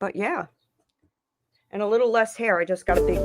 But yeah. And a little less hair. I just got a big...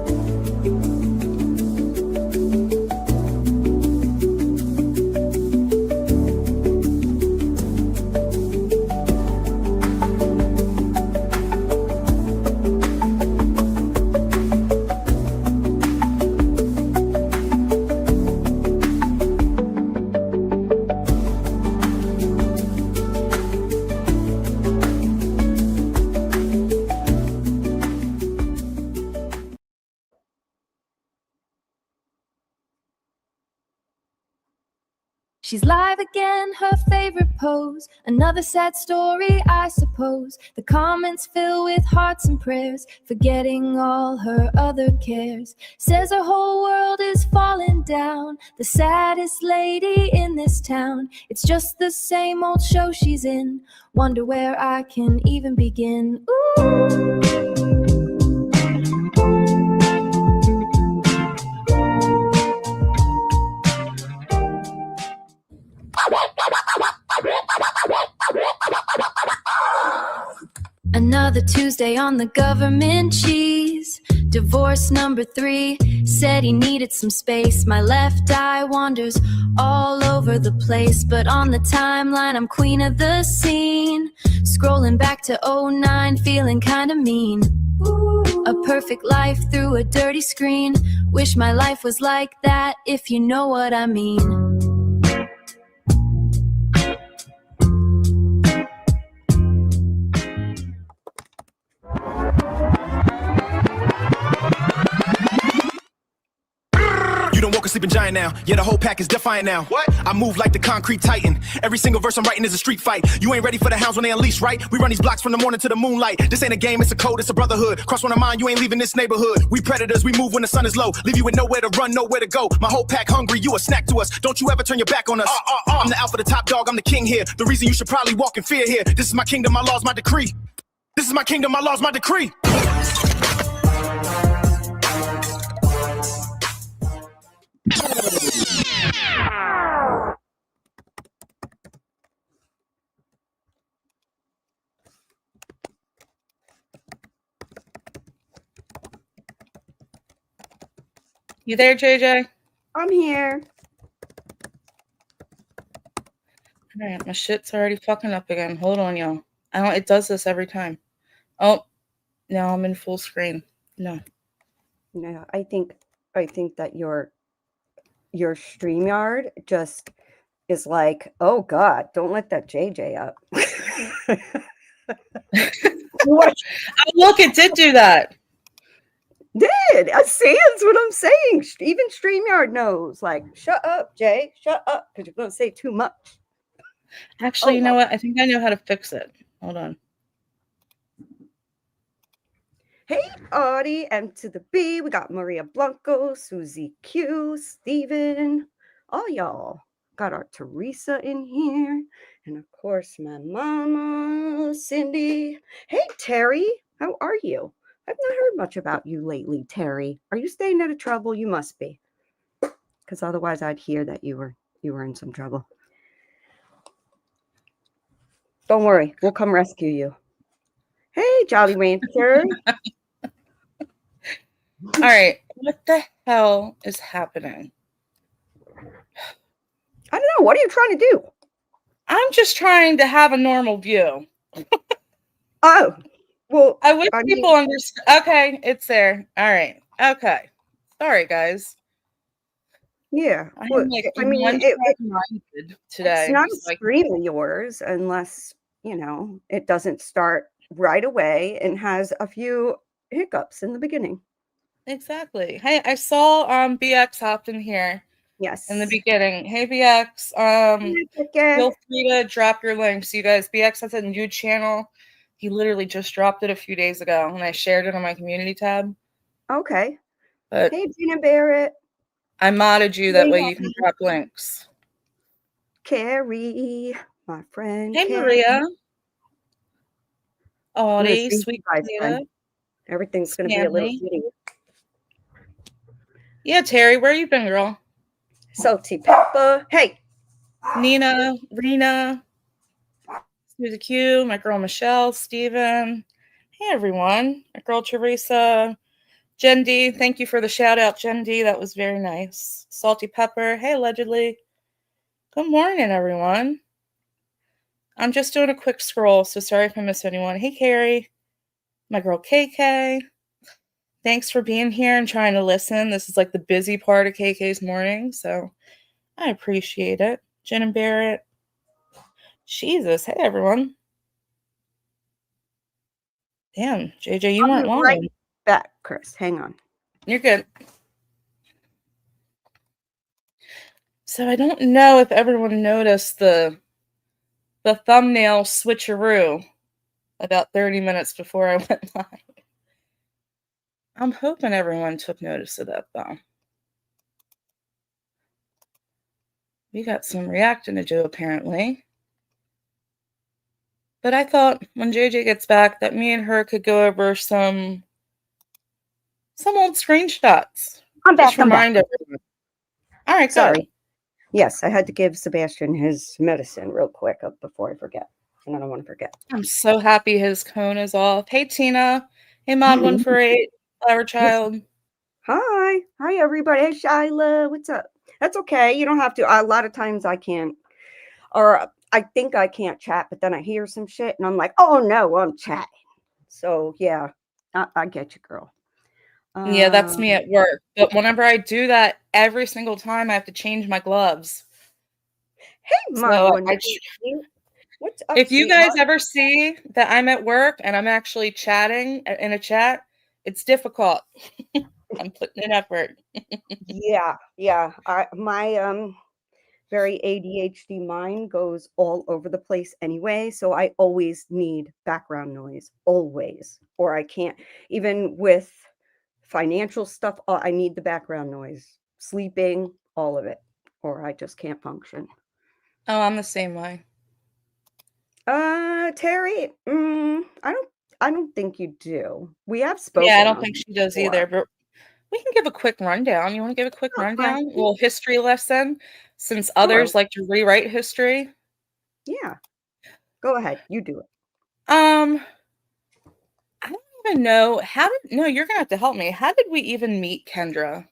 She's live again, her favorite pose. Another sad story, I suppose. The comments fill with hearts and prayers, forgetting all her other cares. Says her whole world is falling down, the saddest lady in this town. It's just the same old show she's in. Wonder where I can even begin. Ooh. Another Tuesday on the government cheese. Divorce number 3. Said he needed some space. My left eye wanders all over the place, but on the timeline I'm queen of the scene. Scrolling back to 09, feeling kinda mean. A perfect life through a dirty screen. Wish my life was like that, if you know what I mean. You don't walk a sleeping giant now. Yeah, the whole pack is defiant now. What? I move like the concrete titan. Every single verse I'm writing is a street fight. You ain't ready for the hounds when they unleash, right? We run these blocks from the morning to the moonlight. This ain't a game, it's a code, it's a brotherhood. Cross one of mine, you ain't leaving this neighborhood. We predators, we move when the sun is low. Leave you with nowhere to run, nowhere to go. My whole pack hungry, you a snack to us. Don't you ever turn your back on us. I'm the alpha, the top dog, I'm the king here. The reason you should probably walk in fear here. This is my kingdom, my laws, my decree. This is my kingdom, my laws, my decree. You there, JJ? I'm here. All right, my shit's already fucking up again. Hold on, y'all. It does this every time. Oh, now I'm in full screen. No. No, I think that your StreamYard just is like, oh God, don't let that JJ up. What? Oh, look, it did do that. Did I see? That's what I'm saying. Even StreamYard knows. Like, shut up, Jay. Shut up, because you're going to say too much. Actually, you know what? I think I know how to fix it. Hold on. Hey, Audie, M to the B. We got Maria Blanco, Susie Q, Steven, all y'all. Got our Teresa in here. And of course, my mama, Cindy. Hey, Terry, how are you? I've not heard much about you lately, Terry. Are you staying out of trouble? You must be. Because otherwise I'd hear that you were in some trouble. Don't worry, we'll come rescue you. Hey, Jolly Rancher. All right, what the hell is happening? I don't know. What are you trying to do? I'm just trying to have a normal view. Oh, well, I wish people understand. Okay, it's there. All right. Okay. Sorry, guys. Yeah. Well, today. It's not a scream of yours unless, it doesn't start right away and has a few hiccups in the beginning. Exactly. Hey, I saw BX hopped in here. Yes. In the beginning. Hey, BX. Feel free to drop your links, you guys. BX has a new channel. He literally just dropped it a few days ago, and I shared it on my community tab. Okay. But hey, Gina Barrett. I modded you. That way you can drop links. Carrie, my friend. Hey, Carrie. Maria. Audie, sweet Cleta. Everything's going to be a little shitty. Yeah, Terry, where you been, girl? Salty Pepper. Hey. Nina, Rena. Susie Q, my girl Michelle, Steven. Hey everyone, my girl Teresa, Jen D, thank you for the shout out, Jen D. That was very nice. Salty Pepper, hey allegedly. Good morning, everyone. I'm just doing a quick scroll, so sorry if I miss anyone. Hey Carrie, my girl KK. Thanks for being here and trying to listen. This is like the busy part of KK's morning, so I appreciate it. Jen and Barrett. Jesus, hey everyone. Damn, JJ, you weren't I'm right lying. back, Chris. Hang on. You're good. So I don't know if everyone noticed the thumbnail switcheroo about 30 minutes before I went live. I'm hoping everyone took notice of that, though. We got some reacting to do, apparently. But I thought when JJ gets back that me and her could go over some old screenshots. I'm back. Just remind everyone. All right, Sorry. good. Yes, I had to give Sebastian his medicine real quick before I forget. And I don't want to forget. I'm so happy his cone is off. Hey, Tina. Hey, Mod148. Flower Child. Hi. Hi, everybody. Hey, Shyla. What's up? That's okay. You don't have to. A lot of times I can't, or I think I can't chat, but then I hear some shit and I'm like, oh, no, I'm chatting. So, yeah, I get you, girl. Yeah, that's me at work. But whenever I do that, every single time I have to change my gloves. Hey, what's up? If you guys ever see that I'm at work and I'm actually chatting in a chat, it's difficult. I'm putting in effort. Yeah. My very ADHD mind goes all over the place anyway, so I always need background noise, always, or I can't. Even with financial stuff, I need the background noise. Sleeping, all of it, or I just can't function. Oh, I'm the same way. Terry, I don't think you do. We have spoken. Yeah, I don't think she does before. either, but we can give a quick rundown. You want to give a quick rundown? A little history lesson, since others like to rewrite history. Yeah. Go ahead. You do it. I don't even know no, you're gonna have to help me. How did we even meet Kendra?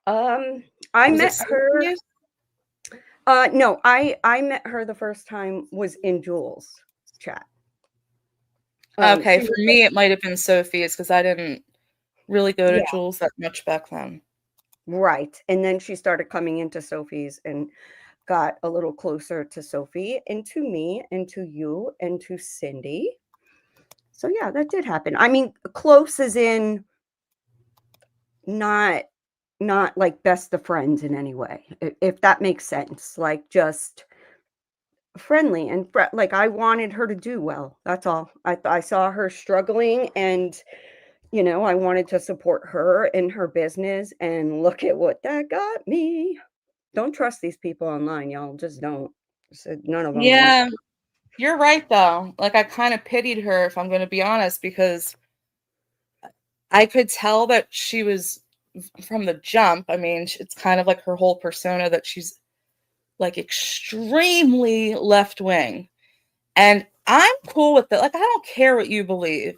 I met her. No, I met her the first time was in Jules' chat. Okay, for me it might have been Sophie's because I didn't really go to Jules that much back then. Right. And then she started coming into Sophie's and got a little closer to Sophie and to me and to you and to Cindy. So yeah, that did happen. I mean, close as in not like best of friends in any way, if that makes sense. Like just friendly and like I wanted her to do well. That's all. I saw her struggling and I wanted to support her in her business, and look at what that got me. Don't trust these people online, y'all. Just don't. None of them. Yeah, you're right though. Like I kind of pitied her, if I'm going to be honest, because I could tell that she was from the jump. I mean, it's kind of like her whole persona that she's like extremely left wing. And I'm cool with it. Like, I don't care what you believe.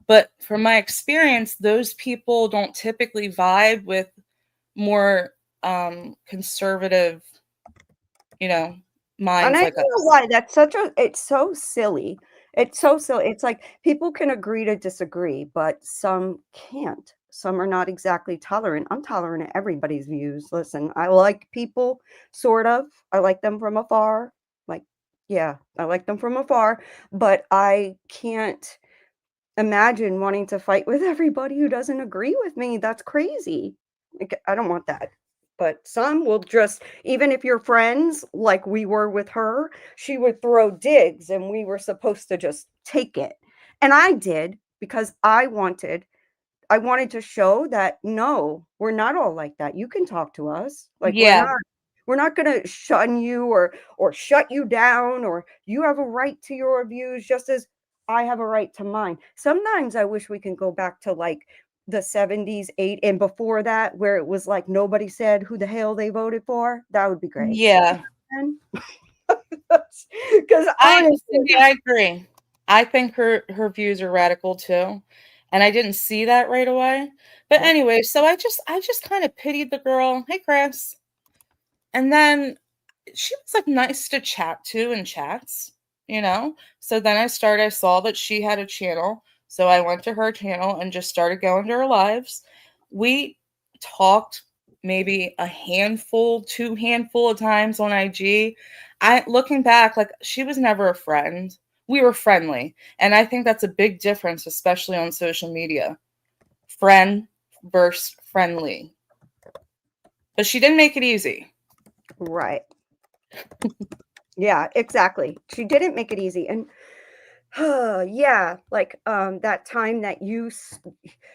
But from my experience, those people don't typically vibe with more conservative, minds. And I like don't know us. why it's so silly. It's so silly. It's like people can agree to disagree, but some can't. Some are not exactly tolerant. I'm tolerant of everybody's views. Listen, I like people, sort of. I like them from afar. Like, yeah, I like them from afar, but I can't imagine wanting to fight with everybody who doesn't agree with me. That's crazy. Like, I don't want that. But some will just, even if you're friends, like we were with her, she would throw digs and we were supposed to just take it. And I did because I wanted to show that no, we're not all like that. You can talk to us. Like we're not going to shun you or shut you down, or you have a right to your views just as I have a right to mine. Sometimes I wish we can go back to like the 70s, 8 and before that, where it was like nobody said who the hell they voted for. That would be great. Yeah. Because I agree. I think her views are radical too, and I didn't see that right away. But Yep. anyway, so I just kind of pitied the girl. Hey, Chris. And then she was like nice to chat to in chats, you know? So then I saw that she had a channel. So I went to her channel and just started going to her lives. We talked maybe a handful, two handful of times on IG. I looking back, like she was never a friend. We were friendly. And I think that's a big difference, especially on social media. Friend versus friendly. But she didn't make it easy. Right. Yeah, exactly. She didn't make it easy. And yeah, like that time that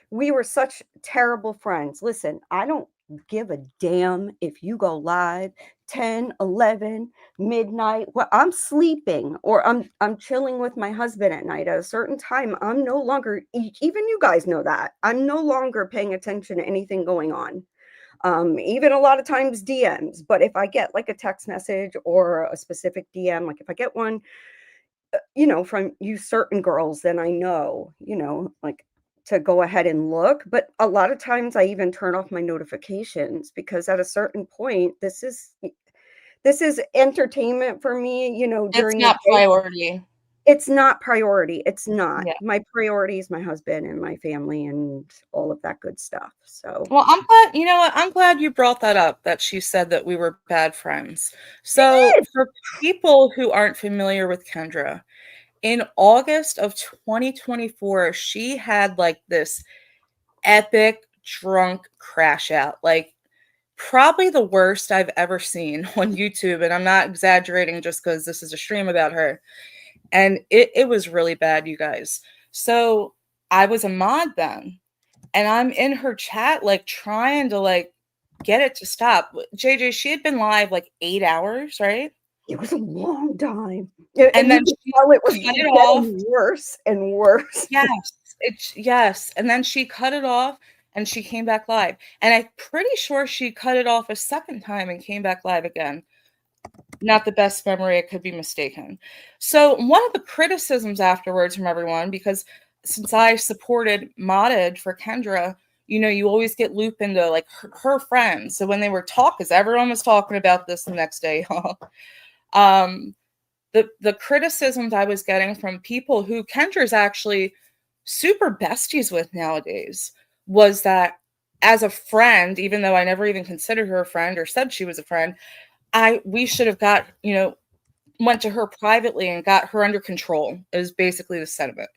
we were such terrible friends. Listen, I don't give a damn if you go live 10, 11, midnight. Well, I'm sleeping or I'm chilling with my husband at night. At a certain time, I'm no longer even you guys know that. I'm no longer paying attention to anything going on. Even a lot of times DMs, but if I get like a text message or a specific DM, like if I get one, from you certain girls, then I know, like to go ahead and look. But a lot of times I even turn off my notifications because at a certain point, this is entertainment for me, It's during the not day. priority. It's not priority. It's not. Yeah. My priority is my husband and my family and all of that good stuff. So Well, I'm glad, you know what? I'm glad you brought that up, that she said that we were bad friends. I So, did. for people who aren't familiar with Kendra, in August of 2024, she had like this epic drunk crash out. Like, probably the worst I've ever seen on YouTube. And I'm not exaggerating just because this is a stream about her. And it was really bad, you guys. So, I was a mod then. And I'm in her chat, like trying to like get it to stop. JJ, she had been live like 8 hours, right? It was a long time. Yeah, And and you then could she tell it was cut it off. getting worse and worse. Yes, yes. And then she cut it off and she came back live. And I'm pretty sure she cut it off a second time and came back live again. Not the best memory, it could be mistaken. So one of the criticisms afterwards from everyone, because since I supported modded for Kendra, you always get looped into like her friends. So when they were talking, because everyone was talking about this the next day, y'all. um, the criticisms I was getting from people who Kendra's actually super besties with nowadays was that as a friend, even though I never even considered her a friend or said she was a friend, we should have got, went to her privately and got her under control is basically the sentiment.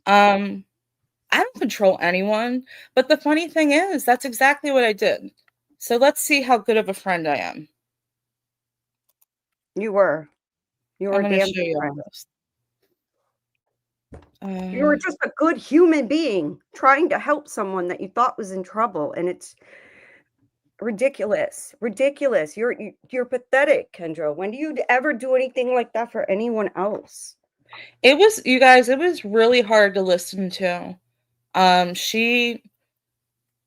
I don't control anyone, but the funny thing is that's exactly what I did. So let's see how good of a friend I am. You were. You were I'm a going to damn show good you all friend. this. You were just a good human being trying to help someone that you thought was in trouble, and it's ridiculous. Ridiculous. You're pathetic, Kendra. When do you ever do anything like that for anyone else? It was, you guys, it was really hard to listen to. She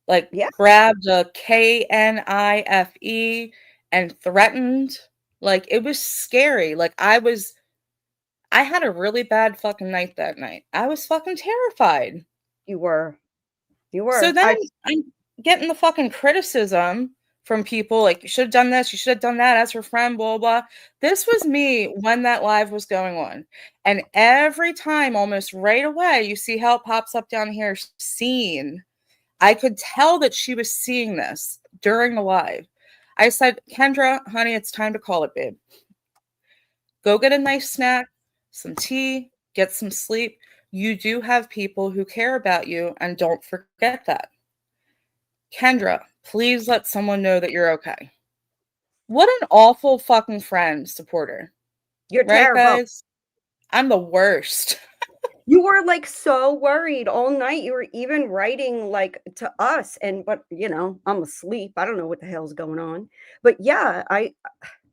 like Yeah, grabbed a KNIFE and threatened. Like it was scary. Like I had a really bad fucking night that night. I was fucking terrified. you were. You So were. then I'm getting the fucking criticism from people like, you should have done this, you should have done that as her friend, blah, blah. This was me when that live was going on. And every time, almost right away, you see how it pops up down here, seen. I could tell that she was seeing this during the live. I said, Kendra, honey, it's time to call it, babe. Go get a nice snack, some tea, get some sleep. You do have people who care about you, and don't forget that. Kendra, please let someone know that you're okay. What an awful fucking friend, supporter. You're Right, terrible. guys? I'm the worst. You were like so worried all night. You were even writing like to us, but I'm asleep. I don't know what the hell's going on. But yeah,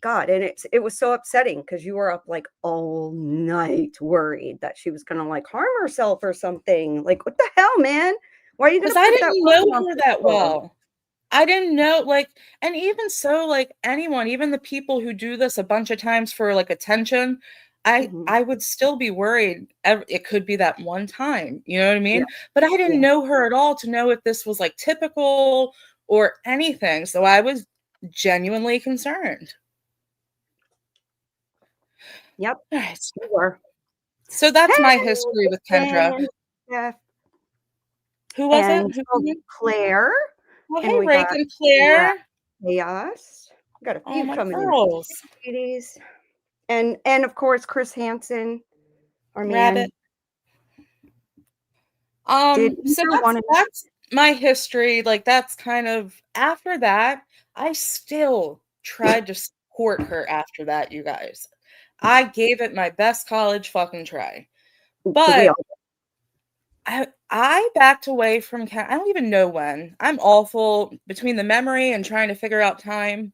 God, and it was so upsetting because you were up like all night worried that she was gonna like harm herself or something. Like, what the hell, man? Why are you Because gonna I put that didn't worry know on her that people? well. I didn't know, like, and even so, like, anyone, even the people who do this a bunch of times for, like, attention, I would still be worried. It could be that one time, you know what I Yeah. mean? But I didn't know her at all to know if this was like typical or anything. So I was genuinely concerned. Yep. All right. You were. So that's my history Hey, with Kendra. and Steph Who was it? and Who oh, was it? Claire, Oh, and hey, we got Rake and Rat Claire. Chaos. We got a Oh, few my coming in, girls. ladies, and of course Chris Hansen, our Rabbit. man. Did So either one of that's my history. Like that's kind of after that, I still tried to support her after that, you guys. I gave it my best college fucking try. we But all I backed away from I don't even know when. I'm awful between the memory and trying to figure out time.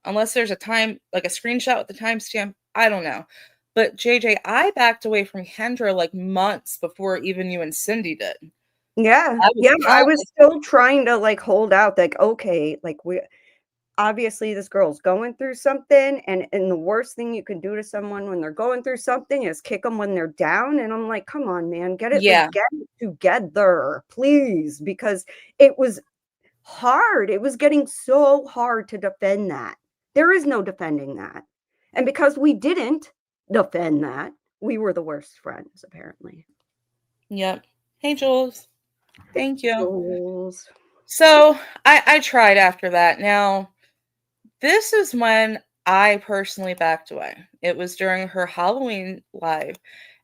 Unless there's a time, like a screenshot with the timestamp, I don't know. But JJ, I backed away from Kendra like months before even you and Cindy did. Yeah, I was yeah, I not was like, still trying to, like, hold out, like, okay, like, we obviously, this girl's going through something, and the worst thing you can do to someone when they're going through something is kick them when they're down, and I'm like, "Come on, man, get it yeah, together, please," because it was hard, it was getting so hard to defend that. There is no defending that, and because we didn't defend that, we were the worst friends, apparently. yep. Hey, Jules. Thank you. Jules. So I tried after that. Now, this is when I personally backed away. It was during her Halloween live.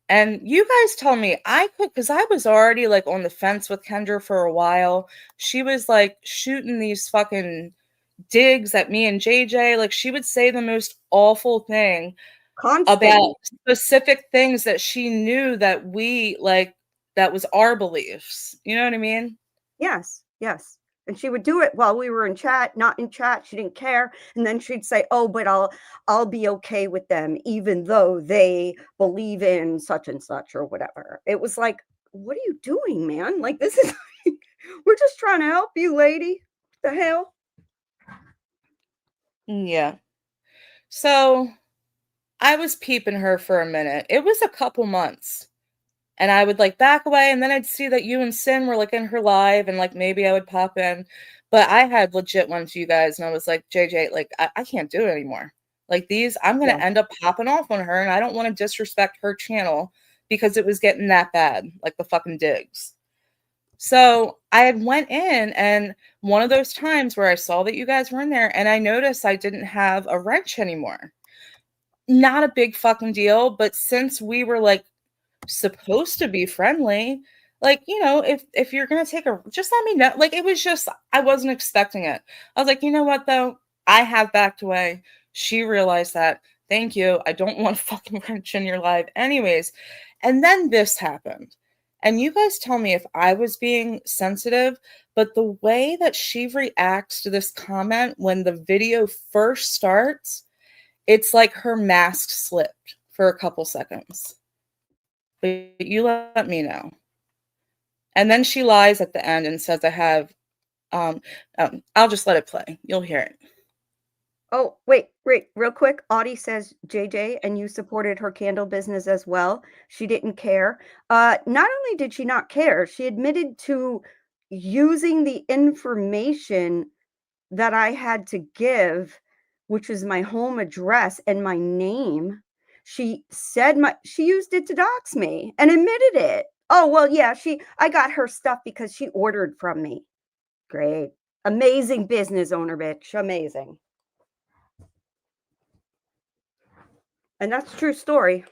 And you guys tell me I could, because I was already like on the fence with Kendra for a while. She was like shooting these fucking digs at me and JJ. Like she would say the most awful thing about Constantly. specific things that she knew that we like, that was our beliefs. You know what I mean? Yes, yes. And she would do it while we were in chat, not in chat, she didn't care, and then she'd say, "Oh, but I'll be okay with them even though they believe in such and such," or whatever. It was like, "What are you doing, man? Like, this is like, we're just trying to help you, lady. What the hell?" Yeah. So I was peeping her for a minute. It was a couple months. And I would like back away, and then I'd see that you and Sin were like in her live, and like maybe I would pop in. But I had legit one to you guys, and I was like, JJ, like I can't do it anymore. Like these, I'm gonna Yeah. end up popping off on her, and I don't want to disrespect her channel because it was getting that bad, like the fucking digs. So I had went in, and one of those times where I saw that you guys were in there, and I noticed I didn't have a wrench anymore. Not a big fucking deal, but since we were like supposed to be friendly, like, you know, if you're gonna take a, just let me know. Like it was just, I wasn't expecting it. I was like, you know what though, I have backed away. She realized that. Thank you. I don't want to fucking wrench in your life anyways. And then this happened, and you guys tell me if I was being sensitive, but the way that she reacts to this comment when the video first starts, it's like her mask slipped for a couple seconds. But you let me know. And then she lies at the end and says, I have, I'll just let it play. You'll hear it. Oh, wait, real quick. Audie says, JJ, and you supported her candle business as well. She didn't care. Not only did she not care, she admitted to using the information that I had to give, which is my home address and my name. She said she used it to dox me and admitted it. Oh, well, yeah, I got her stuff because she ordered from me. Great. Amazing business owner, bitch. Amazing. And that's a true story.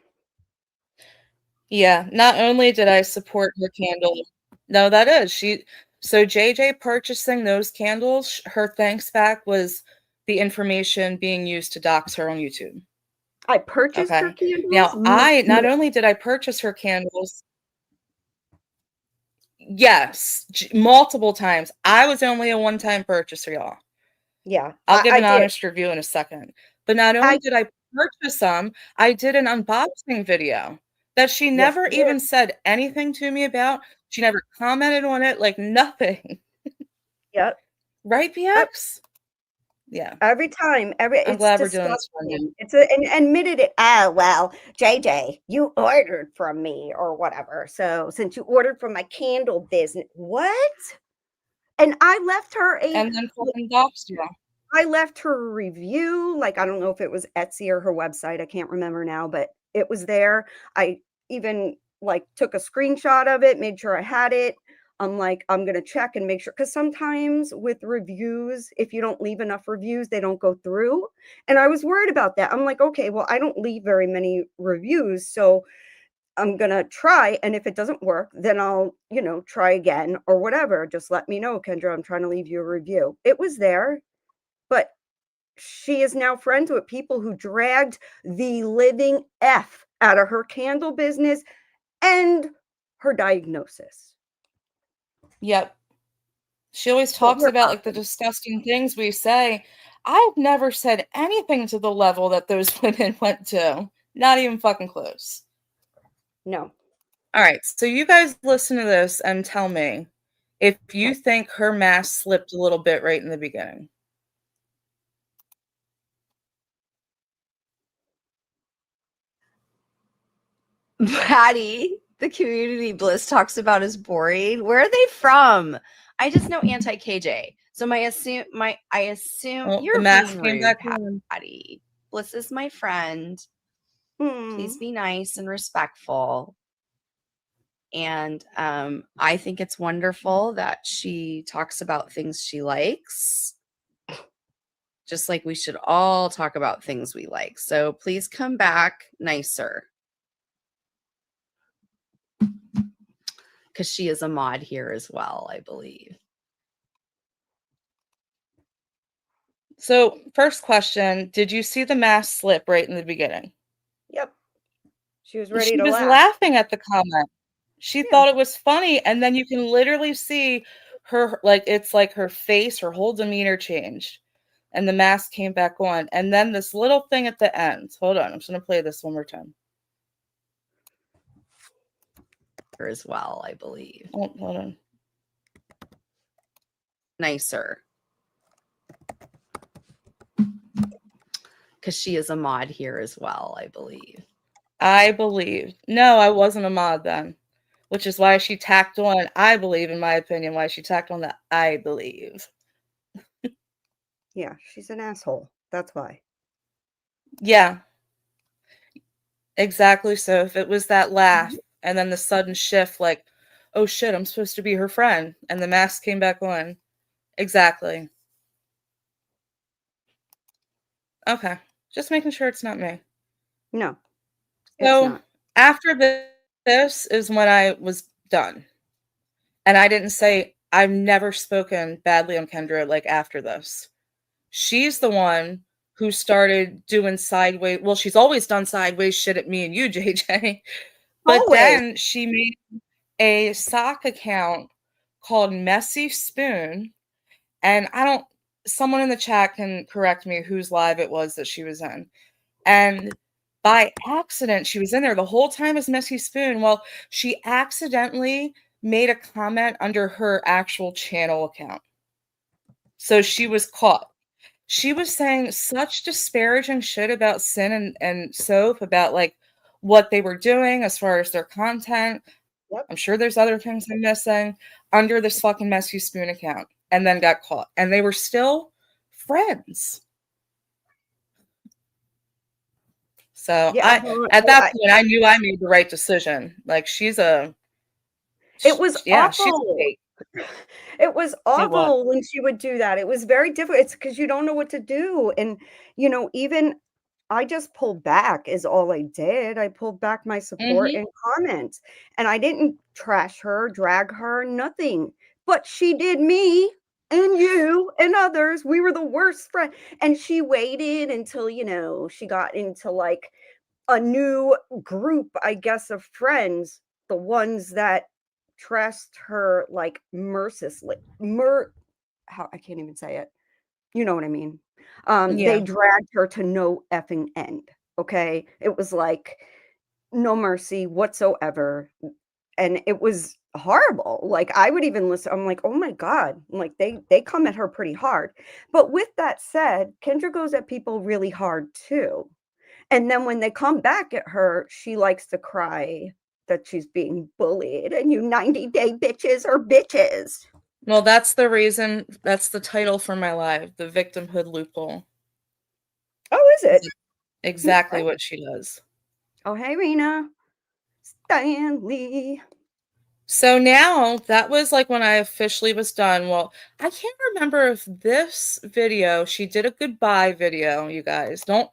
Yeah, not only did I support her candle, no, that is so JJ purchasing those candles, her thanks back was the information being used to dox her on YouTube. I purchased her Okay. candles. Now, I not only did I purchase her candles, yes, multiple times. I was only a one-time purchaser, y'all. Yeah, I'll give I an did. honest review in a second. But not I only did I purchase them, I did an unboxing video that she Yes, never you did. even said anything to me about. She never commented on it, like nothing. Yep. Right, Yep. BX? Yeah. Every time, I'm it's glad we're doing this one. disgusting. It's a and admitted it. Oh well, JJ, you ordered from me or whatever. So since you ordered from my candle business, what? And And then fucking doxed you. I left her a review. Like I don't know if it was Etsy or her website. I can't remember now, but it was there. I even like took a screenshot of it, made sure I had it. I'm like, I'm gonna check and make sure because sometimes with reviews, if you don't leave enough reviews, they don't go through. And I was worried about that. I'm like, okay, well, I don't leave very many reviews, so I'm gonna try. And if it doesn't work, then I'll, try again or whatever. Just let me know, Kendra. I'm trying to leave you a review. It was there, but she is now friends with people who dragged the living F out of her candle business and her diagnosis. Yep. She always But talks we're about like the happy. disgusting things we say. I've never said anything to the level that those women went to. Not even fucking close. No. All right, so you guys listen to this and tell me if you Okay. think her mask slipped a little bit right in the beginning. Patty, the community bliss talks about as boring. Where are they from? I just know anti KJ. So I assume Oh, the you're mask being came rude, back on. Patty. Bliss is my friend. Please Hmm. be nice and respectful. And I think it's wonderful that she talks about things she likes, just like we should all talk about things we like. So please come back nicer. Because she is a mod here as well, I believe. So, first question, did you see the mask slip right in the beginning? Yep. She was ready She to was laugh. laughing at the comment. She Yeah. thought it was funny, and then you can literally see her like it's like her face, her whole demeanor changed. And the mask came back on. And then this little thing at the end. Hold on, I'm just gonna play this one more time. As well, I believe. Oh, hold on. Nicer. Because she is a mod here as well, I believe. I believe. No, I wasn't a mod then. Which is why she tacked on, I believe, in my opinion, why she tacked on the I believe. Yeah. She's an asshole. That's why. Yeah, exactly. So if it was that laugh and then the sudden shift, like, oh shit, I'm supposed to be her friend, and the mask came back on. Exactly. Okay. Just making sure it's not me. No, it's So not. after this is when I was done. And I didn't say I've never spoken badly on Kendra like after this. She's the one who started doing sideways. Well, she's always done sideways shit at me and you, JJ. But Always. then she made a sock account called Messy Spoon. And someone in the chat can correct me whose live it was that she was in. And by accident, she was in there the whole time as Messy Spoon. Well, she accidentally made a comment under her actual channel account. So she was caught. She was saying such disparaging shit about Sin and Soap, about like what they were doing as far as their content. Yep. I'm sure there's other things I'm missing under this fucking Messy Spoon account, and then got caught. And they were still friends. So Yeah. at that point, I knew I made the right decision. Like she's a It was she's awful. fake. It was It was. awful when she would do that. It was very difficult. It's because you don't know what to do. And, even I just pulled back is all I did. I pulled back my support Mhm. and comments. And I didn't trash her, drag her, nothing. But she did me and you and others. We were the worst friends. And she waited until, she got into like a new group, I guess, of friends, the ones that trust her like mercilessly. How I can't even say it. You know what I mean? They Yeah. dragged her to no effing end. Okay, it was like no mercy whatsoever, and it was horrible. Like, I would even listen. I'm like, oh my God. I'm like, they come at her pretty hard. But with that said, Kendra goes at people really hard too. And then when they come back at her, she likes to cry that she's being bullied and you 90-day bitches are bitches. Well, that's the reason. That's the title for my live, the victimhood loophole. Oh, is it? Exactly what she does. Oh, hey, Rena. Stanley. So now that was like when I officially was done. Well, I can't remember if this video, she did a goodbye video, you guys. Don't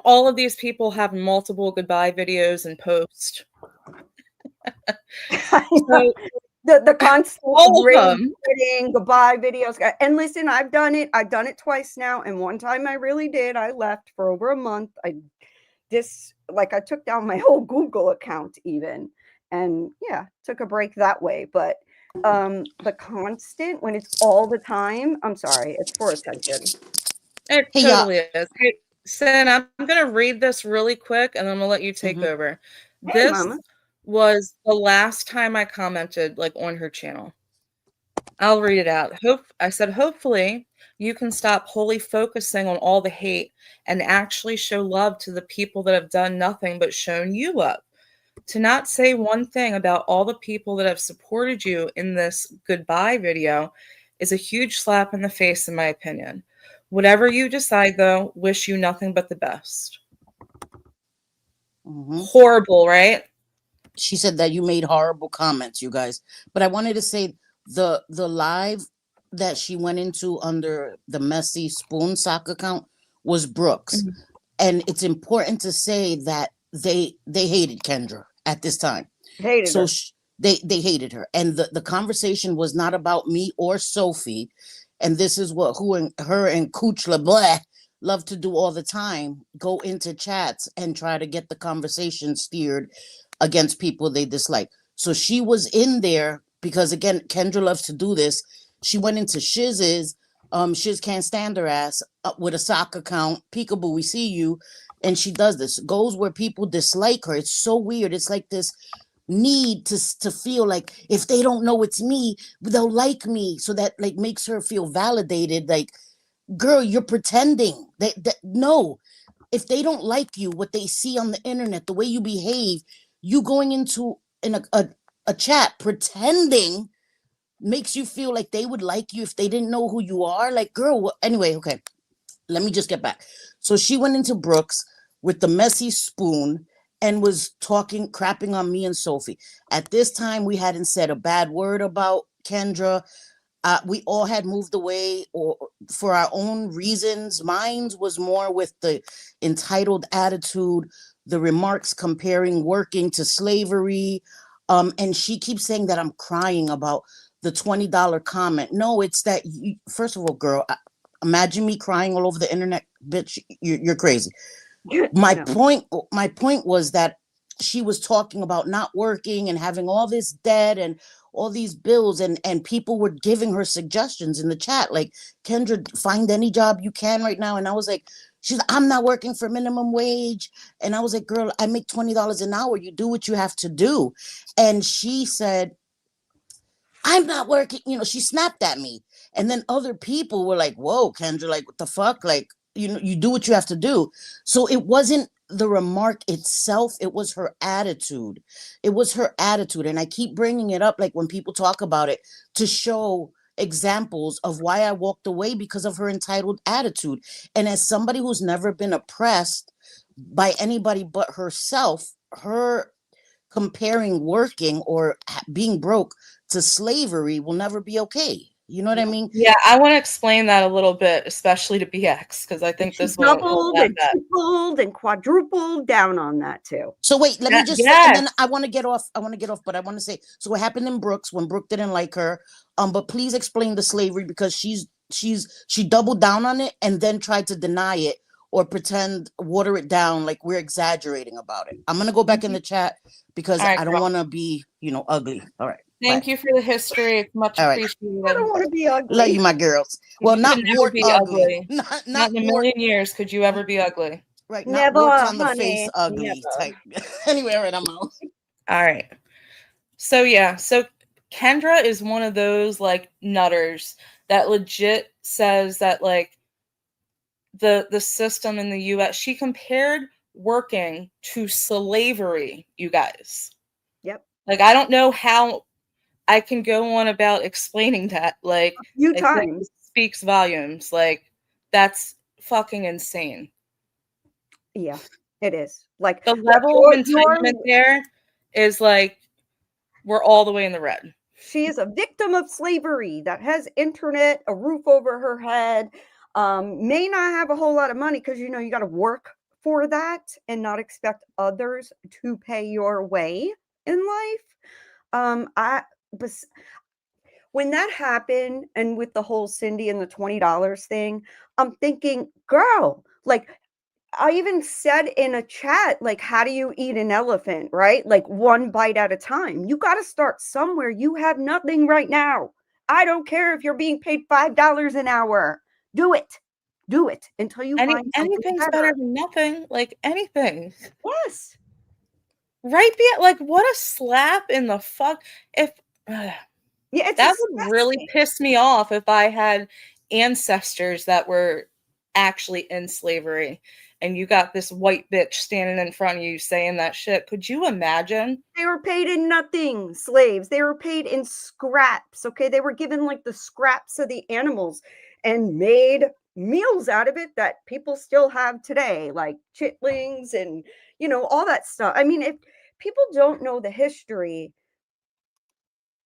all of these people have multiple goodbye videos and post? So, the constant all of them. goodbye videos. And listen, I've done it twice now. And one time I really did. I left for over a month. I took down my whole Google account even. And yeah, took a break that way. But the constant, when it's all the time, I'm sorry, it's for attention. It totally is. Hey, Sin, I'm going to read this really quick and then I'm going to let you take over. Hey, This Mama. was the last time I commented like on her channel. I'll read it out. I said, hopefully you can stop wholly focusing on all the hate and actually show love to the people that have done nothing but shown you love. To not say one thing about all the people that have supported you in this goodbye video is a huge slap in the face, in my opinion. Whatever you decide, though, wish you nothing but the best. Horrible, right? She said that you made horrible comments, you guys. But I wanted to say the live that she went into under the Messy Spoon sock account was Brooks. And it's important to say that they hated Kendra at this time. They hated her. And the conversation was not about me or Sophie. And this is what her and Cooch LeBlanc love to do all the time, go into chats and try to get the conversation steered against people they dislike. So she was in there because, again, Kendra loves to do this. She went into Shiz's, Shiz can't stand her ass, with a sock account, peekaboo, we see you. And she does this, goes where people dislike her. It's so weird. It's like this need to feel like if they don't know it's me, they'll like me. So that like makes her feel validated. Like, girl, you're pretending. No, if they don't like you, what they see on the internet, the way you behave, you going into a chat pretending makes you feel like they would like you if they didn't know who you are. Like, girl, anyway, okay, let me just get back. So she went into Brooks with the Messy Spoon and was crapping on me and Sophie. At this time, we hadn't said a bad word about Kendra. We all had moved away or for our own reasons. Mine was more with the entitled attitude, the remarks comparing working to slavery. And she keeps saying that I'm crying about the $20 comment. No, it's that, first of all, girl, imagine me crying all over the internet, bitch, you're crazy. My point was that she was talking about not working and having all this debt and all these bills, and people were giving her suggestions in the chat, like, Kendra, find any job you can right now. And I was like, I'm not working for minimum wage. And I was like, girl, I make $20 an hour. You do what you have to do. And she said, I'm not working. She snapped at me. And then other people were like, whoa, Kendra, like, what the fuck? Like, you do what you have to do. So it wasn't the remark itself, it was her attitude. And I keep bringing it up, like, when people talk about it, to show examples of why I walked away, because of her entitled attitude. And as somebody who's never been oppressed by anybody but herself, her comparing working or being broke to slavery will never be okay. You know what I mean? Yeah, I want to explain that a little bit, especially to BX, because I think this will doubled and tripled and quadrupled down on that too. So wait, let me just say, and then I want to get off, but I want to say, so what happened in Brooks when Brooke didn't like her, but please explain the slavery, because she doubled down on it and then tried to deny it or water it down like we're exaggerating about it. I'm going to go back in the chat because I don't want to be, ugly. All right. Thank you for the history. It's much appreciated. I don't want to be ugly. Love you, my girls. Well, not never be ugly. Not in a million years could you ever be ugly. Right. Never, not on the honey. face ugly Never. type. Anyway, all right, I'm out. All right. So yeah. So Kendra is one of those like nutters that legit says that like the system in the US, she compared working to slavery, you guys. Yep. Like I don't know how I can go on about explaining that. Like A few I think times. it speaks volumes. Like that's fucking insane. Yeah, it is. Like, The look, level of you're entitlement there is like we're all the way in the red. she is a victim of slavery that has internet, a roof over her head, may not have a whole lot of money because you got to work for that and not expect others to pay your way in life. I bes- when that happened and with the whole Cindy and the $20 thing, I'm thinking, girl, like I even said in a chat, like, how do you eat an elephant, right? Like one bite at a time. You got to start somewhere. You have nothing right now. I don't care if you're being paid $5 an hour. Do it. Do it until you find something Anything's better better. than nothing. Like anything. Yes. Right? Like what a slap in the fuck. If Yeah, it's that would really disgusting. piss me off if I had ancestors that were actually in slavery and you got this white bitch standing in front of you saying that shit. Could you imagine? They were paid in nothing, slaves. They were paid in scraps. Okay. They were given like the scraps of the animals and made meals out of it that people still have today, like chitlings and, all that stuff. I mean, if people don't know the history,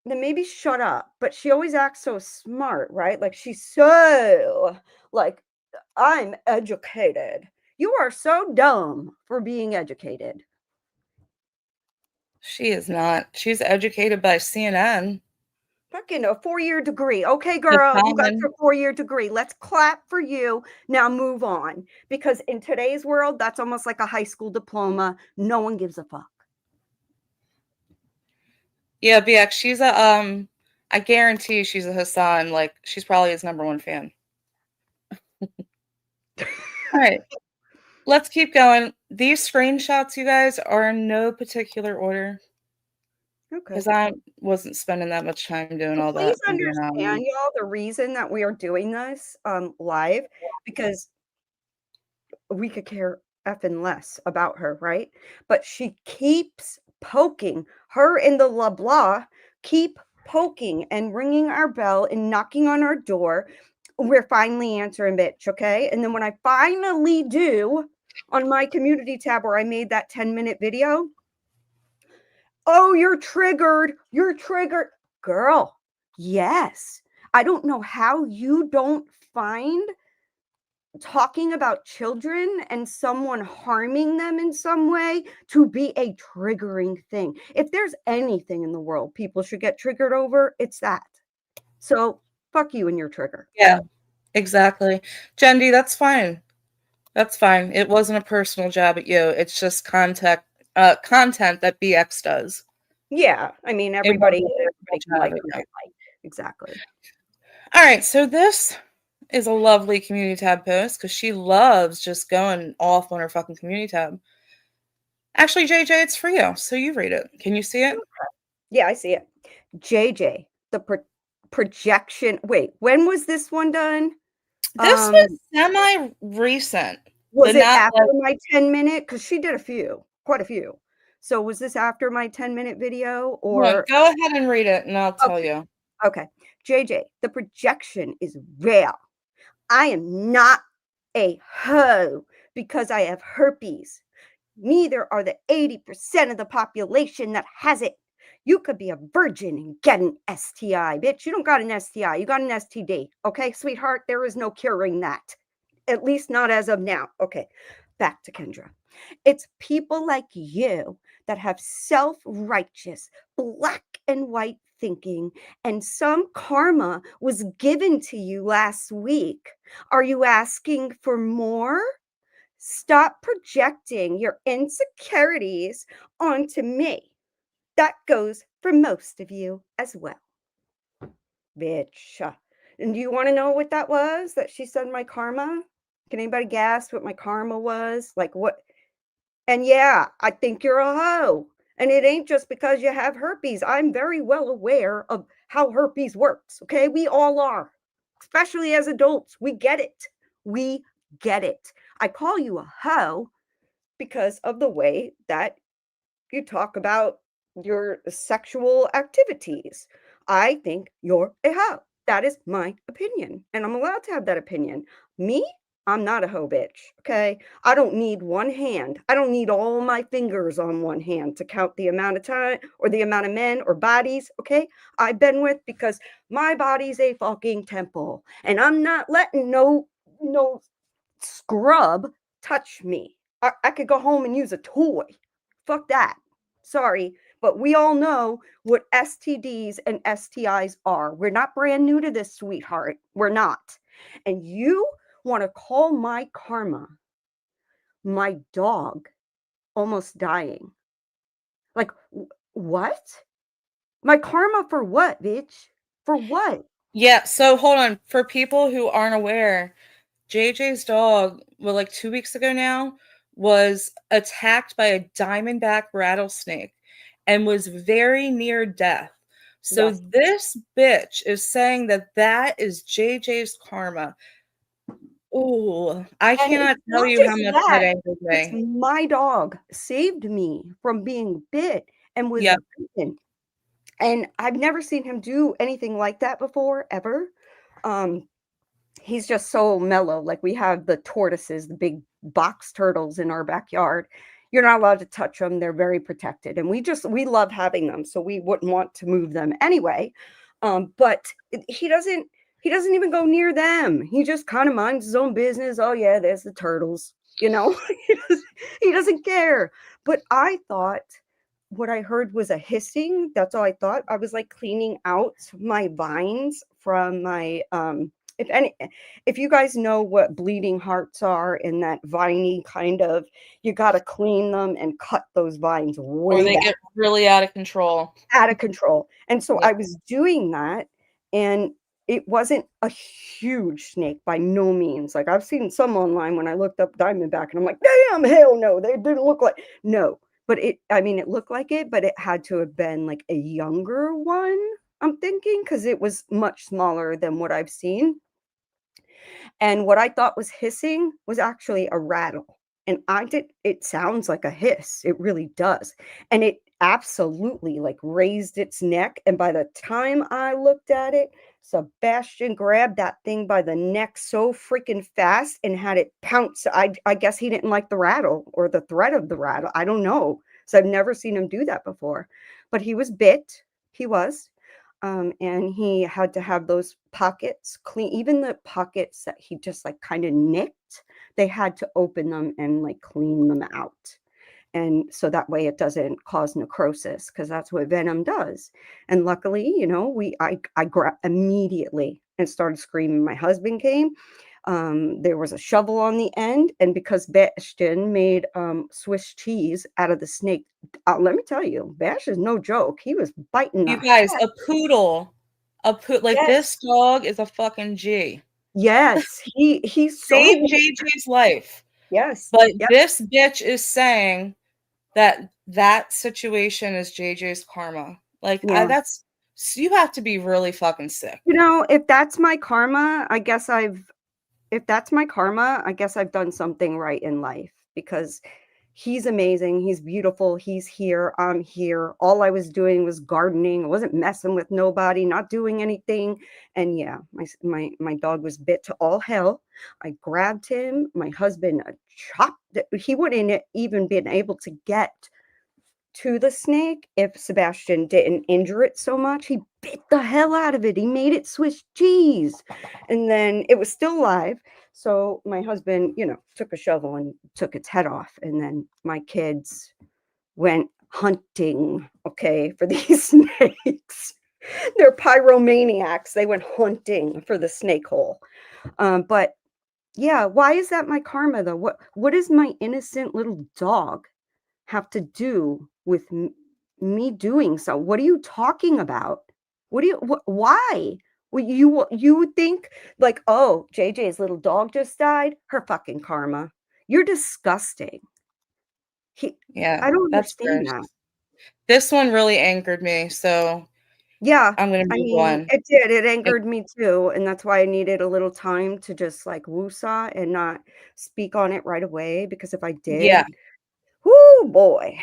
then maybe shut up. But she always acts so smart, right? Like she's so, like, I'm educated. You are so dumb for being educated. She is not. She's educated by CNN. Fucking a 4-year degree. Okay, The girl, you got common. your 4-year degree. Let's clap for you. Now move on. Because in today's world, that's almost like a high school diploma. No one gives a fuck. Yeah, BX, she's a I guarantee she's a Hassan. Like she's probably his number one fan. All right. Let's keep going. These screenshots, you guys, are in no particular order Okay. because I wasn't spending that much time doing So all please that. From being understand, y'all, the reason that we are doing this live, because we could care effing less about her, right? But she keeps poking. Her and the la blah keep poking and ringing our bell and knocking on our door. We're finally answering, bitch, okay? And then when I finally do on my community tab where I made that 10-minute video, oh, you're triggered. You're triggered. Girl, yes. I don't know how you don't find talking about children and someone harming them in some way to be a triggering thing. If there's anything in the world people should get triggered over, it's that. So fuck you and your trigger. Yeah, exactly. Jendi, that's fine. That's fine. It wasn't a personal jab at you. It's just content that BX does. Yeah, I mean It everybody wasn't a personal can like jab at or you. not like. Exactly. All right, so this is a lovely community tab post because she loves just going off on her fucking community tab. Actually, JJ, it's for you, so you read it. Can you see it? Yeah, I see it. JJ, the projection. Wait, when was this one done? This was semi-recent, Was but it not after like my 10-minute? Because she did a few, quite a few. So was this after my 10-minute video one. or Go ahead and read it, and I'll tell okay, you. okay. JJ, the projection is real. I am not a hoe because I have herpes. Neither are the 80% of the population that has it. You could be a virgin and get an STI, bitch. You don't got an STI. You got an STD. Okay, sweetheart, there is no curing that. At least not as of now. Okay, back to Kendra. It's people like you that have self righteous, black and white thinking, and some karma was given to you last week. Are you asking for more? Stop projecting your insecurities onto me. That goes for most of you as well. Bitch. And do you want to know what that was that she said my karma? Can anybody guess what my karma was? Like what? And yeah, I think you're a hoe. And it ain't just because you have herpes. I'm very well aware of how herpes works. Okay. We all are, especially as adults. We get it. We get it. I call you a hoe because of the way that you talk about your sexual activities. I think you're a hoe. That is my opinion. And I'm allowed to have that opinion. Me, I'm not a hoe bitch. Okay. I don't need one hand. I don't need all my fingers on one hand to count the amount of time or the amount of men or bodies. Okay. I've been with because my body's a fucking temple. And I'm not letting no scrub touch me. I could go home and use a toy. Fuck that. Sorry, but we all know what STDs and STIs are. We're not brand new to this, sweetheart. We're not. And you want to call my karma my dog almost dying. Like, what? My karma for what, bitch? For what? Yeah, so hold on. For people who aren't aware, JJ's dog, well, like 2 weeks ago now, was attacked by a diamondback rattlesnake and was very near death. So Yes. this bitch is saying that that is JJ's karma. Ooh, I And cannot it's tell not you how just much that that, angers it's me. my dog saved me from being bit and was Yep. bitten. And I've never seen him do anything like that before, ever. Um, he's just so mellow. Like we have the tortoises, the big box turtles in our backyard. You're not allowed to touch them. They're very protected. And we love having them. So we wouldn't want to move them anyway. But he doesn't even go near them. He just kind of minds his own business. Oh yeah, there's the turtles. You know, he doesn't care. But I thought what I heard was a hissing. That's all I thought. I was like cleaning out my vines from my if you guys know what bleeding hearts are in that viney kind of, you got to clean them and cut those vines Or way they back, get really out of control. out of control. And so Yep. I was doing that, and it wasn't a huge snake by no means. Like I've seen some online when I looked up diamondback, and I'm like, damn, hell no, they didn't look like no. But it looked like it, but it had to have been like a younger one. I'm thinking because it was much smaller than what I've seen. And what I thought was hissing was actually a rattle. And it sounds like a hiss. It really does. And it absolutely like raised its neck. And by the time I looked at it, Sebastian grabbed that thing by the neck so freaking fast and had it pounce. I guess he didn't like the rattle or the threat of the rattle. I don't know. So I've never seen him do that before. But he was bit. He was. And he had to have those pockets clean. Even the pockets that he just like kind of nicked, they had to open them and like clean them out. And so that way it doesn't cause necrosis because that's what venom does. And luckily, I grabbed immediately and started screaming. My husband came. There was a shovel on the end, and because Bastian made Swiss cheese out of the snake, let me tell you, Bash is no joke. He was biting You the guys, a poodle, like Yes, this dog is a fucking G. yes, he's so Saved JJ's life. yes, But yep, this bitch is saying that that situation is JJ's karma. Like, yeah. you have to be really fucking sick. If that's my karma, I guess I've done something right in life because he's amazing. He's beautiful. He's here. I'm here. All I was doing was gardening. I wasn't messing with nobody, not doing anything. And yeah, my dog was bit to all hell. I grabbed him. My husband chopped it. He wouldn't even been able to get to the snake if Sebastian didn't injure it so much. He bit the hell out of it. He made it Swiss cheese. And then it was still alive. So my husband, took a shovel and took its head off. And then my kids went hunting, okay, for these snakes. They're pyromaniacs. They went hunting for the snake hole. But yeah, why is that my karma though? What is my innocent little dog have to do with me doing so? What are you talking about? Why? You would think like, oh, JJ's little dog just died. Her fucking karma. You're disgusting. He, Yeah, I don't that's understand gross. that. This one really angered me, so Yeah, I'm gonna I move mean, on. it did, it Like, angered me too, and that's why I needed a little time to just, like, woosah and not speak on it right away, because if I yeah. did, whoo, boy.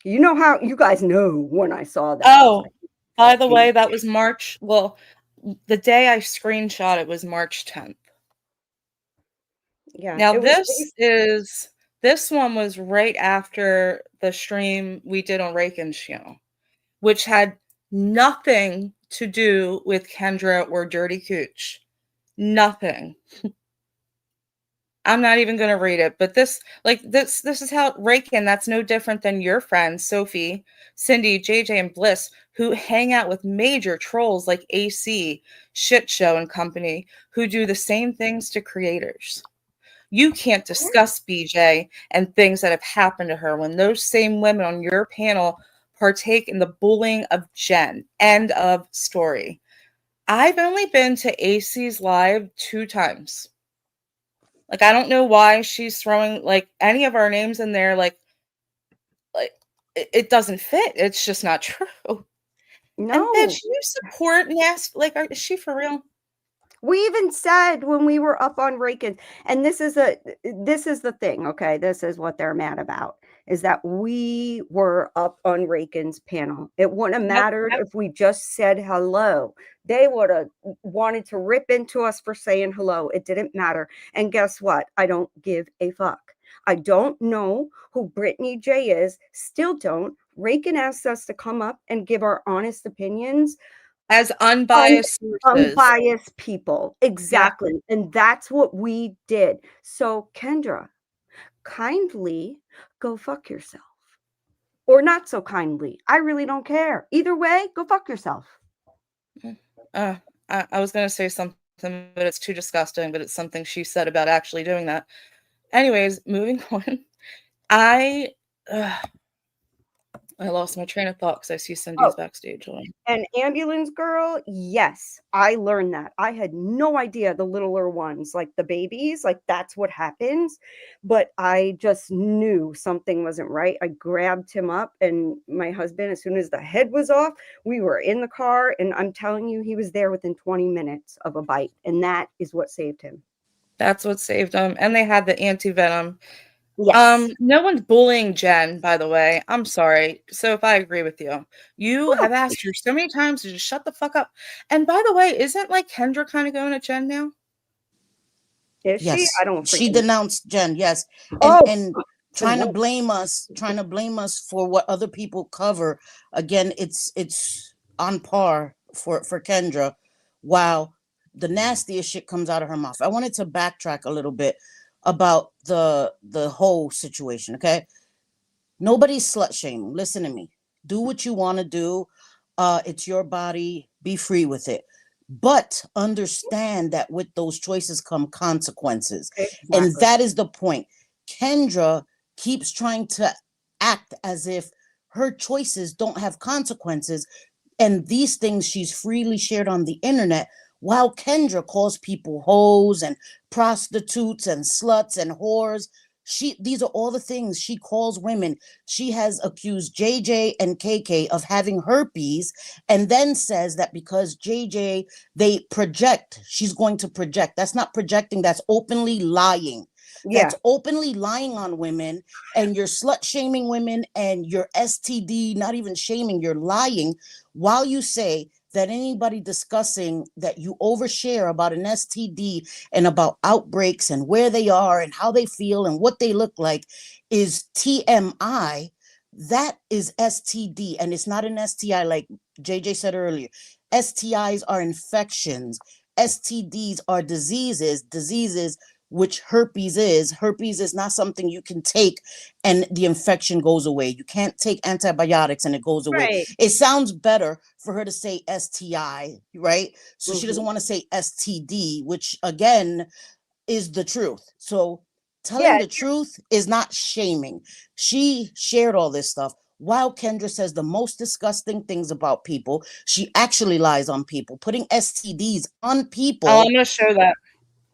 You know how you guys know when I saw that, I was Oh, like, by the "Fucking" way, that was the day I screenshot it was March 10th. yeah, Now it was bas this one was right after the stream we did on Reagan's channel, which had nothing to do with Kendra or Dirty Cooch. Nothing. I'm not even gonna read it, but this is how Reagan, that's no different than your friends, Sophie, Cindy, JJ, and Bliss, who hang out with major trolls like AC, Shit Show, and company, who do the same things to creators. You can't discuss BJ and things that have happened to her when those same women on your panel partake in the bullying of Jen. End of story. I've only been to AC's live 2 times. Like, I don't know why she's throwing, like, any of our names in there, like, it doesn't fit. It's just not true. And No. bitch, you support Nas like, is she for real? We even said when we were up on Rakin, and this is the thing, okay? This is what they're mad about, is that we were up on Rakin's panel. It wouldn't have Yep, mattered yep. if we just said hello. They would have wanted to rip into us for saying hello. It didn't matter. And guess what? I don't give a fuck. I don't know who Brittany J is. Still don't. Rakin asked us to come up and give our honest opinions. As Un unbiased sources. Unbiased people, Yeah. exactly, and that's what we did. So, Kendra, kindly go fuck yourself, or not so kindly, I really don't care. Either way, go fuck yourself. Uh, I was gonna say something, but it's too disgusting, but it's something she said about actually doing that. Anyways, moving on. I ugh, I lost my train of thought because I see Oh, Cindy's backstage line. and ambulance girl, yes, I learned that. I had no idea the littler ones, like the babies, like that's what happens. But I just knew something wasn't right. I grabbed him up, and my husband, as soon as the head was off, we were in the car. And I'm telling you, he was there within 20 minutes of a bite. And that is what saved him. That's what saved them, and they had the anti-venom. Yes. No one's bullying Jen, by the way. I'm sorry. So if I agree with you, you Woo. have asked her so many times to just shut the fuck up. And by the way, isn't like Kendra kind of going at Jen now? Is she? Yes, I don't she freaking. denounced Jen. Yes, and Oh, and then trying to what? blame us, for what other people cover. Again, it's on par for Kendra. While the nastiest shit comes out of her mouth. I wanted to backtrack a little bit about the whole situation. Okay, nobody's slut shaming. Listen to me. Do what you want to do. It's your body. Be free with it. But understand that with those choices come consequences. And Exactly. that is the point. Kendra keeps trying to act as if her choices don't have consequences. And these things she's freely shared on the internet, while Kendra calls people hoes and prostitutes and sluts and whores. These are all the things she calls women. She has accused JJ and KK of having herpes, and then says that because JJ, they project, she's going to project. That's not projecting, that's openly lying. Yeah. That's openly lying on women, and you're slut shaming women, and you're STD, not even shaming, you're lying, while you say that anybody discussing that you overshare about an STD and about outbreaks and where they are and how they feel and what they look like is TMI. That is STD, and it's not an STI like JJ said earlier. STIs are infections. STDs are diseases which herpes is. Herpes is not something you can take and the infection goes away. You can't take antibiotics and it goes away. Right. It sounds better for her to say STI, right? So she doesn't Mhm. want to say STD, which again is the truth. So telling Yeah. the truth is not shaming. She shared all this stuff. While Kendra says the most disgusting things about people, she actually lies on people, putting STDs on Oh, I'm people, gonna show that.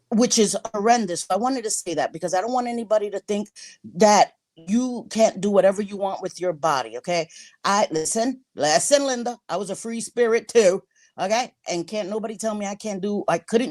which is horrendous. I wanted to say that because I don't want anybody to think that you can't do whatever you want with your body. Okay. Listen, Linda. I was a free spirit too. Okay. And can't nobody tell me I couldn't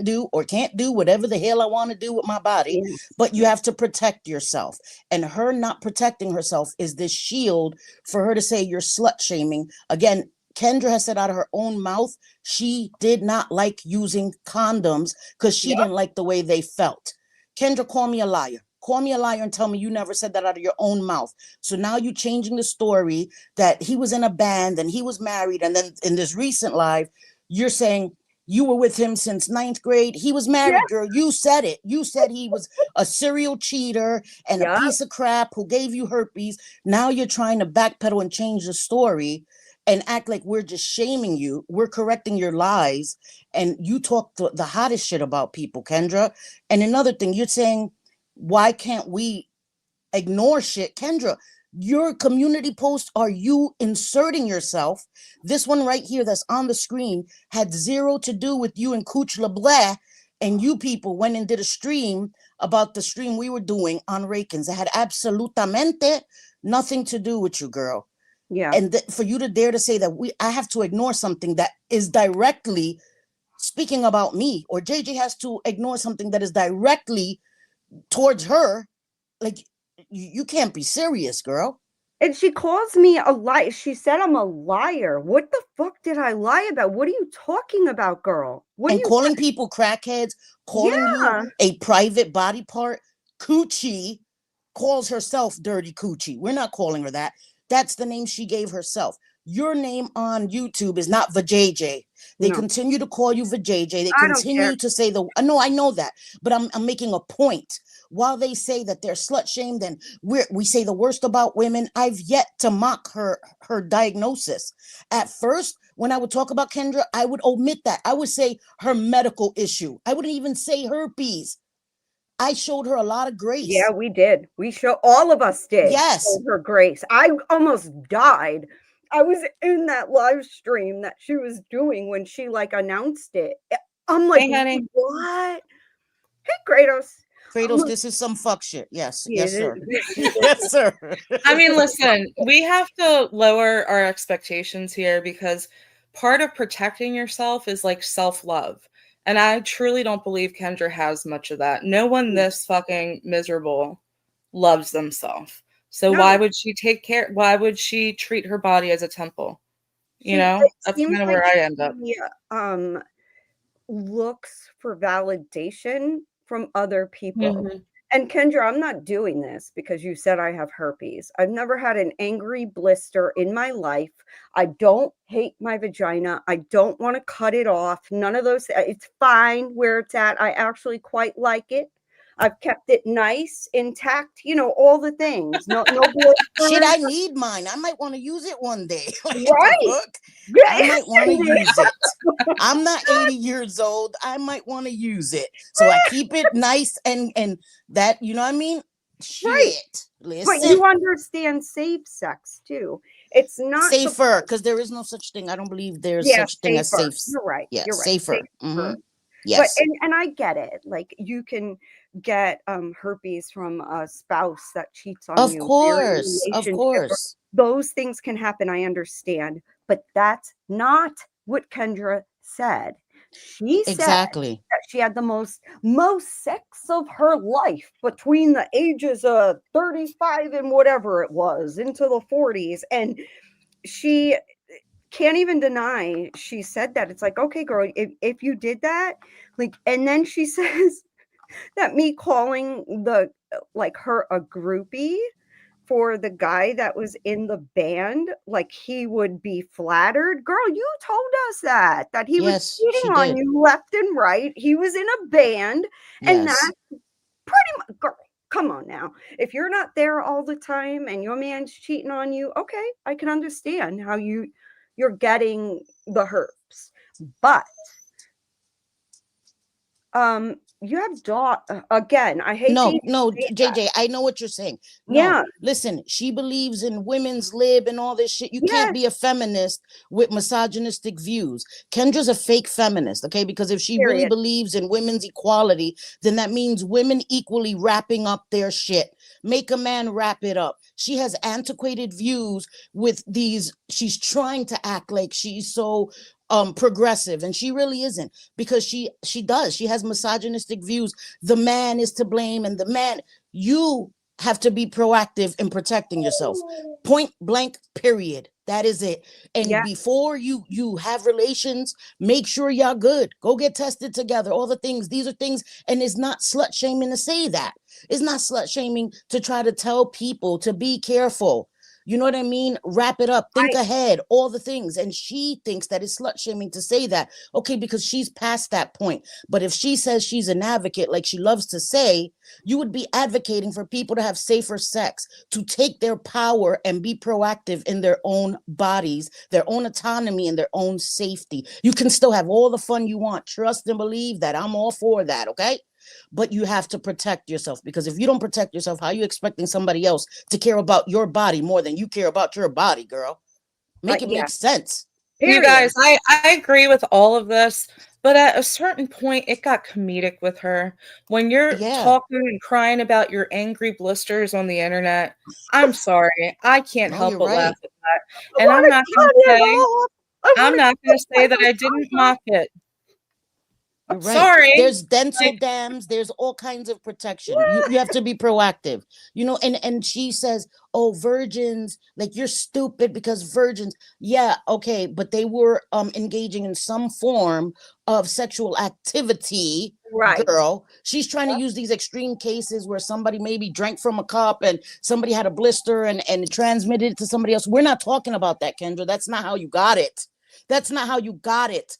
do or can't do whatever the hell I want to do with my body. Yes. But you have to protect yourself. And her not protecting herself is this shield for her to say you're slut shaming. Again, Kendra has said out of her own mouth, she did not like using condoms because she didn't like the way they felt. Kendra, call me a liar. Call me a liar and tell me you never said that out of your own mouth. So now you changing the story that he was in a band and he was married. And then in this recent live, you're saying you were with him since 9th grade. He was married, girl. You said it. You said he was a serial cheater and a piece of crap who gave you herpes. Now you're trying to backpedal and change the story and act like we're just shaming you. We're correcting your lies. And you talk the hottest shit about people, Kendra. And another thing, you're saying, why can't we ignore shit? Kendra, your community post are you inserting yourself. This one right here that's on the screen had zero to do with you and Cooch LeBlanc, and you people went and did a stream about the stream we were doing on Rakins. It had absolutamente nothing to do with you, girl. Yeah. And for you to dare to say that I have to ignore something that is directly speaking about me, or JJ has to ignore something that is directly towards her, like you can't be serious, girl. And she calls me a liar. She said I'm a liar. What the fuck did I lie about? What are you talking about, girl? What and are you calling people crackheads, calling Yeah. you a private body part. Coochie calls herself Dirty Coochie. We're not calling her that. That's the name she gave herself. Your name on YouTube is not Vajayjay. They continue to call you Vajayjay. They continue to say no, I know that, but I'm making a point. While they say that they're slut shamed and we say the worst about women, I've yet to mock her diagnosis. At first, when I would talk about Kendra, I would omit that. I would say her medical issue. I wouldn't even say herpes. I showed her a lot of grace. Yeah, we did. All of us did. Yes. Showed her grace. I almost died. I was in that live stream that she was doing when she announced it. I'm like, hey, honey. What? Hey, Kratos. Kratos, this is some fuck shit. Yes. Yeah, yes, sir. Yes, sir. I mean, listen, we have to lower our expectations here because part of protecting yourself is self-love. And I truly don't believe Kendra has much of that. No one this fucking miserable loves themselves. So why would she why would she treat her body as a temple? That's kind of where I end up. Looks for validation from other people. Mm-hmm. And Kendra, I'm not doing this because you said I have herpes. I've never had an angry blister in my life. I don't hate my vagina. I don't want to cut it off. None of those. It's fine where it's at. I actually quite like it. I've kept it nice, intact, all the things. No shit, I need mine. I might want to use it one day. Right. I might want to use it. I'm not 80 years old. I might want to use it. So I keep it nice and that, you know what I mean? Shit. Right. Listen. But you understand safe sex too. It's not safer because there is no such thing. I don't believe there's such thing as safe. You're right. Yeah, you're right. Safer. Mm-hmm. Yes. But and I get it. You can get herpes from a spouse that cheats on you. Of course. Those things can happen. I understand. But that's not what Kendra said. She said that she had the most sex of her life between the ages of 35 and whatever it was into the 40s. And she can't even deny she said that. It's like, okay, girl, if you did that, and then she says that me calling her a groupie for the guy that was in the band, he would be flattered. Girl, you told us that he was cheating on you left and right. He was in a band, and that's pretty much, girl, come on now. If you're not there all the time and your man's cheating on you, okay, I can understand how you're getting the herpes. But you have again, I hate no JJ, I know what you're saying. Listen, she believes in women's lib and all this shit. You can't be a feminist with misogynistic views. Kendra's a fake feminist, okay? Because if she really believes in women's equality, then that means women equally wrapping up their shit. make a man wrap it up. She has antiquated views with these. She's trying to act like she's so progressive, and she really isn't, because she has misogynistic views. The man is to blame, and the man, you have to be proactive in protecting yourself. Point blank, period. That is it. And Yeah. before you have relations, make sure y'all good. Go get tested together. All the things. These are things, and it's not slut shaming to say that. It's not slut shaming to try to tell people to be careful. You know what I mean? Wrap it up, think ahead, all the things. And she thinks that it's slut shaming to say that. Okay, because she's past that point. But if she says she's an advocate, like she loves to say, you would be advocating for people to have safer sex, to take their power and be proactive in their own bodies, their own autonomy, and their own safety. You can still have all the fun you want. Trust and believe that. I'm all for that, okay? But you have to protect yourself, because if you don't protect yourself, how are you expecting somebody else to care about your body more than you care about your body, girl? Make it make sense. You guys, I agree with all of this, but at a certain point, it got comedic with her. When you're talking and crying about your angry blisters on the internet, I'm sorry, I can't help but laugh at that. And I'm not going to say that I didn't mock it. You're right. Sorry. There's dental dams. There's all kinds of protection. You have to be proactive, you know. And she says, "Oh, virgins, like you're stupid because virgins." Yeah, okay, but they were engaging in some form of sexual activity. Right. Girl, she's trying to use these extreme cases where somebody maybe drank from a cup and somebody had a blister and transmitted it to somebody else. We're not talking about that, Kendra. That's not how you got it. That's not how you got it.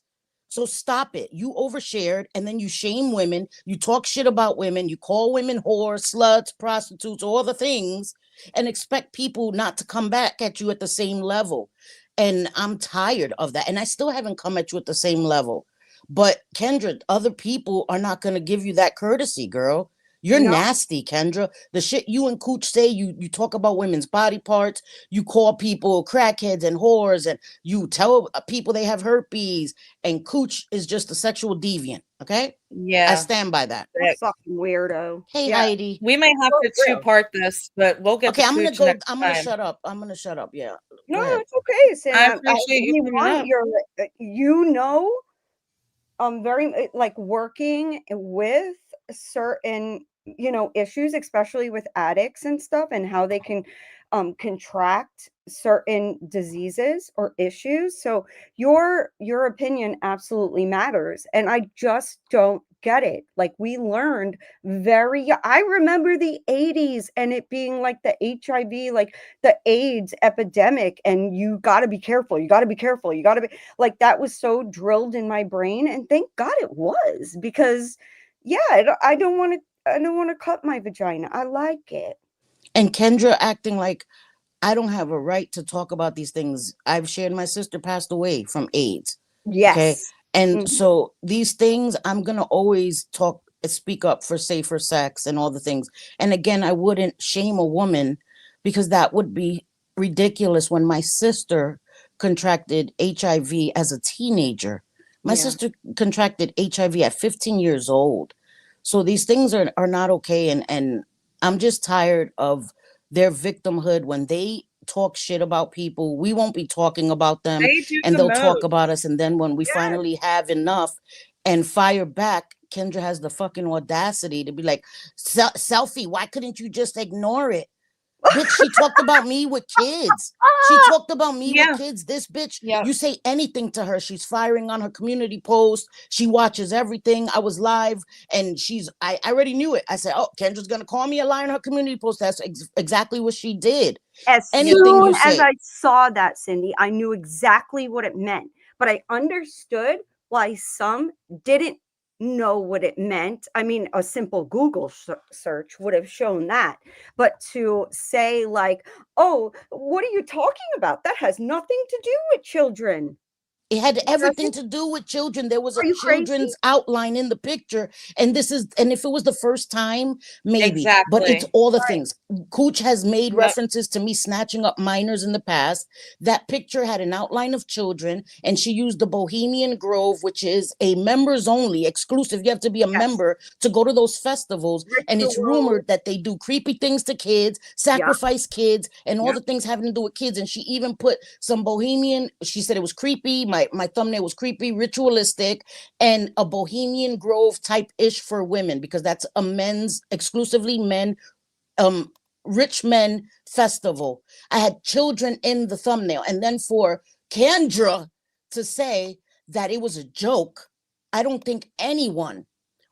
So stop it. You overshared, and then you shame women. You talk shit about women. You call women whores, sluts, prostitutes, all the things, and expect people not to come back at you at the same level. And I'm tired of that. And I still haven't come at you at the same level. But Kendra, other people are not going to give you that courtesy, girl. You're nasty, Kendra. The shit you and Cooch say, you talk about women's body parts, you call people crackheads and whores, and you tell people they have herpes, and Cooch is just a sexual deviant, okay? Yeah. I stand by that. Fucking weirdo. Hey, Heidi. We may have to two-part this, but we'll get okay, to I'm gonna Cooch go. next I'm gonna time. shut up. I'm gonna shut up. Yeah. No, it's okay, Sam. I appreciate you coming up. You know, very like working with certain, you know, issues, especially with addicts and stuff, and how they can contract certain diseases or issues. So your opinion absolutely matters, and I just don't get it. Like, we learned I remember the 80s and it being like the HIV, like the AIDS epidemic, and you got to be careful, you got to be careful, you got to be like, that was so drilled in my brain, and thank God it was, because I don't want to cut my vagina. I like it. And Kendra acting like I don't have a right to talk about these things. I've shared my sister passed away from AIDS. Yes. Okay. And so these things, I'm going to always speak up for safer sex and all the things. And again, I wouldn't shame a woman, because that would be ridiculous. When my sister contracted HIV as a teenager, my sister contracted HIV at 15 years old. So these things are not okay. And I'm just tired of their victimhood. When they talk shit about people, we won't be talking about them, and they'll talk about us. And then when we finally have enough and fire back, Kendra has the fucking audacity to be like, selfie, why couldn't you just ignore it? Bitch, she talked about me with kids. She talked about me with kids. This bitch, you say anything to her, she's firing on her community post. She watches everything. I was live, and I already knew it. I said, oh, Kendra's going to call me a liar on her community post. That's exactly what she did. As soon as I saw that, Cindy, I knew exactly what it meant. But I understood why some didn't know what it meant. I mean, a simple Google search would have shown that. But to say like, oh, what are you talking about? That has nothing to do with children. It had It everything doesn't? to do with children. There was Are a you crazy? children's outline in the picture. And if it was the first time, maybe. But it's Exactly. all the Right. things. Cooch has made Yep. references to me snatching up minors in the past. That picture had an outline of children, and she used the Bohemian Grove, which is a members only, exclusive. You have to be a Yes. member to go to those festivals. And it's Ritual. rumored that they do creepy things to kids, sacrifice kids, and all Yep. the things having to do with kids. And she even put some Bohemian, she said it was creepy. My thumbnail was creepy, ritualistic, and a Bohemian Grove type ish for women, because that's a men's, exclusively men, um rich men festival. I had children in the thumbnail. And then for Kendra to say that it was a joke, I don't think anyone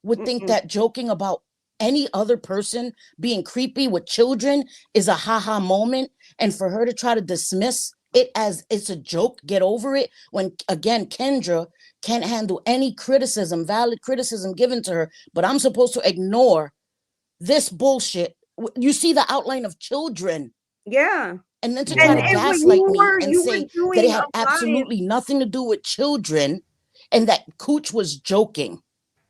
would think Mm-mm. that joking about any other person being creepy with children is a haha moment. And for her to try to dismiss it as it's a joke, get over it, when again Kendra can't handle any criticism, valid criticism given to her, but I'm supposed to ignore this bullshit. You see the outline of children, Yeah. and then to try And to and Wow. when gaslight me and you were say that it doing a had live, absolutely nothing to do with children and that Cooch was joking.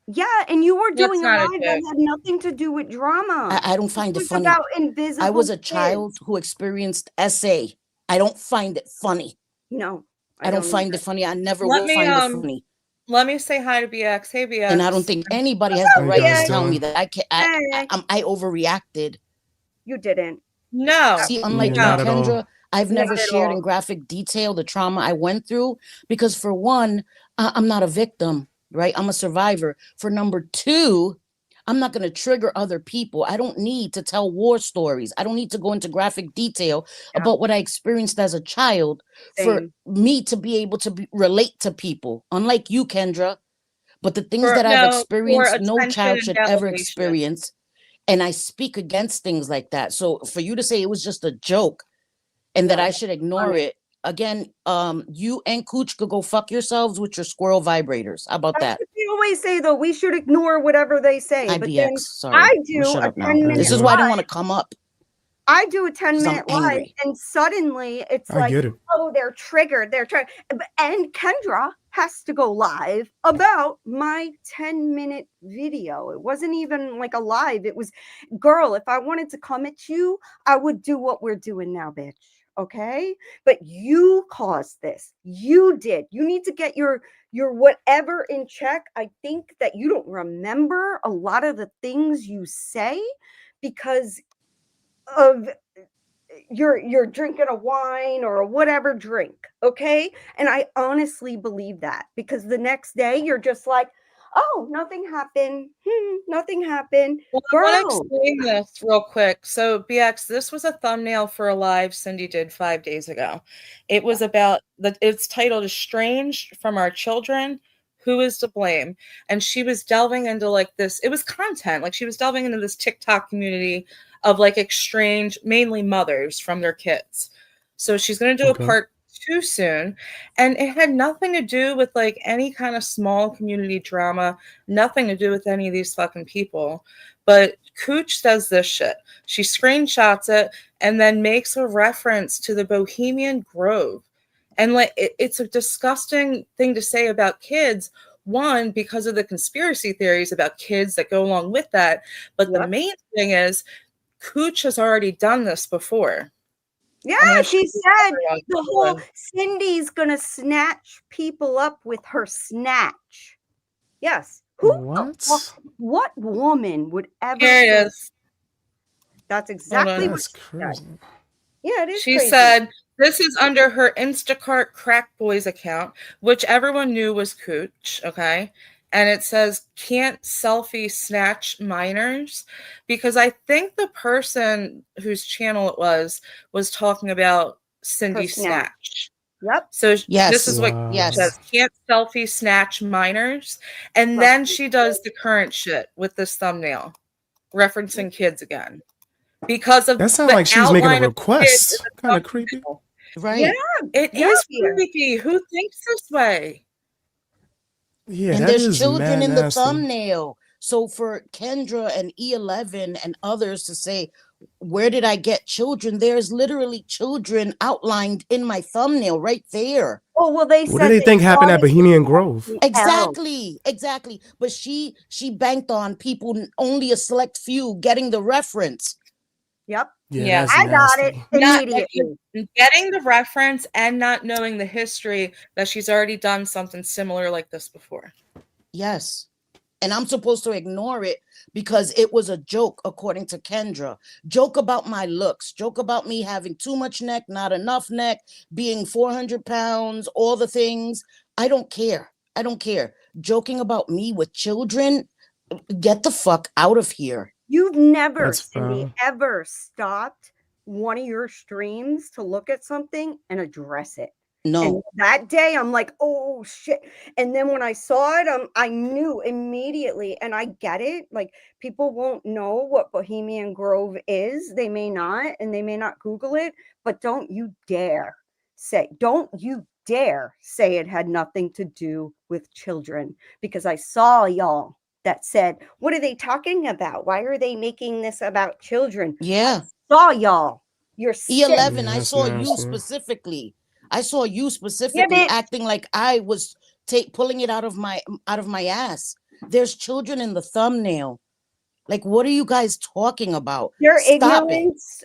yeah, and you were That's doing a not a live that joke. had nothing to do with drama. I don't This find it was funny. about I invisible was a kids. child who experienced SA. I don't find it funny. No, I don't find either. it funny. I never Let will me find it funny. let me say hi to BX. Hey BX. And I don't think anybody has the How you right guys to tell me doing? that Hey, I overreacted. you didn't. No. See, Yeah, unlike you, not at all. Kendra, I've Not never at shared all. in graphic detail the trauma I went through, because for one, I'm not a victim, right? I'm a survivor. For number two, I'm not going to trigger other people. I don't need to tell war stories. I don't need to go into graphic detail Yeah. about what I experienced as a child for Same. me to be able to relate to people. Unlike you, Kendra, but the things For that I've no, for experienced, no attention child and should ever validation. experience. And I speak against things like that. So for you to say it was just a joke and that No, I should ignore funny. it, again, you and Cooch could go fuck yourselves with your squirrel vibrators. How about That's that? what they always say, though. We should ignore whatever they say. Hi, But BX. then Sorry. I I'm do shut a up now. 10-minute This is good. why I live. don't want to come up, I do a because I'm 10-minute live, angry. and suddenly it's I like, get it. oh, they're triggered. They're triggered. And Kendra has to go live about my 10-minute video. It wasn't even like a live. It was, girl, if I wanted to come at you, I would do what we're doing now, bitch. Okay? But you caused this. You did. You need to get your whatever in check. I think that you don't remember a lot of the things you say because of you're drinking a wine or a whatever drink, okay? And I honestly believe that, because the next day you're just like, oh, nothing happened. Nothing happened. Well, I want to Girl, explain this real quick. So, BX, this was a thumbnail for a live Cindy did 5 days ago. It was about it's titled Estranged from Our Children. Who is to blame? And she was delving into like this, it was content. Like she was delving into this TikTok community of like estranged, mainly mothers from their kids. So she's going to do Okay. a part 2 soon. And it had nothing to do with like any kind of small community drama, nothing to do with any of these fucking people. But Cooch does this shit. She screenshots it and then makes a reference to the Bohemian Grove. And like it's a disgusting thing to say about kids. One, because of the conspiracy theories about kids that go along with that. But the yep. main thing is Cooch has already done this before. I'm Yeah, gonna she show you said on the whole Kendra. Cindy's gonna snatch people up with her snatch. Yes. Who the fuck, What? what woman would ever Here say it is. that's Hold exactly on. what That's she said. crazy. Yeah, it is She crazy. said this is under her Instacart Crack Boys account, which everyone knew was Cooch, okay? And it says can't selfie snatch minors, because I think the person whose channel it was talking about Cindy Her snatch. Snatch. Yep. So this Yes. is what Wow. Cooch says, Yes. can't selfie snatch minors. And Love then you. she does the current shit with this thumbnail, referencing kids again. Because of That sounds the like she's making a outline of the kids in request. the Kind of creepy. thumbnail. Right. Yeah. It Yeah, is dear. creepy. Who thinks this way? Yeah, And that there's is children mad in the nasty. thumbnail. So for Kendra and E11 and others to say, where did I get children? There's literally children outlined in my thumbnail right there. Oh, well, they What do said they they think happened saw at it with Bohemian Grove? the L. Exactly. But she banked on people, only a select few, getting the reference. Yep. Yeah, Yeah. that's I got it nasty. Not immediately. getting the reference and not knowing the history that she's already done something similar like this before. Yes. And I'm supposed to ignore it because it was a joke, according to Kendra. Joke about my looks, joke about me having too much neck, not enough neck, being 400 pounds, all the things. I don't care. Joking about me with children, get the fuck out of here. You've never, That's Cindy, foul. ever stopped one of your streams to look at something and address it. And No. that day, I'm like, oh shit. And then when I saw it, I knew immediately. And I get it. Like, people won't know what Bohemian Grove is. They may not, and they may not Google it, but don't you dare say it had nothing to do with children, because I saw y'all that said, what are they talking about? Why are they making this about children? Yeah. Saw y'all. You're sick. E11, Yeah, I that's saw you nasty. specifically. Yeah, bitch. Acting like I was pulling it out of my ass. There's children in the thumbnail. Like, what are you guys talking about? Your Stop it. ignorance,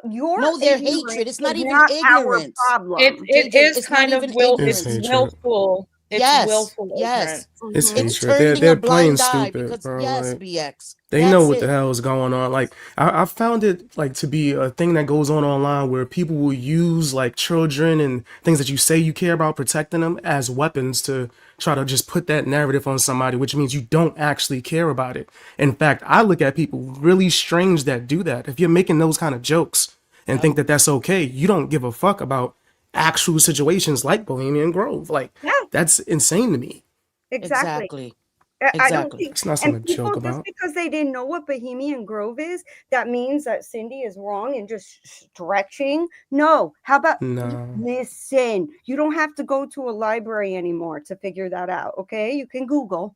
your No, their ignorance hatred. It's not is even not our ignorance. problem. It JJ, is it's not kind of even It's it's ignorance. hatred. willful. It's Yes, willful yes. ignorance. It's Mhm. It's hatred. turning They're a playing blind eye stupid, because bro. yes, Like, BX. they know That's what the it. hell is going on. Like, I found it like to be a thing that goes on online where people will use like children and things that you say you care about protecting them as weapons to try to just put that narrative on somebody, which means you don't actually care about it. In fact, I look at people really strange that do that. If you're making those kind of jokes and think that that's okay, you don't give a fuck about actual situations like Bohemian Grove. Like, Yeah, that's insane to me. exactly. Exactly. I don't Exactly. think, It's not and something to people, joke just about. because they didn't know what Bohemian Grove is, that means that Cindy is wrong and just stretching. No, how about No. listen? You don't have to go to a library anymore to figure that out. Okay, you can Google.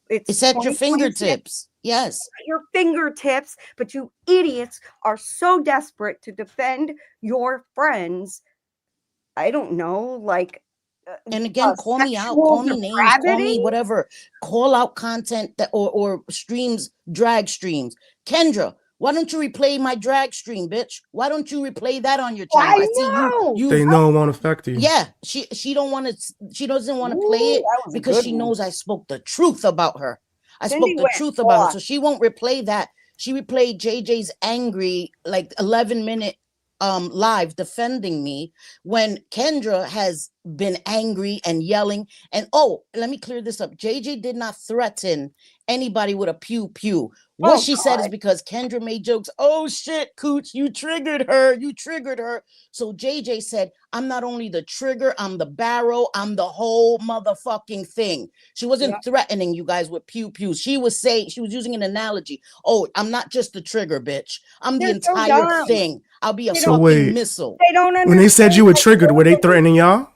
It's It's at your 2026 fingertips. Yes. at your fingertips, but you idiots are so desperate to defend your friends. I don't know, like And again, call me out, sexual call me names, call depravity. me whatever. Call out content that or streams, drag streams. Kendra, why don't you replay my drag stream, bitch? Why don't you replay that on your channel? I I see know. They know it won't affect you. yeah, she don't want to, she doesn't want to play Ooh, it that was a because good she one. knows I spoke the truth about her. I Cindy spoke the went truth about her, off. so she won't replay that. She replayed JJ's angry, like 11-minute live defending me when Kendra has been angry and yelling. And oh, let me clear this up. JJ did not threaten anybody with a pew pew. What Oh she said is God. because Kendra made jokes. Oh shit, Cooch, you triggered her. You triggered her. So JJ said, I'm not only the trigger, I'm the barrel, I'm the whole motherfucking thing. She wasn't Yep. threatening you guys with pew pews. She was using an analogy. Oh, I'm not just the trigger, bitch. I'm the They're so entire dumb. thing. I'll be a They So don't fucking wait, missile. they don't when they said understand you were how triggered, were they horrible it threatening y'all?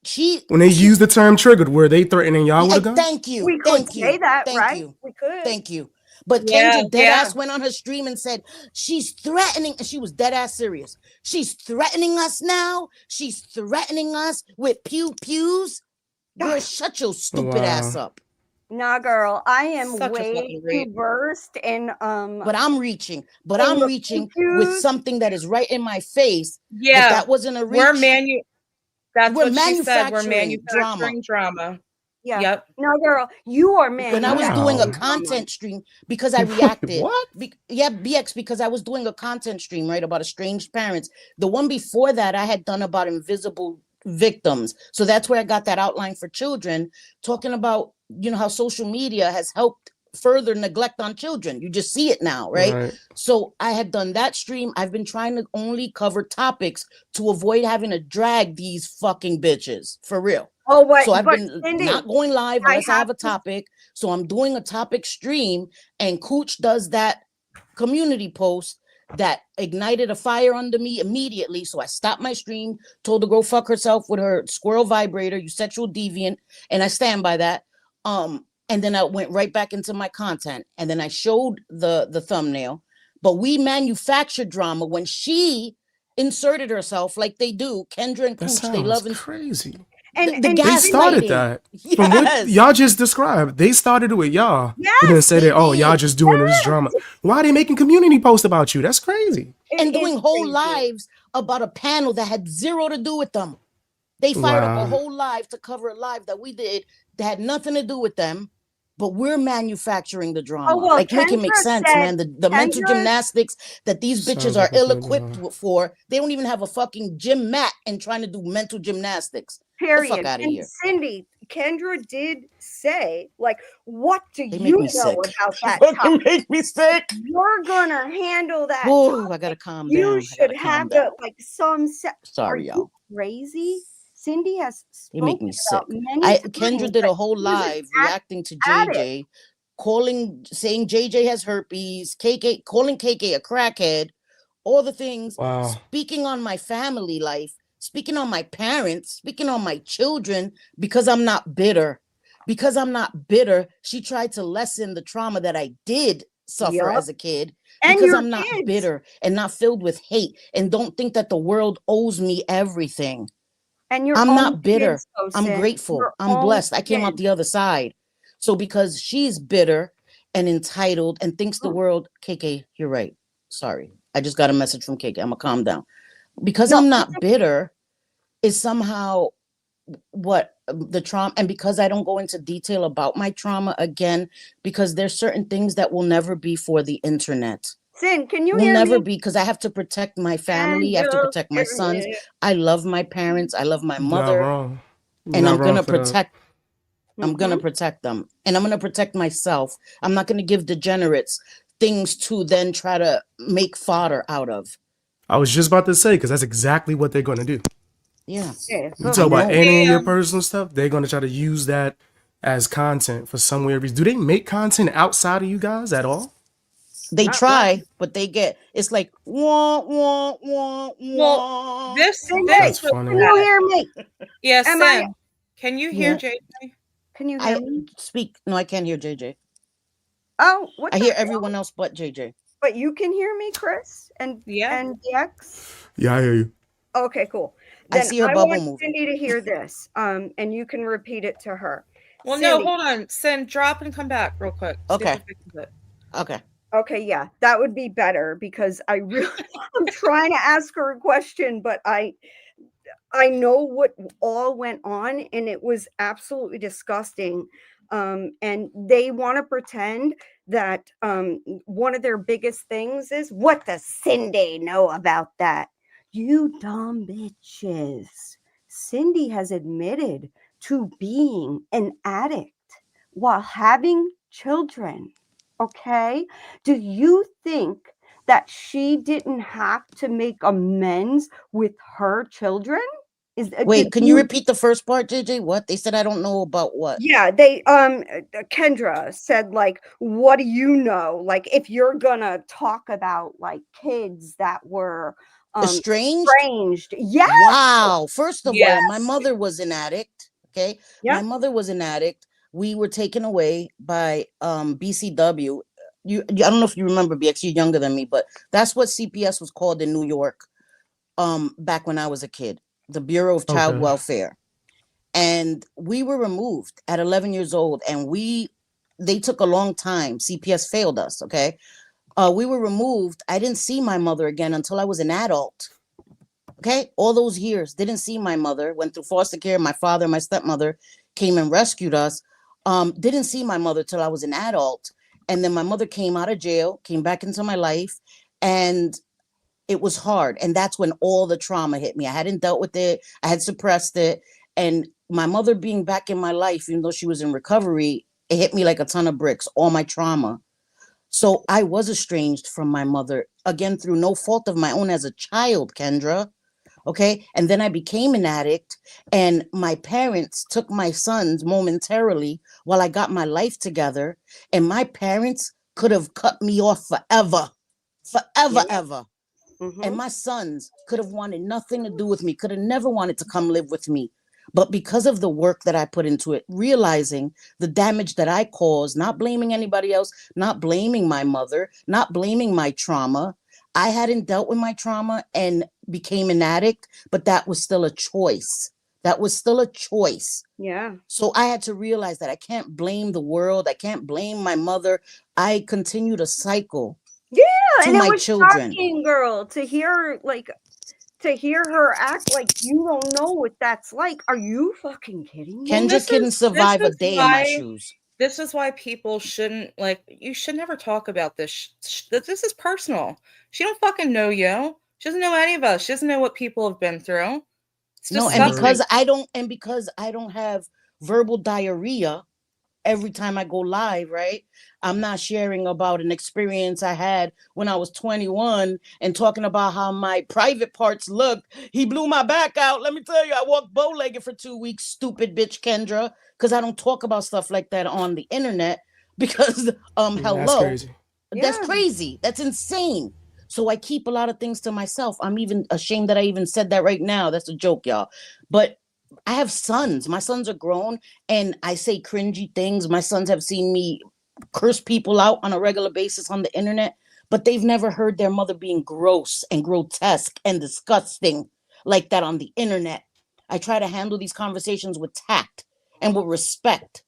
She When they used the term triggered, were they threatening y'all with a gun? thank you. we could Thank say you. that, Thank right? you. We could. Thank you. But Yeah, Kendra yeah. deadass went on her stream and said, she's threatening, and she was deadass serious. She's threatening us now. She's threatening us with pew pews. Girl, shut your stupid ass Wow. up. Nah, girl, I am Such a way fucking too reach. versed in But I'm reaching. But in I'm the reaching pew with pews. something that is right in my face. Yeah, That wasn't a we're reach. that's We're what she said. We're manufacturing drama. manufacturing drama. Yeah. Yep. No, girl, you are When I was doing a manufacturing Wow. drama. content stream because I Wait, reacted. what? Yeah, BX, because I was doing a content stream, right, about estranged parents. The one before that I had done about invisible victims. So that's where I got that outline for children, talking about, how social media has helped further neglect on children. You just see it now, right? Right. So I had done that stream. I've been trying to only cover topics to avoid having to drag these fucking bitches, for real. Oh, what? So I've But been Cindy, not going live I unless I have have a to. topic. So I'm doing a topic stream, and Cooch does that community post that ignited a fire under me immediately. So I stopped my stream, told her go fuck herself with her squirrel vibrator, you sexual deviant, and I stand by that. And then I went right back into my content, and then I showed the thumbnail But we manufactured drama when she inserted herself like they do. Kendra and That Cooch, they sounds love crazy. And the They started gaslighting. that. From what Yes. y'all just described, they started it with y'all. And then yes, say They that, oh, y'all did. just doing this yes, drama. Why are they making community posts about you? That's crazy. it And is doing whole crazy. lives about a panel that had zero to do with them. They fired up a Wow. whole live to cover a live that we did that had nothing to do with them, but we're manufacturing the Oh drama. well, Like, make it make Kendra sense, said man. The mental Kendra gymnastics that these bitches Sounds are like a ill good equipped for, they don't even have a fucking gym mat and trying to do mental gymnastics. The fuck period. out of And here. Cindy, Kendra did say, like, what do They make you me know sick. about They that fucking topic? make me sick. You're gonna handle that Oh, I gotta topic. calm You down. I should gotta calm have the down. like some are Sorry, you y'all. crazy? Cindy has They make spoken me about sick. many Kendra times did that a whole she was an live reacting to addict. JJ, saying JJ has herpes, KK, calling KK a crackhead, all the things, Wow. speaking on my family life, speaking on my parents, speaking on my children, because I'm not bitter. Because I'm not bitter, she tried to lessen the trauma that I did suffer Yup. as a kid, And because your I'm not kids. bitter and not filled with hate and don't think that the world owes me everything. And your I'm own not bitter. kids, though, I'm Sin. grateful. Your I'm own blessed. I came out kids. the other side. So because she's bitter and entitled and thinks the world, KK, you're right. Sorry. I just got a message from KK. I'm gonna calm down. Because No, I'm not bitter is somehow what the trauma, and because I don't go into detail about my trauma again, because there's certain things that will never be for the internet. Sin, can you Will hear never me? be, because I have to protect my And family. I have to just protect my hear sons. it. I love my parents. I love my You're not mother. wrong. You're And not I'm wrong gonna for that. protect. I'm gonna Mhm. protect them, and I'm gonna protect myself. I'm not gonna give degenerates things to then try to make fodder out of. I was just about to say, because that's exactly what they're going to do. Yeah, Yeah, You I talk about know. any of your Yeah. personal stuff, they're going to try to use that as content for some weird reason. Do they make content outside of you guys at all? They not really. try, but they get, it's like wah wah wah Well, wah. Sin, That's hey, was can funny. you that. hear me? Yeah, Am I Sin. Can you hear Yeah, JJ? can you hear I me? speak. No, I can't hear JJ. Oh, what I the hear hell? everyone else but JJ. But you can hear me, Chris Yeah. and DX? Yeah, I hear you. Okay, cool. I Then see her I bubble want moving. Cindy to hear this. And you can repeat it to her. Well, no, Cindy, hold on. Sin, drop and come back real quick. See if Okay, it fixes it. okay. okay, yeah, that would be better because I really I'm trying to ask her a question, but I know what all went on and it was absolutely disgusting. And they want to pretend that one of their biggest things is what does Cindy know about that? You dumb bitches. Cindy has admitted to being an addict while having children. Okay. Do you think that she didn't have to make amends with her children? Did Wait, can you you repeat the first part, JJ? What they said? I don't know about what. yeah, they Kendra said like, "What do you know? Like if you're gonna talk about like kids that were Estranged? estranged." Yes, Wow. First of Yeah. all, my mother was an addict. Okay. yeah, My mother was an addict. We were taken away by BCW. I don't know if you remember, BX, you're younger than me, but that's what CPS was called in New York back when I was a kid. The Bureau of Child Okay. Welfare. And we were removed at 11 years old, and they took a long time. CPS failed us. Okay. We were removed. I didn't see my mother again until I was an adult. Okay, all those years, didn't see my mother, went through foster care. My father, my stepmother came and rescued us. Didn't see my mother till I was an adult. And then my mother came out of jail, came back into my life, and it was hard. And that's when all the trauma hit me. I hadn't dealt with it, I had suppressed it. And my mother being back in my life, even though she was in recovery, it hit me like a ton of bricks, all my trauma. So I was estranged from my mother, again, through no fault of my own as a child, Kendra. Okay. And then I became an addict, and my parents took my sons momentarily while I got my life together. And my parents could have cut me off forever, yeah, forever, ever. And mhm, my sons could have wanted nothing to do with me, could have never wanted to come live with me. But because of the work that I put into it, realizing the damage that I caused, not blaming anybody else, not blaming my mother, not blaming my trauma. I hadn't dealt with my trauma and became an addict, but that was still a choice. That was still a choice. Yeah. So I had to realize that I can't blame the world. I can't blame my mother. I continued a cycle Yeah, to and it my was children. shocking, girl, to hear her act like you don't know what that's like. Are you fucking kidding me? Well, Kendra couldn't survive a day in my shoes. This is why people shouldn't, like, you should never talk about this. This is personal. She don't fucking know you. She doesn't know any of us. She doesn't know what people have been through. It's No, and disgusting. because I don't have verbal diarrhea every time I go live, right? I'm not sharing about an experience I had when I was 21 and talking about how my private parts looked. He blew my back out. Let me tell you, I walked bow-legged for 2 weeks, stupid bitch Kendra, because I don't talk about stuff like that on the internet because Yeah, that's hello. crazy. That's Yeah. crazy. That's insane. So I keep a lot of things to myself. I'm even ashamed that I even said that right now. That's a joke, y'all. But I have sons. My sons are grown and I say cringy things. My sons have seen me curse people out on a regular basis on the internet, but they've never heard their mother being gross and grotesque and disgusting like that on the internet. I try to handle these conversations with tact and with respect,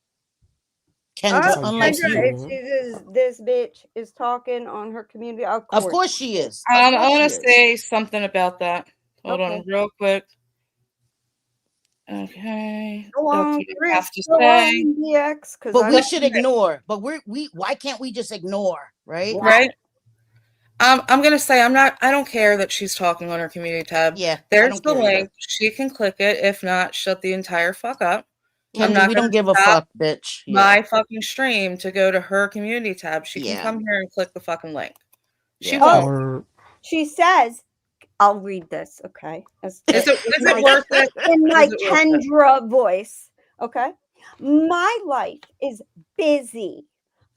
Kendra, That's Oh, how you're unlike supposed to Kendra, you. do this bitch is talking on her community. Of Of course. course she is. Of I course want she to is. say something about that. Hold Okay. on, real quick. Okay, Go that's on, what I Chris. have to Go say. on, DX, because But I we don't. should ignore. But we why can't we just ignore, right? Right? I'm gonna say I don't care that she's talking on her community tab. Yeah, I There's don't the care either. link. She can click it. If not, shut the entire fuck up. I'm Kendra, not we gonna don't give a stop fuck, bitch. Yeah. my fucking stream to go to her community tab. She can Yeah. come here and click the fucking link. She Yeah. Oh, won't. or she says, I'll read this, okay? Is it worth it? In Is my it worth it? Kendra voice, okay? My life is busy.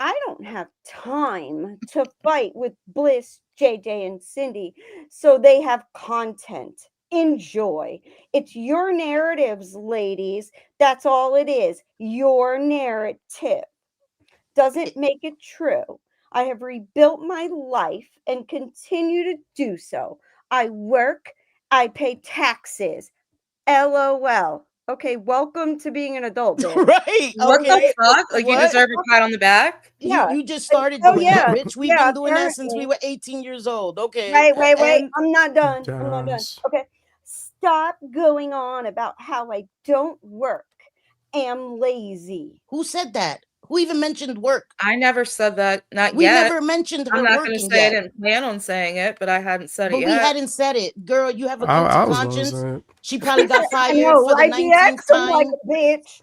I don't have time to fight with Bliss, JJ, and Cindy, so they have content. Enjoy. It's your narratives, ladies. That's all it is. Your narrative doesn't make it true. I have rebuilt my life and continue to do so. I work, I pay taxes. LOL. Okay, welcome to being an adult, bitch. Right. What the Okay. fuck? Like, you What? deserve a pat on the back? Yeah. You just started Oh doing that, yeah. bitch. We've Yeah, been doing that since we apparently. were 18 years old. Okay. Wait. And I'm not done. I'm not done. Deadass. Okay. Stop going on about how I don't work. Am lazy. who said that? Who even mentioned work? I never said that. Not We yet. never mentioned I'm her not gonna working say I yet. didn't plan on saying it, but I hadn't said it But we yet. hadn't said it. Girl, you have a guilty I was gonna conscience. say it. She probably got I fired know, for the right, DX? 19th I'm like time. a bitch.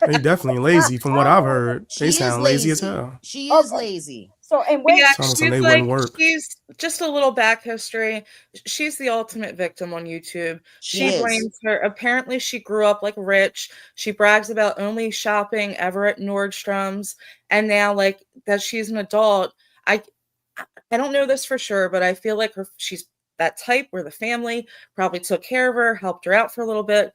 They definitely lazy from what I've heard. They She is sound lazy as lazy. hell. She is Okay. lazy. So, and Yeah, wait, It's almost like they wouldn't work. she's just a little back history. She's the ultimate victim on YouTube. She She is. blames her. Apparently, she grew up like rich. She brags about only shopping ever at Nordstrom's, and now like that she's an adult. I I don't know this for sure, but I feel like she's that type where the family probably took care of her, helped her out for a little bit,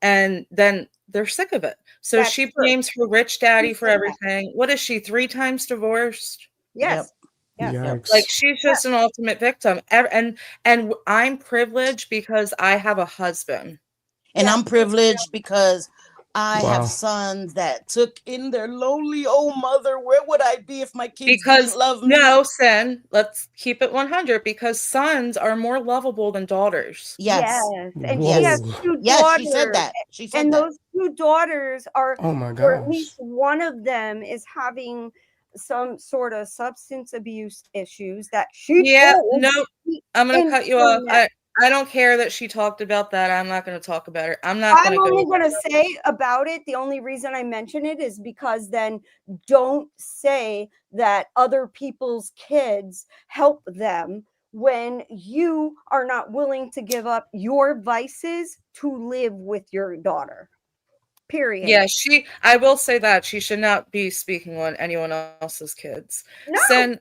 and then they're sick of it. So that's she true. blames her rich daddy for Yeah. everything. What is she? 3 times divorced? Yep. Yes. Yes. Yep. Like, Yikes. she's just an ultimate victim. And I'm privileged because I have a husband. And Yes. I'm privileged because I have Wow. sons that took in their lonely old mother. Where would I be if my kids Because didn't love me? no, Sin, let's keep it 100 because sons are more lovable than daughters. Yes. Yes. And she has Whoa. 2 Yes, she said daughters, that. She said and that. those 2 daughters are, Oh my or at gosh. least one of them is having some sort of substance abuse issues that she Yeah, told no, the I'm gonna cut you off. internet. I don't care that she talked about that. I'm not gonna talk about her. I'm not I'm gonna go only there. gonna say about it, the only reason I mention it is because then don't say that other people's kids help them when you are not willing to give up your vices to live with your daughter. Period. Yeah, I will say that she should not be speaking on anyone else's kids. No. Sin,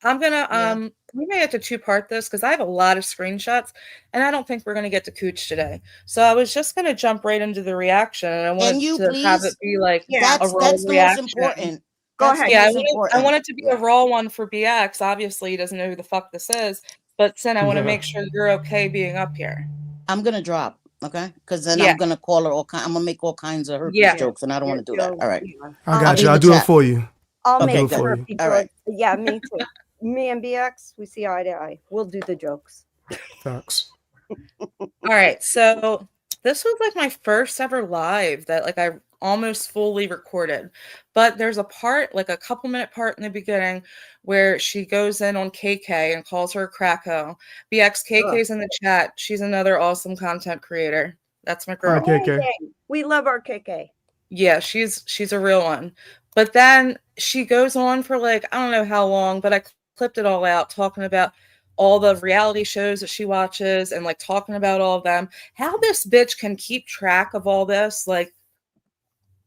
I'm gonna Yeah. we may have to two-part this because I have a lot of screenshots and I don't think we're gonna get to Cooch today. So I was just gonna jump right into the reaction and I Can wanted you to have it please? be like Yeah. a raw That's the most reaction. important. Go That's the ahead. Yeah, most I important. want it to be a Yeah. raw one for BX. Obviously, he doesn't know who the fuck this is, but Sin, I want to make sure you're okay being up here. I'm gonna drop, okay? Because then Yeah. I'm gonna call her I'm gonna make all kinds of herpes Yeah. jokes, and I don't want to do that. All right. I I'll got be you. in I'll the do it chat. for you. I'll Okay, make good. the For you. herpy All right. jokes. Yeah, me too. Me and BX, we see eye to eye. We'll do the jokes. Facts. All right. So this was like my first ever live that like I almost fully recorded. But there's a part, like a couple minute part in the beginning where she goes in on KK and calls her a cracko. BX KK's in the chat. She's another awesome content creator. That's my girl. Okay, okay. We love our KK. Yeah, she's a real one. But then she goes on for like I don't know how long, but I clipped it all out talking about all the reality shows that she watches and like talking about all of them. How this bitch can keep track of all this, like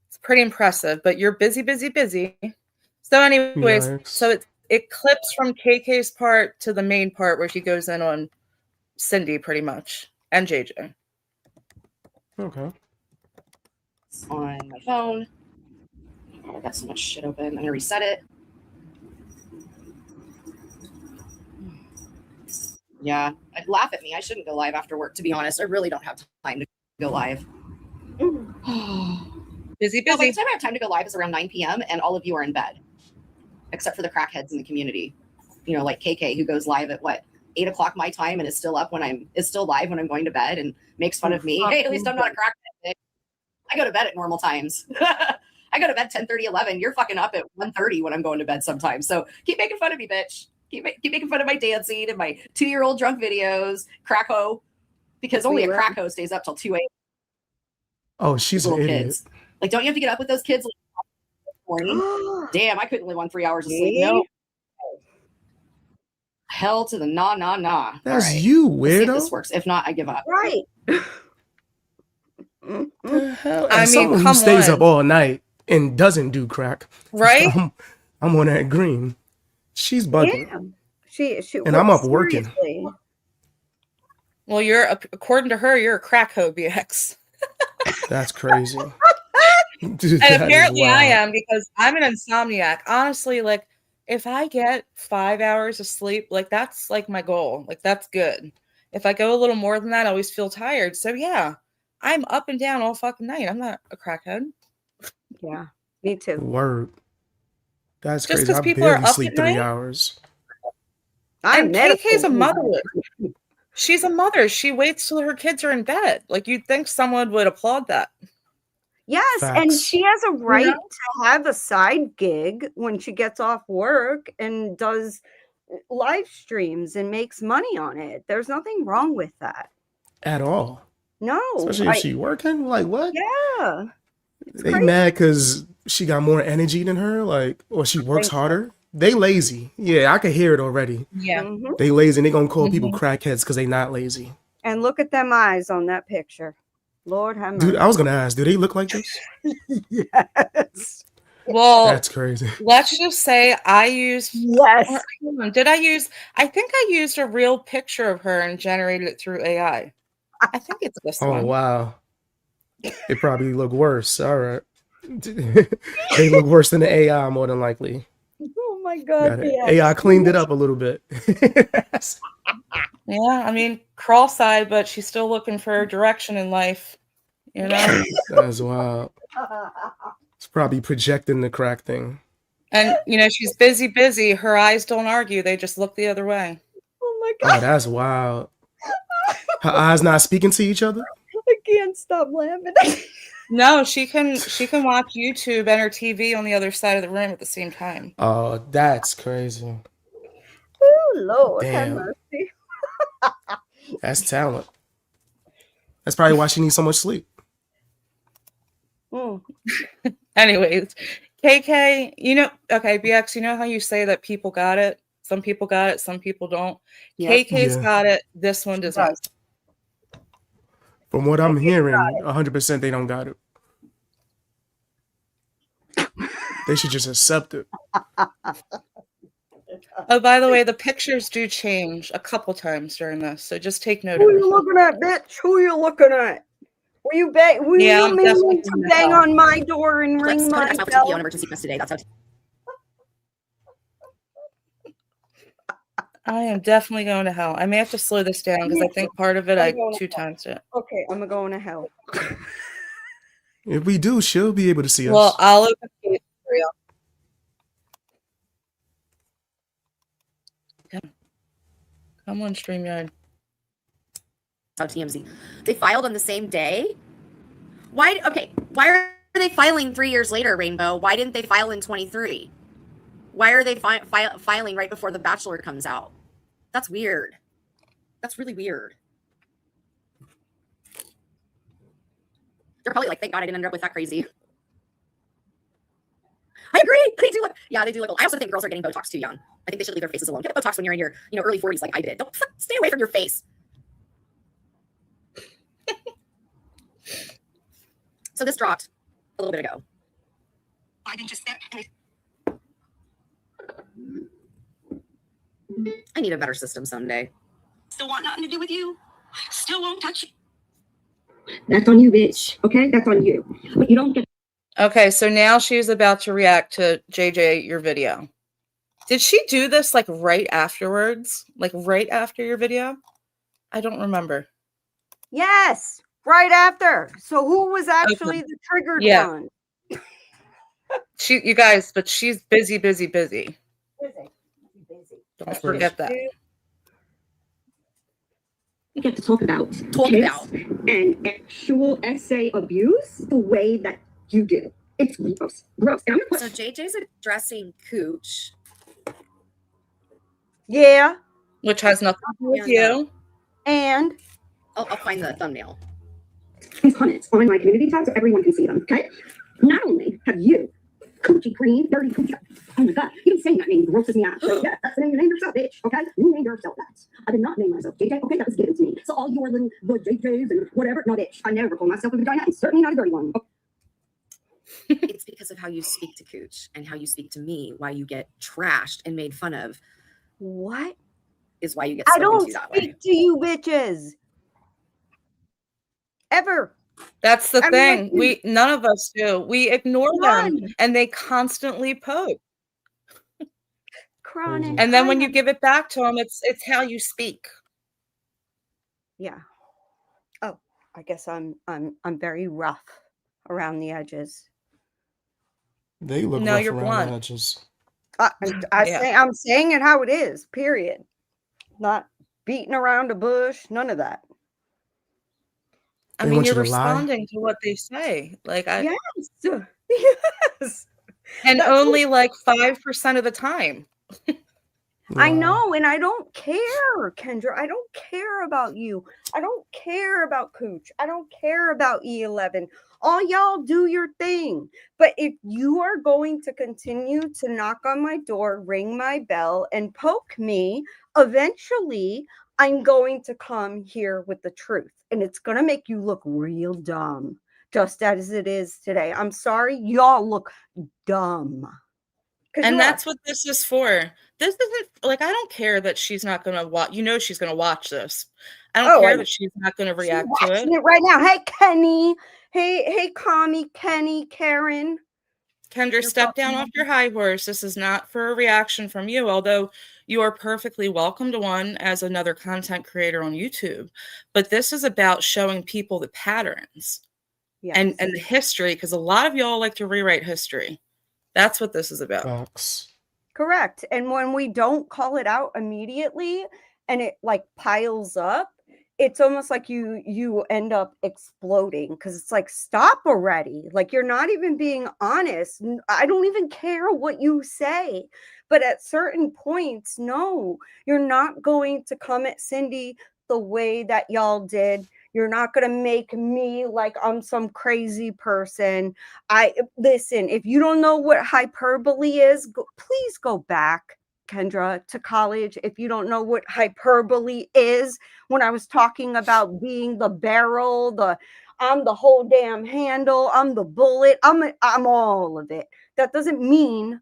it's pretty impressive, but you're busy, busy, busy. So anyways, Yikes. so it clips from KK's part to the main part where she goes in on Cindy pretty much and JJ. Okay. On my phone. Oh, I got so much shit open. I'm gonna reset it. Yeah, I'd laugh at me. I shouldn't go live after work, to be honest. I really don't have time to go live. Busy, No, by busy. the time I have time to go live is around 9 p.m. and all of you are in bed, except for the crackheads in the community. You know, like KK, who goes live at what 8 o'clock my time and is still up is still live when I'm going to bed and makes fun of me. Hey, at least I'm not a crackhead. I go to bed at normal times. I go to bed 10:30, 11. You're fucking up at 1:30 when I'm going to bed sometimes. So keep making fun of me, bitch. Keep making fun of my dancing and my 2-year-old drunk videos, crack-ho, because only a crack-ho stays up till 2 a.m. Oh, she's an Little idiot. kids. Like, don't you have to get up with those kids morning? Damn, I couldn't live on 3 hours of sleep. No. Hell to the nah. That's All right. you, Let's see if weirdo. this works. If not, I give up. Right. The hell? I As mean, someone who come stays on. up all night and doesn't do crack, Right? I'm on that green. She's bugging, Yeah. She and I'm up working. seriously. Well, according to her, you're a crack hoe, BX. That's crazy. Dude, And that is apparently I wild. am because I'm an insomniac. Honestly, like if I get 5 hours of sleep, like that's like my goal. Like that's good. If I go a little more than that, I always feel tired. So yeah, I'm up and down all fucking night. I'm not a crackhead. Yeah, me too. Word. That's Just crazy. because I people are barely up sleep at 3 night. hours. I'm And KK's a medical. mother. She's a mother. She waits till her kids are in bed. Like you'd think someone would applaud that. Yes, and Facts. she has a right know? to have a side gig when she gets off work and does live streams and makes money on it. There's nothing wrong with that. At all. No. Especially if she working. Like, what? Yeah. They crazy. mad because she got more energy than her? Like, or she works think so. harder? They lazy. Yeah, I can hear it already. Yeah. Mhm. They lazy and they gonna call people crackheads because they not lazy. And look at them eyes on that picture. Lord have mercy. Dude, I was gonna ask, do they look like this? Yes. Well, That's crazy. let's just say I used Yes. or, hold on, I think I used a real picture of her and generated it through AI. I think it's this Oh one. wow. They probably look worse. All right. They look worse than the AI more than likely. Oh my God. Got it. Yeah. AI cleaned it up a little bit. Yeah, I mean, cross-eyed, but she's still looking for direction in life. You know? That's wild. It's probably projecting the crack thing. And you know, she's busy. Her eyes don't argue, they just look the other way. Oh my Oh, God. that's wild. Her eyes not speaking to each other? I can't stop laughing. No, she can watch YouTube and her TV on the other side of the room at the same time. Oh, that's crazy. Oh Lord have Damn. mercy. That's talent. That's probably why she needs so much sleep. Mm. Anyways, KK, okay, BX, you know how you say that people got it? Some people got it, some people don't. Yep. KK's Yeah. got it. This one does not. From what I'm hearing, 100% they don't got it. They should just accept it. Oh, by the way, the pictures do change a couple times during this, so just take note Who of are it. you looking at, bitch? Who are you looking at? Were you Yeah, I'm definitely meaning to going to bang hell. on my door and Let's ring come my to TP bell? on emergency press today. That's how. I am definitely going to hell. I may have to slow this down because I think part of it I'm I going to 2 times it. Okay, I'm going to hell. If we do, she'll be able to see Well, us. I'll open it for you. Come on, StreamYard. TMZ. They filed on the same day. Why? Okay. Why are they filing 3 years later, Rainbow? Why didn't they file in 23? Why are they filing right before The Bachelor comes out? That's weird. That's really weird. They're probably like, thank God I didn't end up with that crazy. I agree. They do look. Yeah, they do look. I also think girls are getting Botox too young. I think they should leave their faces alone. Get Botox when you're in your, early 40s, like I did. Don't stay away from your face. So this dropped a little bit ago. I didn't just. I need a better system someday. Still want nothing to do with you. Still won't touch you. That's on you, bitch. Okay, that's on you. But you don't get. Okay, so now she's about to react to JJ, your video. Did she do this like right afterwards? Like right after your video? I don't remember. Yes, right after. So who was actually the triggered one? You guys, but she's busy. Busy. Don't forget that. You get to talk about and actual essay abuse the way that you do. It's gross. Gross. So JJ's addressing Cooch. Yeah. Which has nothing to do with you. And I'll find the thumbnail. These comments on my community tab so everyone can see them, okay? Not only have you, Coochie Green, dirty Coochie, oh my God, even saying that name grosses me out. So yeah, that's the name you named yourself, bitch, okay? You named yourself that. I did not name myself JJ, okay? That was given to me. So all your little JJs and whatever, no, bitch, I never call myself a vagina, and certainly not a dirty one. It's because of how you speak to Cooch and how you speak to me, why you get trashed and made fun of. What? Is why you get I spoken don't to that speak way. to you bitches. Ever. That's the thing. Like, none of us do. We ignore them and they constantly poke. Chronic. And then when you give it back to them, it's how you speak. Yeah. Oh, I guess I'm very rough around the edges. They look No, rough you're around blunt. the edges. I'm saying it how it is, period. Not beating around a bush, none of that. I They mean, want you're you to lie? responding to what they say. Like Yes. Yes. And That's only like 5% of the time. I know, and I don't care, Kendra. I don't care about you. I don't care about Cooch. I don't care about E11. All y'all do your thing. But if you are going to continue to knock on my door, ring my bell, and poke me, eventually I'm going to come here with the truth. And it's going to make you look real dumb, just as it is today. I'm sorry, y'all look dumb. And that's what this is for. This isn't like, I don't care that she's not going to watch. She's going to watch this. I don't care that she's not going to react to it. Right now. Hey, Kenny. Hey, call me Kenny, Karen. Kendra, step down off your high horse. This is not for a reaction from you, although you are perfectly welcome to one as another content creator on YouTube. But this is about showing people the patterns and the history, because a lot of y'all like to rewrite history. That's what this is about. Facts. Correct. And when we don't call it out immediately and it like piles up, it's almost like you end up exploding because it's like, stop already. Like, you're not even being honest. I don't even care what you say. But at certain points, no, you're not going to come at Cindy the way that y'all did. You're not going to make me like I'm some crazy person. Listen, if you don't know what hyperbole is, please go back, Kendra, to college. If you don't know what hyperbole is, when I was talking about being the barrel, I'm the whole damn handle, I'm the bullet, I'm all of it. That doesn't mean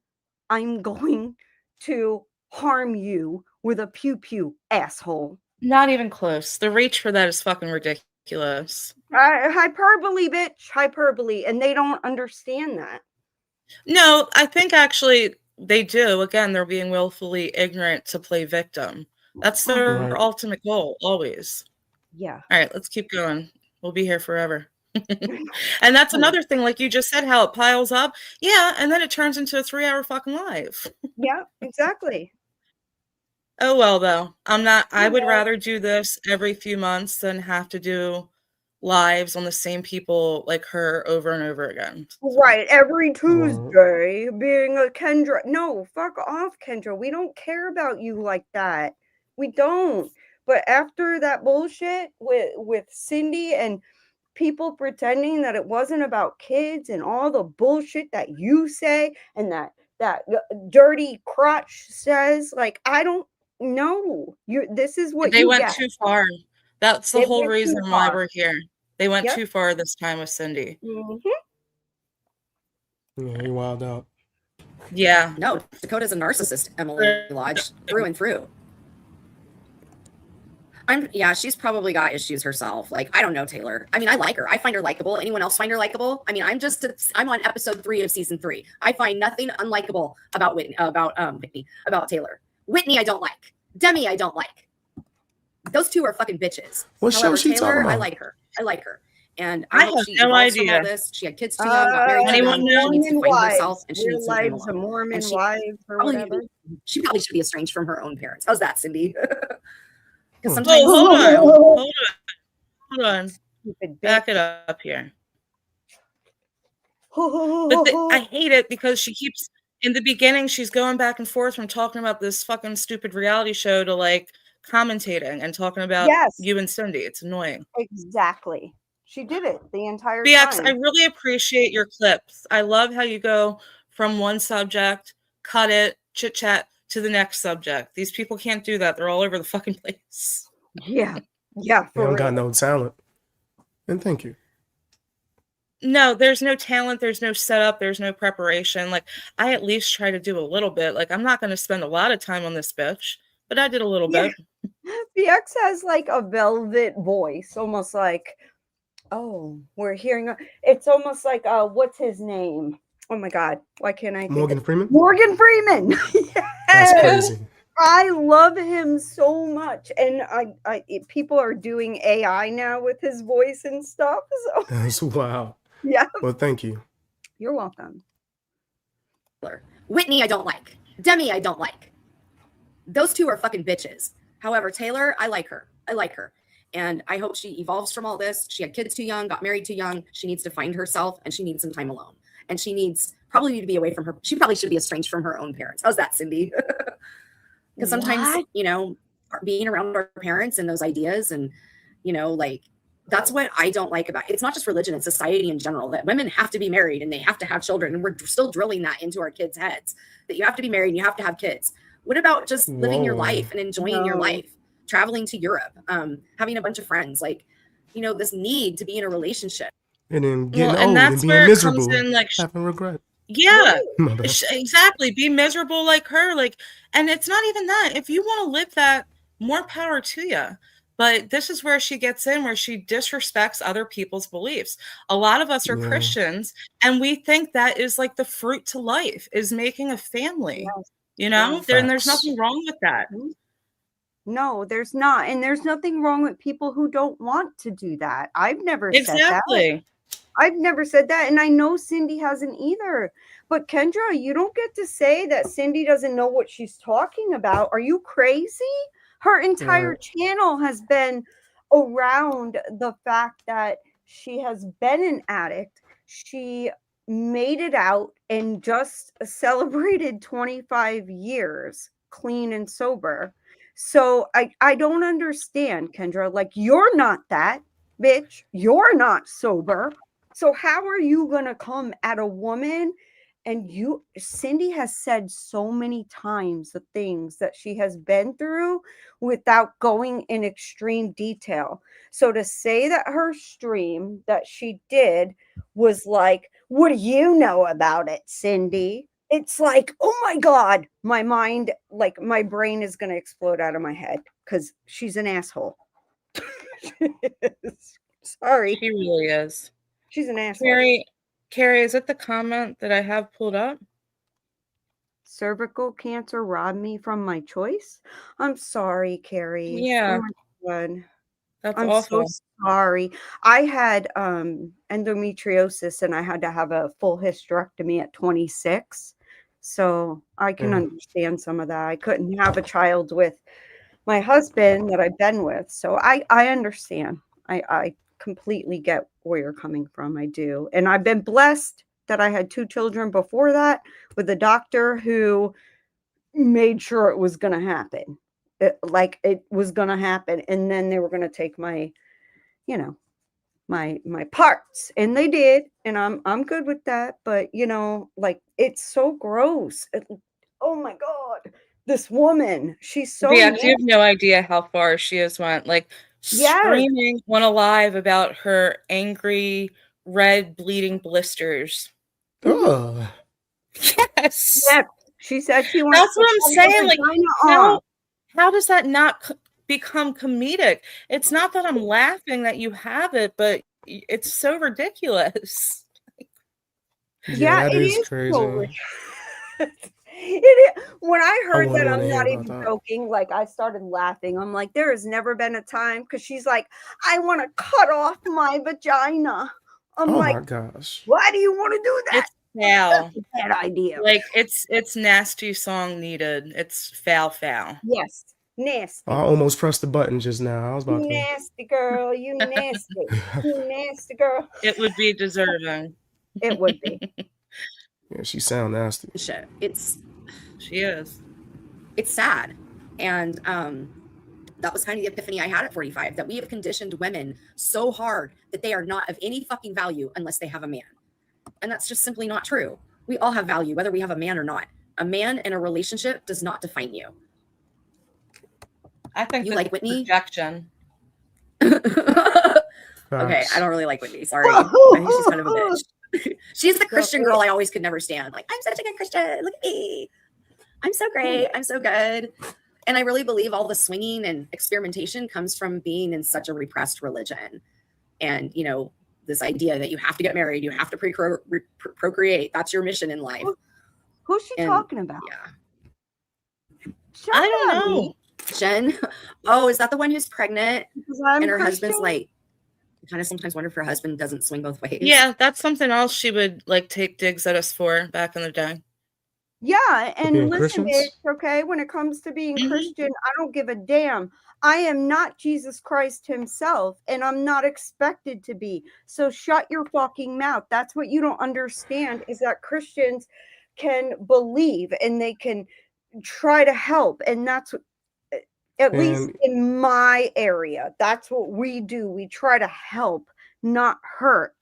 I'm going to harm you with a pew pew, asshole. Not even close. The reach for that is fucking ridiculous. Hyperbole, bitch, hyperbole, and they don't understand that. No, I think actually they do. Again, they're being willfully ignorant to play victim. That's their Right. ultimate goal, always. Yeah. All right, let's keep going. We'll be here forever. And that's another thing, like you just said, how it piles up. Yeah, and then it turns into a 3-hour fucking live. Yeah, exactly. Oh well, though. I would Yeah. rather do this every few months than have to do lives on the same people like her over and over again. Right, every Tuesday being a Kendra. No, fuck off, Kendra. We don't care about you like that. We don't. But after that bullshit with Cindy and people pretending that it wasn't about kids and all the bullshit that you say and that dirty crotch says, like, I don't know. This is what They you went get. too far. That's the They whole went too reason why far. we're here. They went Yep. too far this time with Cindy. Mhm. Yeah, he wild out. Yeah. No, Dakota's a narcissist, Emily Lodge, through and through. Yeah, she's probably got issues herself. Like, I don't know, Taylor. I mean, I like her. I find her likable. Anyone else find her likable? I mean, I'm on episode 3 of season 3. I find nothing unlikable about Whitney, about Taylor. Whitney, I don't like. Demi, I don't like. Those two are fucking bitches. What show However, she Taylor, talking about? I like her. I like her. And I hope have she no evolves from all idea. this. She had kids too young, got married too Anyone young. know? She needs to Mormon find herself, wives, and she real needs some time lives of alone. Mormon And she wives or probably whatever. she probably should be estranged from her own parents. How's that, Cindy? Because Oh, sometimes, hold on. Hold on. Stupid Back bitch. it up here. But I hate it because she keeps, in the beginning, she's going back and forth from talking about this fucking stupid reality show to like commentating and talking about Yes. you and Cindy. It's annoying. Exactly. She did it the entire BX, I time. really appreciate your clips. I love how you go from one subject, cut it, chit chat to the next subject. These people can't do that. They're all over the fucking place. Yeah. Yeah, They for don't got real. no talent. And thank you. No, there's no talent, there's no setup, there's no preparation. Like, I at least try to do a little bit. Like, I'm not going to spend a lot of time on this bitch, but I did a little Yeah. bit. BX has like a velvet voice, almost like, oh, we're hearing. It's almost like, what's his name? Oh my God, why can't I? Morgan Freeman? Morgan Freeman. That's Yes! crazy. I love him so much, and people are doing AI now with his voice and stuff. So That's wow. yeah, Well, thank you. you're welcome. Whitney, I don't like. Demi, I don't like. Those two are fucking bitches. However, Taylor, I like her. I like her. And I hope she evolves from all this. She had kids too young, got married too young. She needs to find herself, and she needs some time alone. And she probably need to be away from her. She probably should be estranged from her own parents. How's that, Cindy? Because sometimes, being around our parents and those ideas and, like, that's what I don't like about it. It's not just religion, it's society in general, that women have to be married and they have to have children. And we're still drilling that into our kids' heads, that you have to be married and you have to have kids. What about just living your life and enjoying your life, traveling to Europe, having a bunch of friends, like, this need to be in a relationship. And then getting and old that's and where being it comes miserable, in, like, having regret. yeah, My bad. exactly. Be miserable like her. Like, and it's not even that. If you want to live that, more power to you. But this is where she gets in, where she disrespects other people's beliefs. A lot of us are Yeah. Christians, and we think that is like the fruit to life, is making a family. Yes. Yes. There's Facts. nothing wrong with that. No, there's not, and there's nothing wrong with people who don't want to do that. I've never said that. Exactly. I've never said that, and I know Cindy hasn't either. But Kendra, you don't get to say that Cindy doesn't know what she's talking about. Are you crazy? Her entire channel has been around the fact that she has been an addict. She made it out and just celebrated 25 years clean and sober. So I don't understand, Kendra. Like, you're not that, bitch. You're not sober. So how are you going to come at a woman? And Cindy has said so many times the things that she has been through without going in extreme detail. So to say that her stream that she did was like, what do you know about it, Cindy? It's like, oh my God, my mind, like my brain is going to explode out of my head because she's an asshole. Sorry. She really is. She's an asshole. Carrie, is it the comment that I have pulled up? Cervical cancer robbed me from my choice. I'm sorry, Carrie. Yeah. Oh my God. That's I'm awful. so sorry. I had endometriosis and I had to have a full hysterectomy at 26. So I can understand some of that. I couldn't have a child with my husband that I've been with. So I understand. I completely get where you're coming from. I do. And I've been blessed that I had 2 children before that with a doctor who made sure it was going to happen. It was going to happen. And then they were going to take my, you know, my parts, and they did, and I'm good with that. But like, it's so gross. Oh my God, this woman, she's so Yeah, 'cause you have nasty. no idea how far she has went. Like Yes, screaming when alive about her angry, red, bleeding blisters. Oh, Yes. yes. She said she wants That's to what I'm cut her saying. Like, vagina how off. how does that not become comedic? It's not that I'm laughing that you have it, but it's so ridiculous. yeah, Yeah, that it is is so crazy. when I I heard wouldn't that, want to I'm hear not about even that. joking. Like, I started laughing. I'm like, there has never been a time, because she's like, I want to cut off my vagina. I'm Oh like, my gosh. why do you want to do that? It's foul. That's a bad idea. Like it's nasty song needed. It's foul. Yes, I nasty, almost pressed the button just now. I was about you to. nasty girl, you nasty, you nasty girl. It would be deserving. It would be. Yeah, she sound nasty. Shit. She is. It's sad. And that was kind of the epiphany I had at 45, that we have conditioned women so hard that they are not of any fucking value unless they have a man. And that's just simply not true. We all have value, whether we have a man or not. A man in a relationship does not define you. I think You that's like Whitney? rejection. Okay, Facts. I don't really like Whitney. Sorry. I think she's kind of a bitch. She's the Christian girl I always could never stand. Like, I'm such a good Christian. Look at me. I'm so great. I'm so good. And I really believe all the swinging and experimentation comes from being in such a repressed religion. And, this idea that you have to get married, you have to procreate. That's your mission in life. Who's she talking about? Yeah. I don't know. Jen. Oh, is that the one who's pregnant? And her husband's like, I kind of sometimes wonder if her husband doesn't swing both ways. Yeah, that's something else she would like take digs at us for back in the day. Yeah, and being listen, Christians? bitch, okay, when it comes to being Christian, I don't give a damn. I am not Jesus Christ himself, and I'm not expected to be. So shut your fucking mouth. That's what you don't understand, is that Christians can believe and they can try to help. And that's what, at least And in my area, that's what we do. We try to help, not hurt.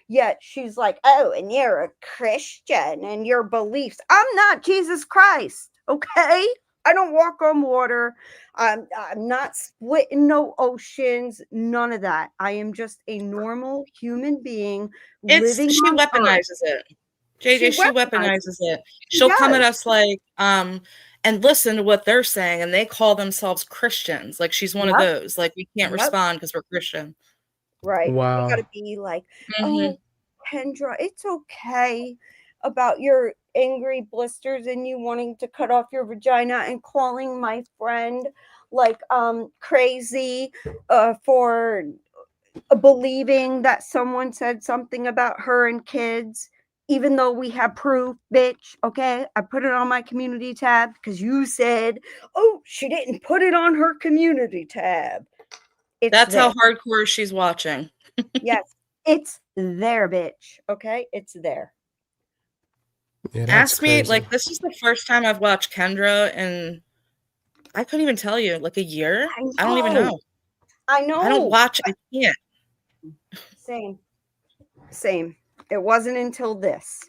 Yet she's like, oh, and you're a Christian and your beliefs. I'm not Jesus Christ, okay? I don't walk on water. I'm not splitting no oceans, none of that. I am just a normal human being living She on Earth. weaponizes it. JJ, she weaponizes it. She'll come at Yes. us like, and listen to what they're saying, and they call themselves Christians. Like she's one of those. Like, we can't respond because we're Christian. Right. You wow. gotta be like, oh, Kendra, it's okay about your angry blisters and you wanting to cut off your vagina and calling my friend like crazy for believing that someone said something about her and kids, even though we have proof, bitch. Okay, I put it on my community tab because you said, oh, she didn't put it on her community tab. That's how hardcore she's watching. Yes, it's there, bitch. Okay, it's there. Yeah, Ask me, crazy. like, this is the first time I've watched Kendra, and I couldn't even tell you, like, a year. I don't even know. I know. I don't watch. I can't. Same. It wasn't until this.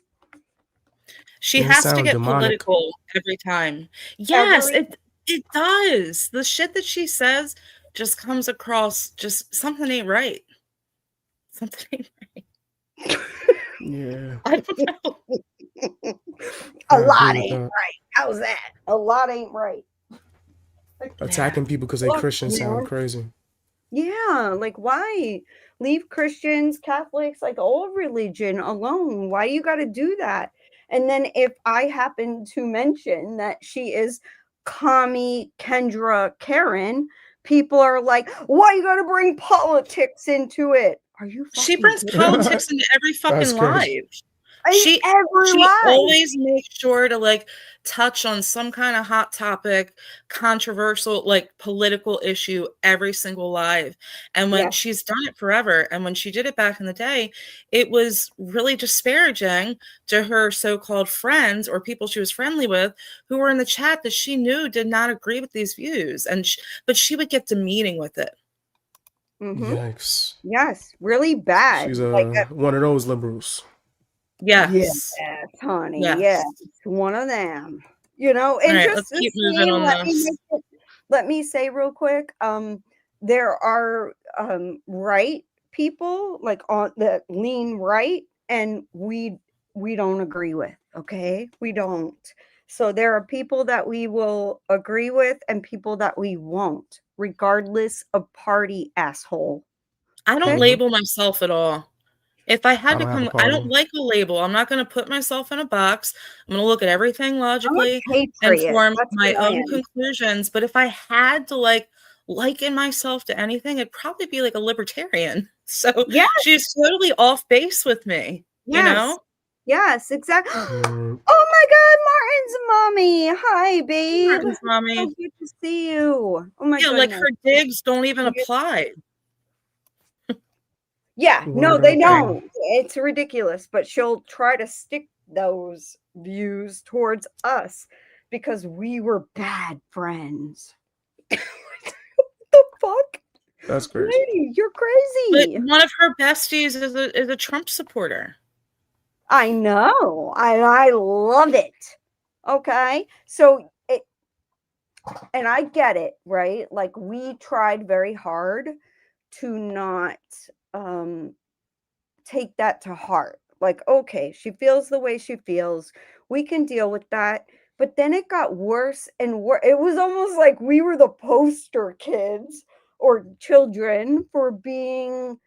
She It has to sound get demonic. political every time. Yes, it does. The shit that she says just comes across just something ain't right. Something ain't right. Yeah. I don't know. A I agree lot with ain't that. right. How's that? A lot ain't right. Attacking people because they Look, Christians sound man. crazy. Yeah, like why? Leave Christians, Catholics, like all religion alone. Why you got to do that? And then if I happen to mention that she is commie Kendra Karen, people are like, "Why you got to bring politics into it?" Are you She fucking brings politics into every That's fucking crazy. live. in every She lie? always makes sure to like touch on some kind of hot topic, controversial, like political issue every single live. And when Yes. she's done it forever, and when she did it back in the day, it was really disparaging to her so-called friends or people she was friendly with who were in the chat that she knew did not agree with these views. And but she would get demeaning with it. Mm-hmm. Yikes. Yes, really bad. She's Like one of those liberals. yes, Yes. honey. Yes. Yes, one of them. You know, All and right, just let's to keep say, moving on this. let me say real quick. There are right people like on that lean right, and we don't agree with. Okay, we don't. So there are people that we will agree with, and people that we won't, regardless of party, asshole. I don't Okay. label myself at all. If I had I to don't have a come, I don't problem. like a label. I'm not going to put myself in a box. I'm going to look at everything I'm a logically and patriot. form That's my what I own am. conclusions. But if I had to liken myself to anything, it'd probably be like a libertarian. So Yeah. she's totally off base with me, you Yes. know? Yes, exactly. Mm, Oh my God, Martin's mommy. Hi, babe. Martin's So mommy. good to see you. Oh my Yeah, like goodness. her digs don't even apply. Yeah, no, word they up, All right. though. don't. It's ridiculous, but she'll try to stick those views towards us because we were bad friends. What the fuck? That's crazy. Lady, you're But crazy. one of her besties is a Trump supporter. I know. I love it. Okay. So and I get it, right? Like we tried very hard to not take that to heart. Like, okay, she feels the way she feels. We can deal with that. But then it got worse and worse. It was almost like we were the poster kids or children for being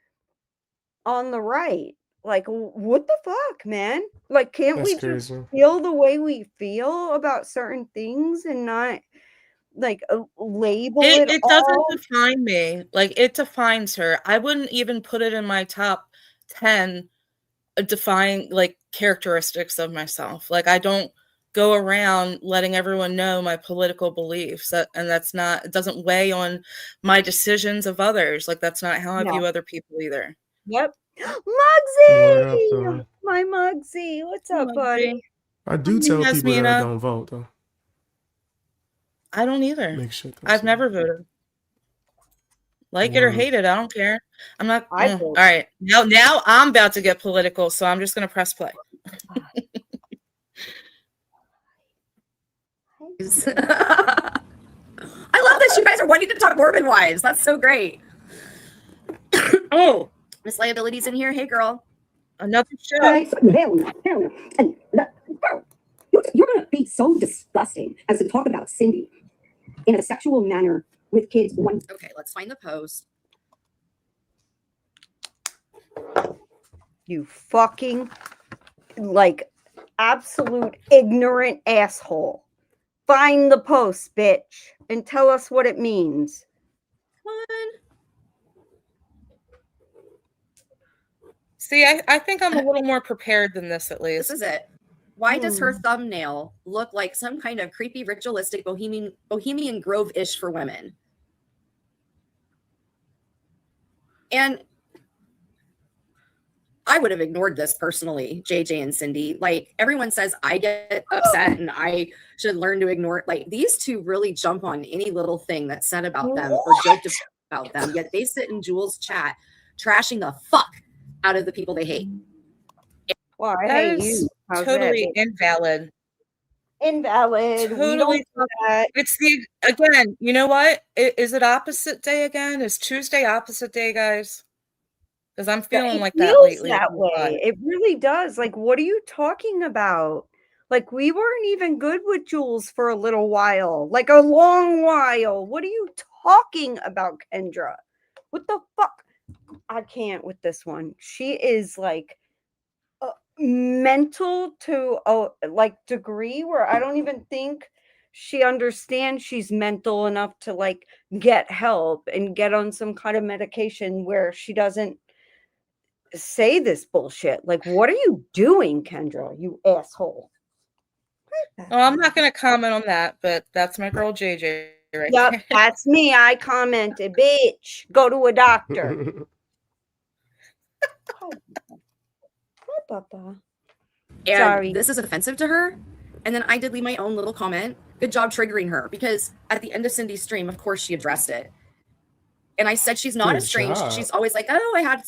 on the right. Like, what the fuck, man? Like, can't That's we just crazy. feel the way we feel about certain things and not like label it It doesn't all? define me. Like, it defines her. I wouldn't even put it in my top 10 defining, like, characteristics of myself. Like, I don't go around letting everyone know my political beliefs. And that's not, it doesn't weigh on my decisions of others. Like, that's not how I No. view other people either. Yep. Word up, Mugsy! though. My Mugsy. What's up, buddy? I do Hi, tell people that I Yasmina. don't vote, though. I don't either. Make sure I've that's never voted. Like it or word. hate it, I don't care. I'm not. I All vote. right, now I'm about to get political, so I'm just gonna press play. I love this. You guys are wanting to talk Mormon wives. That's so great. Oh, Miss Liability's in here. Hey, girl. Another show. Right? So, hell no, hell no. And girl, you're gonna be so disgusting as to talk about Cindy in a sexual manner with kids. One, Okay, let's find the post. You fucking like absolute ignorant asshole. Find the post, bitch, and tell us what it means. Come on. See, I think I'm a little more prepared than this, at This least. is it. Why does her thumbnail look like some kind of creepy ritualistic Bohemian Grove-ish for women? And I would have ignored this personally, JJ and Cindy. Like, everyone says I get upset and I should learn to ignore it. Like, these two really jump on any little thing that's said about them or joked about them, yet they sit in Jules' chat trashing the fuck out of the people they hate. Well, I That hate is you. How's totally that? invalid. Invalid. We don't Totally. do that. It's again, you know what? Is it opposite day again? Is Tuesday opposite day, guys? Because I'm That feeling it like that feels lately. that way. It really does. Like, what are you talking about? Like, we weren't even good with Jules for a little while, like a long while. What are you talking about, Kendra? What the fuck? I can't with this one. She is like mental to a like degree where I don't even think she understands she's mental enough to like get help and get on some kind of medication where she doesn't say this bullshit. Like, what are you doing, Kendra? You asshole. Oh, I'm not going to comment on that, but that's my girl JJ right Yep, there. that's me. I commented, bitch. Go to a doctor. Hi, Papa. And Sorry. this is offensive to her. And then I did leave my own little comment. Good job triggering her, because at the end of Cindy's stream, of course, she addressed it. And I said she's not Good estranged. job. She's always like, oh, I had,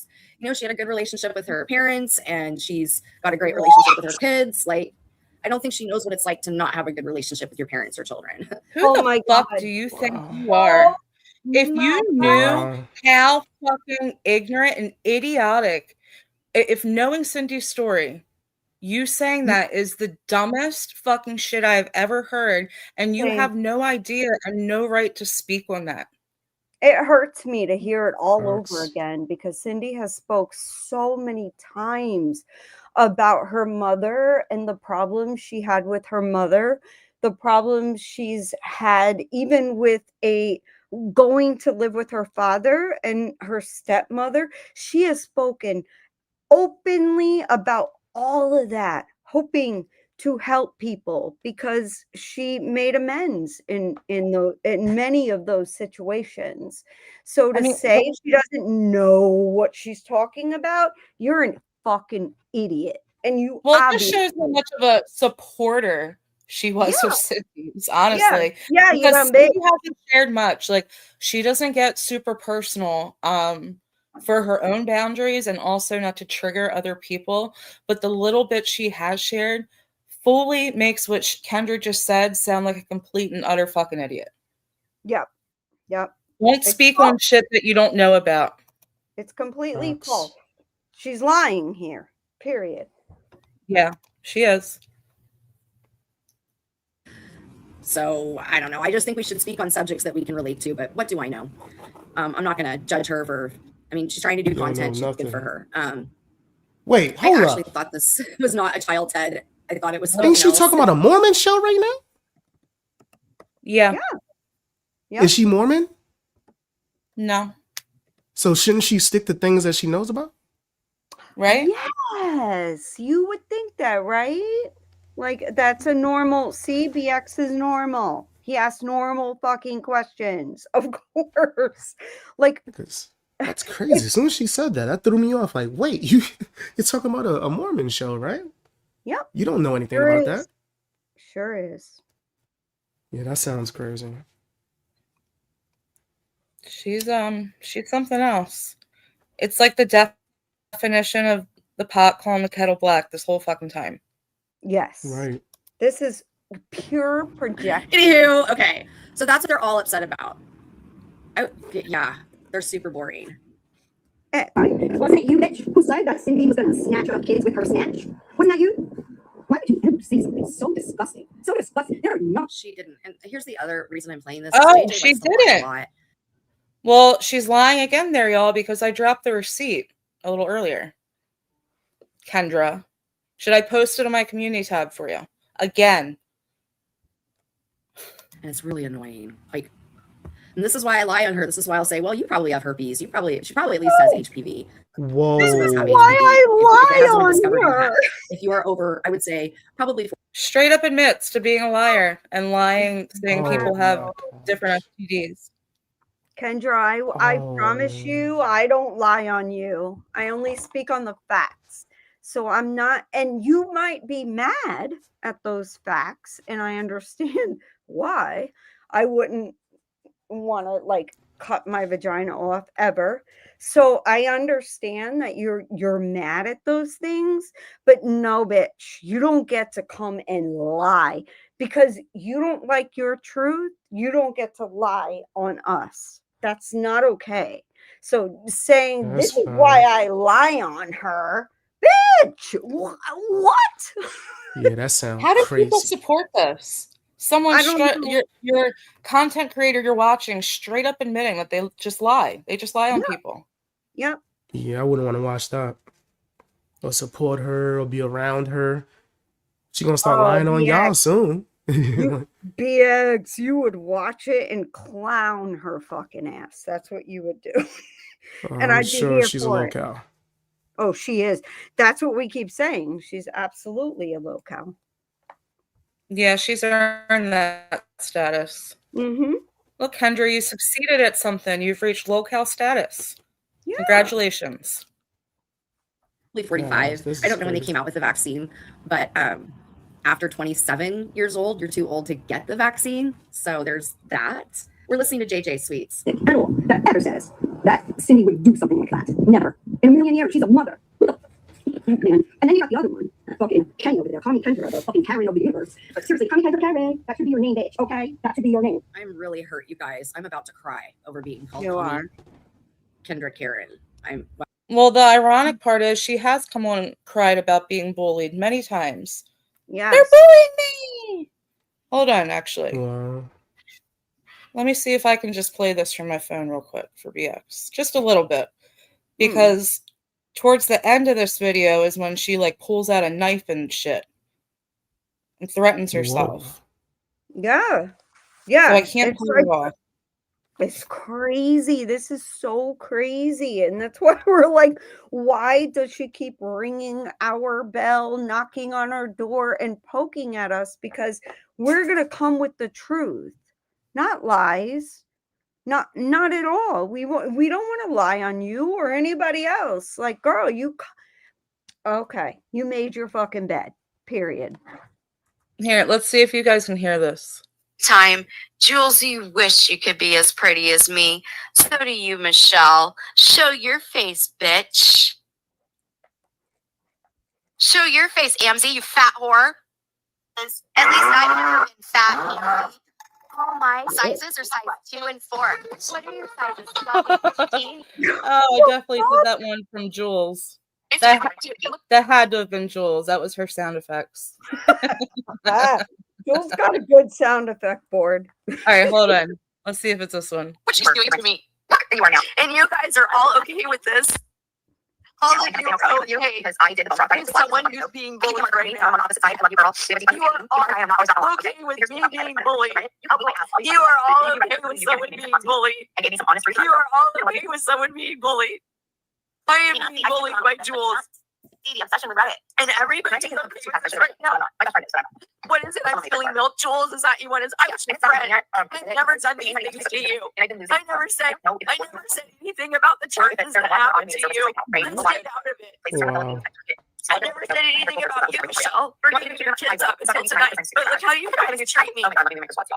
she had a good relationship with her parents, and she's got a great relationship with her kids. Like, I don't think she knows what it's like to not have a good relationship with your parents or children. Who Oh the my fuck God. do you think Wow. you are? If my you knew Wow. how fucking ignorant and idiotic, if knowing Cindy's story, you saying that is the dumbest fucking shit I've ever heard, and you Same. have no idea and no right to speak on that. It hurts me to hear it all over Hurts. again because Cindy has spoke so many times about her mother and the problems she had with her mother, the problems she's had even with going to live with her father and her stepmother. She has spoken openly about all of that, hoping to help people because she made amends in many of those situations. So to say she doesn't know what she's talking about, you're a fucking idiot. And you Well, it just obviously, shows how much of a supporter she was yeah, of Cindy's, yeah, honestly. yeah, you Because done Cindy big. hasn't shared much. Like, she doesn't get super personal for her own boundaries and also not to trigger other people. But the little bit she has shared fully makes what Kendra just said sound like a complete and utter fucking idiot. Yep, yep. Won't It's speak false. on shit that you don't know about. It's completely Hurts. false. She's lying here. Period. Yeah, she is. So I don't know. I just think we should speak on subjects that we can relate to. But what do I know? I'm not going to judge her for. I mean, she's trying to do You don't know content. She's good for nothing. her. Wait, I hold actually up. thought this was not a child TED. I thought it was something Ain't she else. talking about a Mormon show right now? Yeah. Yeah. Is she Mormon? No. So shouldn't she stick to things that she knows about? Right? Yes, you would think that, right? Like that's a normal. See, BX is normal. He asks normal fucking questions, of course. Like Because that's crazy. As soon as she said that, that threw me off. Like, wait, you're talking about a Mormon show, right? yep, You don't know anything sure about is. that. Sure is. Yeah, that sounds crazy. She's something else. It's like the definition of the pot calling the kettle black this whole fucking time. Yes. Right. This is pure projection. Anywho, okay. So that's what they're all upset about. Yeah, they're super boring. Wasn't it you, bitch, who said that Cindy was going to snatch up kids with her snatch? Wasn't that you? Why would you ever say something so disgusting? So disgusting. There are no. She didn't. And here's the other reason I'm playing this. Oh, JJ she likes to lie didn't. a lot. Well, she's lying again there, y'all, because I dropped the receipt a little earlier. Kendra. Should I post it on my community tab for you? Again. And it's really annoying. Like, and this is why I lie on her. This is why I'll say, well, you probably have herpes. She probably at least has HPV. Whoa. Most of us have HPV. Why I If it hasn't been lie discovered, on her? if you are over, I would say probably. Straight up admits to being a liar and lying, saying Oh people have my gosh. different STDs. Kendra, I promise Oh. you, I don't lie on you. I only speak on the facts. So I'm not, and you might be mad at those facts, and I understand why. I wouldn't want to like cut my vagina off ever. So I understand that you're mad at those things, but no, bitch, you don't get to come and lie because you don't like your truth. You don't get to lie on us. That's not okay. So saying That's this is why fine. I lie on her, bitch. What? Yeah, that sounds How do people crazy. support this? Someone I don't know. your content creator you're watching straight up admitting that they just lie. They just lie on Yeah. people. Yep. Yeah, I wouldn't want to watch that or support her or be around her. She gonna start Oh, lying on y'all BX. soon. You BX, you would watch it and clown her fucking ass. That's what you would do. And I'm I'd be sure here she's a for it. locale. Oh, she is. That's what we keep saying. She's absolutely a locale. Yeah, she's earned that status. Mm-hmm. Look, Kendra, you succeeded at something. You've reached locale status. Yeah. Congratulations. 45. This I is don't know when they crazy. came out with the vaccine, but after 27 years old, you're too old to get the vaccine. So there's that. We're listening to JJ Sweets. At all that ever says that Cindy would do something like that. Never. In a million years, she's a mother. Who the fuck, man? And then you got the other one, fucking Kenny over there. Call me Kendra, the fucking Karen of the universe. But seriously, call me Kendra Karen. That should be your name, bitch. Okay, that should be your name. I'm really hurt, you guys. I'm about to cry over being called You are. Kendra Karen. Well, the ironic part is she has come on and cried about being bullied many times. Yes. They're bullying me! Hold on, actually. Wow. Let me see if I can just play this from my phone real quick for BX. Just a little bit. Because towards the end of this video is when she like pulls out a knife and shit. And threatens herself. Yeah. Yeah. So I can't It's pull like, it off. it's crazy. This is so crazy. And that's why we're like, why does she keep ringing our bell, knocking on our door, and poking at us? Because we're going to come with the truth, not lies. Not at all. We don't want to lie on you or anybody else. Like, girl, okay, you made your fucking bed. Period. Here, let's see if you guys can hear this. Time, Jules, you wish you could be as pretty as me. So do you, Michelle. Show your face, bitch. Show your face, Amzy, you fat whore. At least I've never been fat. All my sizes are size 2 and 4. What are your sizes? 12 and 15? Oh, I definitely did that one from Jules. That had to have been Jules. That was her sound effects. Jules got a good sound effect board. All right, hold on. Let's see if it's this one. What she's doing to me. You are now. And you guys are all okay with this? All of you are okay because I did with someone who's being bullied right now. On opposite side. I love you, girl. You are all okay with me being bullied. You are all okay with someone being bullied. You are all okay with someone being bullied. I am being bullied by Jules. The obsession with Reddit. And everybody is okay with this right now. What is it? I'm stealing milk, Jules? Is that you want? I'm just a friend. I've never done anything to you. I never said anything about the charges that happened to you. Let's get out of it. Wow. I never said anything about you, Michelle, for getting your kids up until tonight. But look how you guys treat me.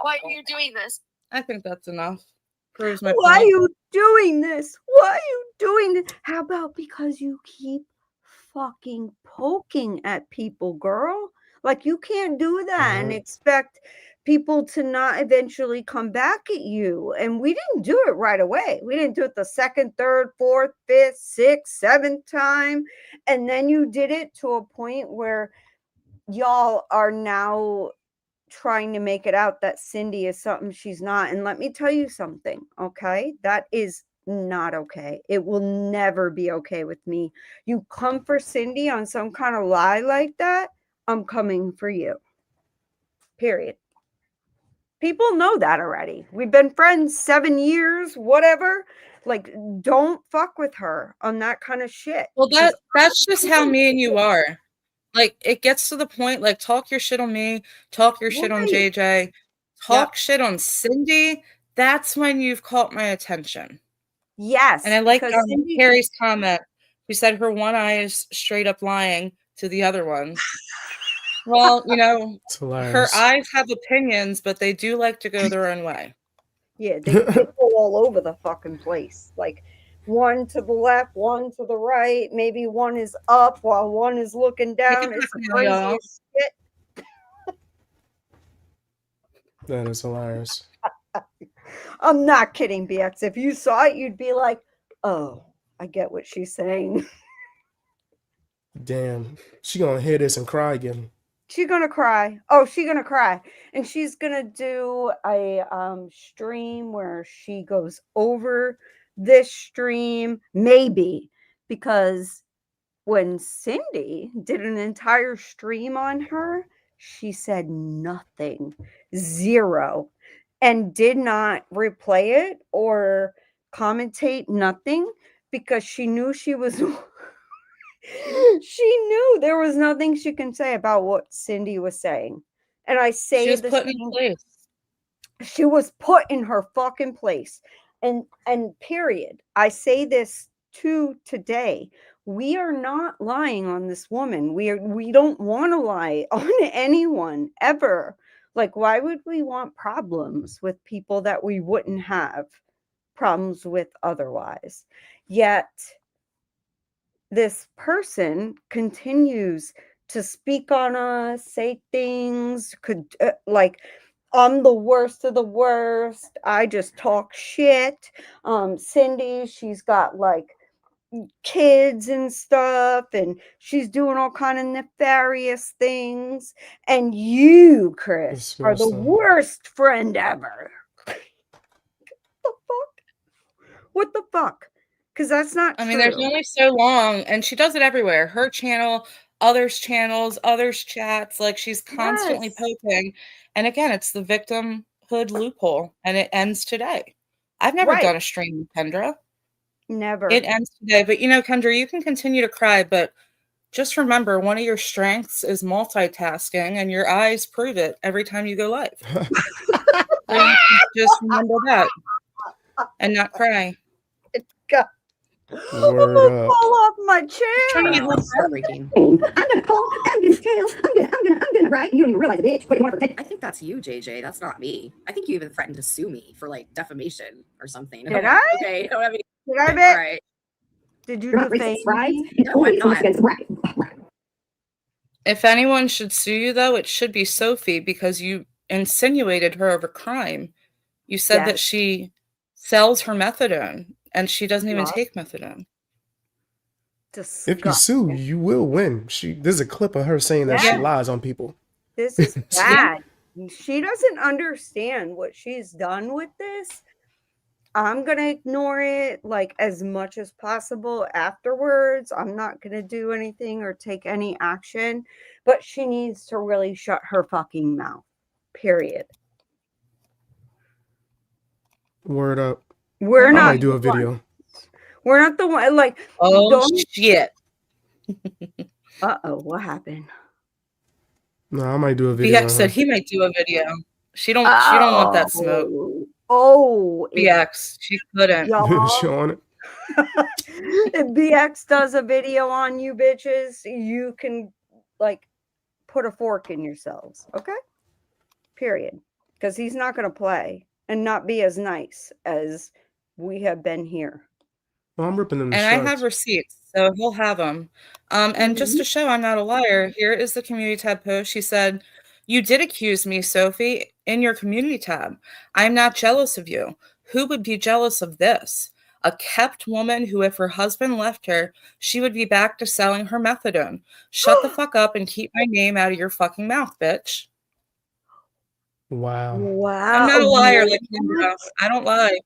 Why are you doing this? I think that's enough. Proves my Why are point. you doing this? Why are you doing this? How about because you keep fucking poking at people, girl? Like, you can't do that and expect people to not eventually come back at you. And we didn't do it right away. We didn't do it the second, third, fourth, fifth, sixth, seventh time. And then you did it to a point where y'all are now trying to make it out that Cindy is something she's not. And let me tell you something, okay? That is not okay. It will never be okay with me. You come for Cindy on some kind of lie like that, I'm coming for you. Period. People know that already. We've been friends 7 years, whatever. Like, don't fuck with her on that kind of shit. Well, that's just how me and you are. Like, it gets to the point, like, talk your shit on me, talk your shit on JJ, talk shit on Cindy. That's when you've caught my attention. Yes. And I like Cindy, Carrie's comment. She said her one eye is straight up lying to the other one. Well, you know, her eyes have opinions, but they do like to go their own way. Yeah, they go all over the fucking place. Like, one to the left, one to the right. Maybe one is up while one is looking down. It's the craziest shit. That is hilarious. I'm not kidding, BX. If you saw it, you'd be like, Oh, I get what she's saying. Damn, she gonna hear this and cry again. She's gonna cry. Oh, she's gonna cry. And she's gonna do a stream where she goes over this stream, maybe, because when Cindy did an entire stream on her, she said nothing, zero, and did not replay it or commentate nothing because she knew she was she knew there was nothing she can say about what Cindy was saying. And I say She was the put in same, place. she was put in her fucking place. And period. I say this to today. We are not lying on this woman. We don't want to lie on anyone ever. Like, why would we want problems with people that we wouldn't have problems with otherwise? Yet this person continues to speak on us, say things, could like, I'm the worst of the worst. I just talk shit. Cindy, she's got like kids and stuff, and she's doing all kind of nefarious things. And you, Chris, are the worst friend ever. What the fuck? What the fuck? Because that's not I true. mean, there's only so long, and she does it everywhere. Her channel, others' channels, others' chats. Like, she's constantly poking. And again, it's the victimhood loophole, and it ends today. I've never done a stream with Kendra. Never. It ends today. But, you know, Kendra, you can continue to cry, but just remember, one of your strengths is multitasking, and your eyes prove it every time you go live. So just remember that and not cry. God. Word up. Fall off my chair. I'm gonna call. I'm gonna tell. I'm gonna write. You don't even realize it, bitch. But you want to protect. I think that's you, JJ. That's not me. I think you even threatened to sue me for like defamation or something. Did I? Okay. Don't have any. Did I, All bet? right. Did you You're not defame racist, right? me? No, I'm not. If anyone should sue you, though, it should be Sophie, because you insinuated her of a crime. You said that she sells her methadone, and she doesn't even take methadone. If you sue, you will win. There's a clip of her saying that she lies on people. This is bad. She doesn't understand what she's done with this. I'm going to ignore it like as much as possible afterwards. I'm not going to do anything or take any action, but she needs to really shut her fucking mouth. Period. Word up. We're not I might do a video. We're not the one, like, oh shit. Uh-oh, what happened? No, I might do a video. BX said he might do a video. She don't want that smoke. Oh, BX, she couldn't. Showing it. If BX does a video on you bitches, you can like put a fork in yourselves, okay? Period. Because he's not going to play and not be as nice as we have been here. Well, I'm ripping them. And I have receipts, so he'll have them. And just to show I'm not a liar, here is the community tab post. She said, "You did accuse me, Sophie, in your community tab. I'm not jealous of you. Who would be jealous of this? A kept woman who, if her husband left her, she would be back to selling her methadone. Shut the fuck up and keep my name out of your fucking mouth, bitch." Wow. Wow. I'm not a liar, like Kendra. I don't lie.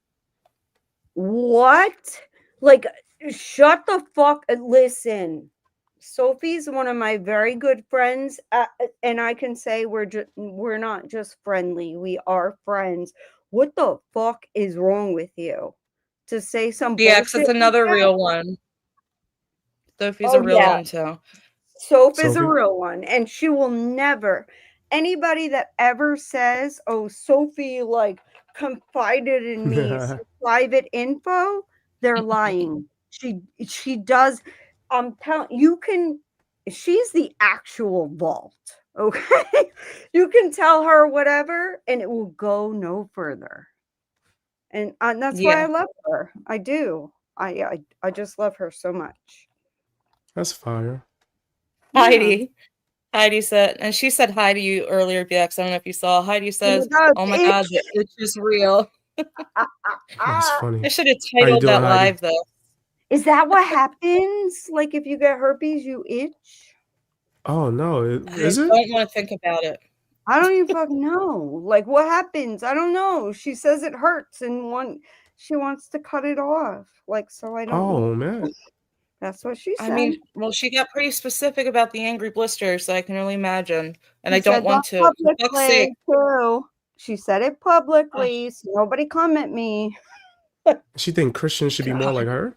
What? Like, shut the fuck. Listen, Sophie's one of my very good friends, and I can say we're not just friendly. We are friends. What the fuck is wrong with you? To say some BX, bullshit it's another like that? real one. Sophie's a real one too. Sophie's a real one, and she will never. Anybody that ever says, "Oh, Sophie like confided in me some private info," they're lying. She does. I'm telling you, she's the actual vault. Okay, you can tell her whatever, and it will go no further. And that's why I love her. I do. I just love her so much. That's fire. Heidi said, and she said hi to you earlier, BX. I don't know if you saw. Heidi says, "Oh my god, it's just real." That's funny. I should have titled that live though. Is that what happens? Like if you get herpes, you itch? Oh no, I is it? don't want to think about it. I don't even fucking know. Like what happens? I don't know. She says it hurts and she wants to cut it off. Like so I don't know. Oh man. That's what she I said. mean, well, she got pretty specific about the angry blisters, so I can only imagine. And She I don't said want that to. For fuck's sake. publicly too. She said it publicly, so nobody comment me. She think Christians should be more like her?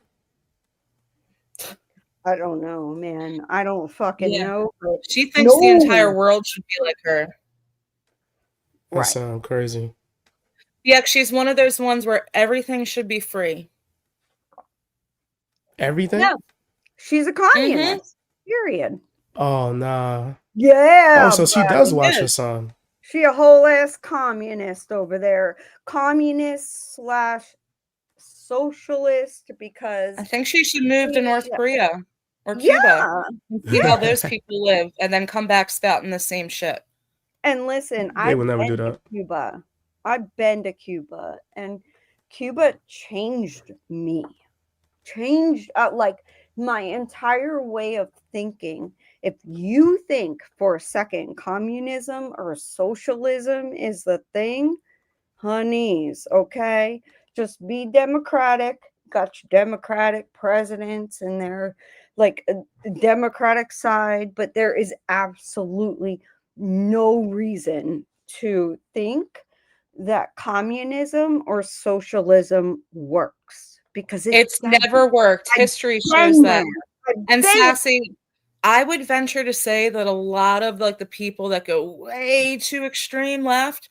I don't know, man. I don't fucking Yeah. know. But She thinks the entire no. world should be like her. That Right. sounds crazy. Yeah, she's one of those ones where everything should be free. Everything? Yeah. She's a communist. Period. Oh nah. Yeah. Oh, so she buddy. does watch her son. She a whole ass communist over there. Communist / socialist because I think she should move to North Yeah. Korea or Yeah. Cuba and see how those people live and then come back spouting the same shit. And listen, They I've would never do been to that. Cuba. I've been to Cuba, and Cuba changed me. Changed like my entire way of thinking. If you think for a second communism or socialism is the thing, honeys, okay? Just be democratic. Got your democratic presidents and they're like the democratic side, but there is absolutely no reason to think that communism or socialism works because It's never worked. History shows that. And Sassy, I would venture to say that a lot of like the people that go way too extreme left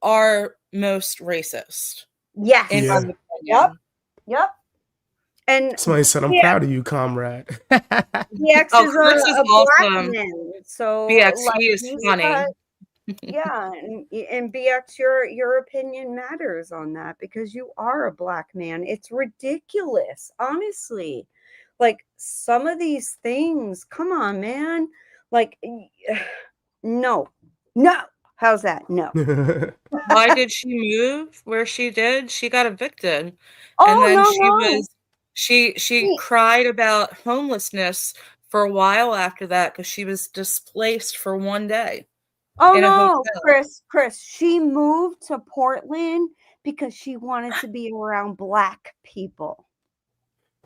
are most racist. Yes. In Yeah. my opinion. Yep. And Somebody said, I'm proud of you, comrade. BX Oh, is Chris is a black awesome. man, so BX, like, he is he's funny. yeah, and BX, your opinion matters on that because you are a black man. It's ridiculous, honestly. Like some of these things, come on, man. Like, no. How's that? No. Why did she move where she did? She got evicted. Oh, and then no. she cried about homelessness for a while after that because she was displaced for one day. Oh in a no, hotel. Chris, she moved to Portland because she wanted to be around black people.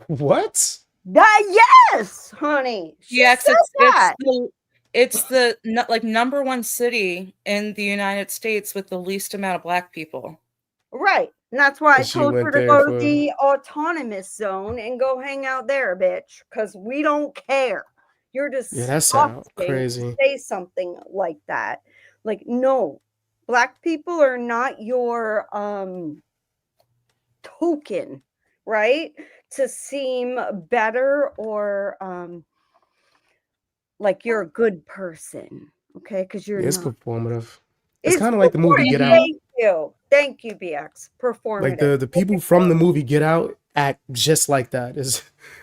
What? Yes, honey. She Yes, said that. it's the like number one city in the United States with the least amount of black people. Right. And that's why I And she told her went to there go to for- the autonomous zone and go hang out there, bitch, because we don't care. You're just Yeah, that sounds crazy. say something like that. Like, no, black people are not your token, right? To seem better or like you're a good person, okay? Because you're It's not. performative. It's kind of like the movie Get Out. Thank you, BX. Performative. Like the people from the movie Get Out act just like that.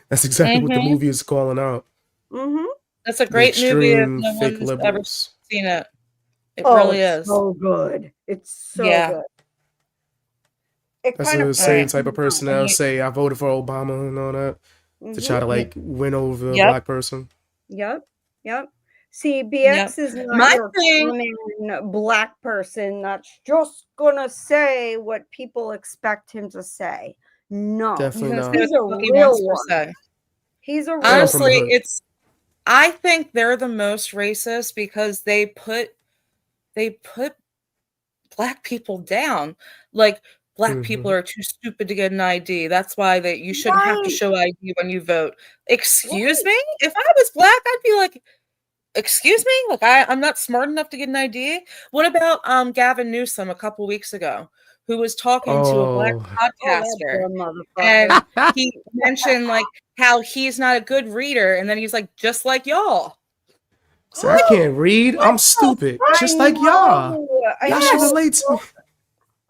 That's exactly what the movie is calling out. Mm-hmm. That's a great movie if Extreme no fake one's ever liberals. seen it. It Oh, really it's is. so good. It's so Yeah. good. It That's kind the of same Right. type of person that'll say I voted for Obama and all that to try to like win over a Yep. black person. Yep. See, BX Yep. is not My your thing- common black person that's just gonna say what people expect him to say. No, Definitely not. he's a What he real wants to one. say. He's a real I'm from the Honestly, hood. I think they're the most racist because they put black people down. Like black people are too stupid to get an ID. That's why you shouldn't have to Right. show ID when you vote. Excuse me? If I was black, I'd be like, excuse me? Like I'm not smart enough to get an ID. What about Gavin Newsom a couple weeks ago, who was talking to a black podcaster, and he mentioned like how he's not a good reader, and then he's like, just like y'all. So I can't read. I'm stupid. Just like y'all. Y'all should relate to me.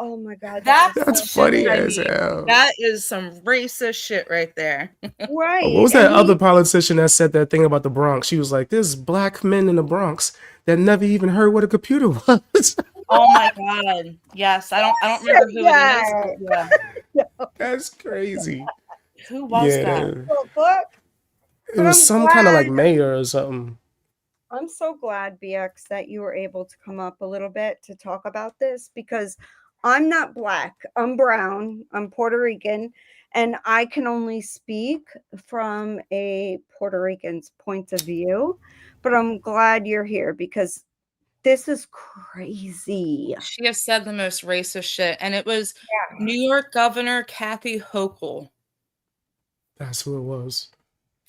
Oh my god, That's funny as hell. That is some racist shit right there. right. What was that other politician that said that thing about the Bronx? She was like, "There's black men in the Bronx that never even heard what a computer was." Oh my god! Yes, I don't remember who it is. But yeah. That's crazy. Who was that? The fuck? it But was I'm some kind of like glad. mayor or something. I'm so glad, BX, that you were able to come up a little bit to talk about this because I'm not black. I'm brown. I'm Puerto Rican. And I can only speak from a Puerto Rican's point of view. But I'm glad you're here because this is crazy. She has said the most racist shit, and it was New York Governor Kathy Hochul. That's who it was.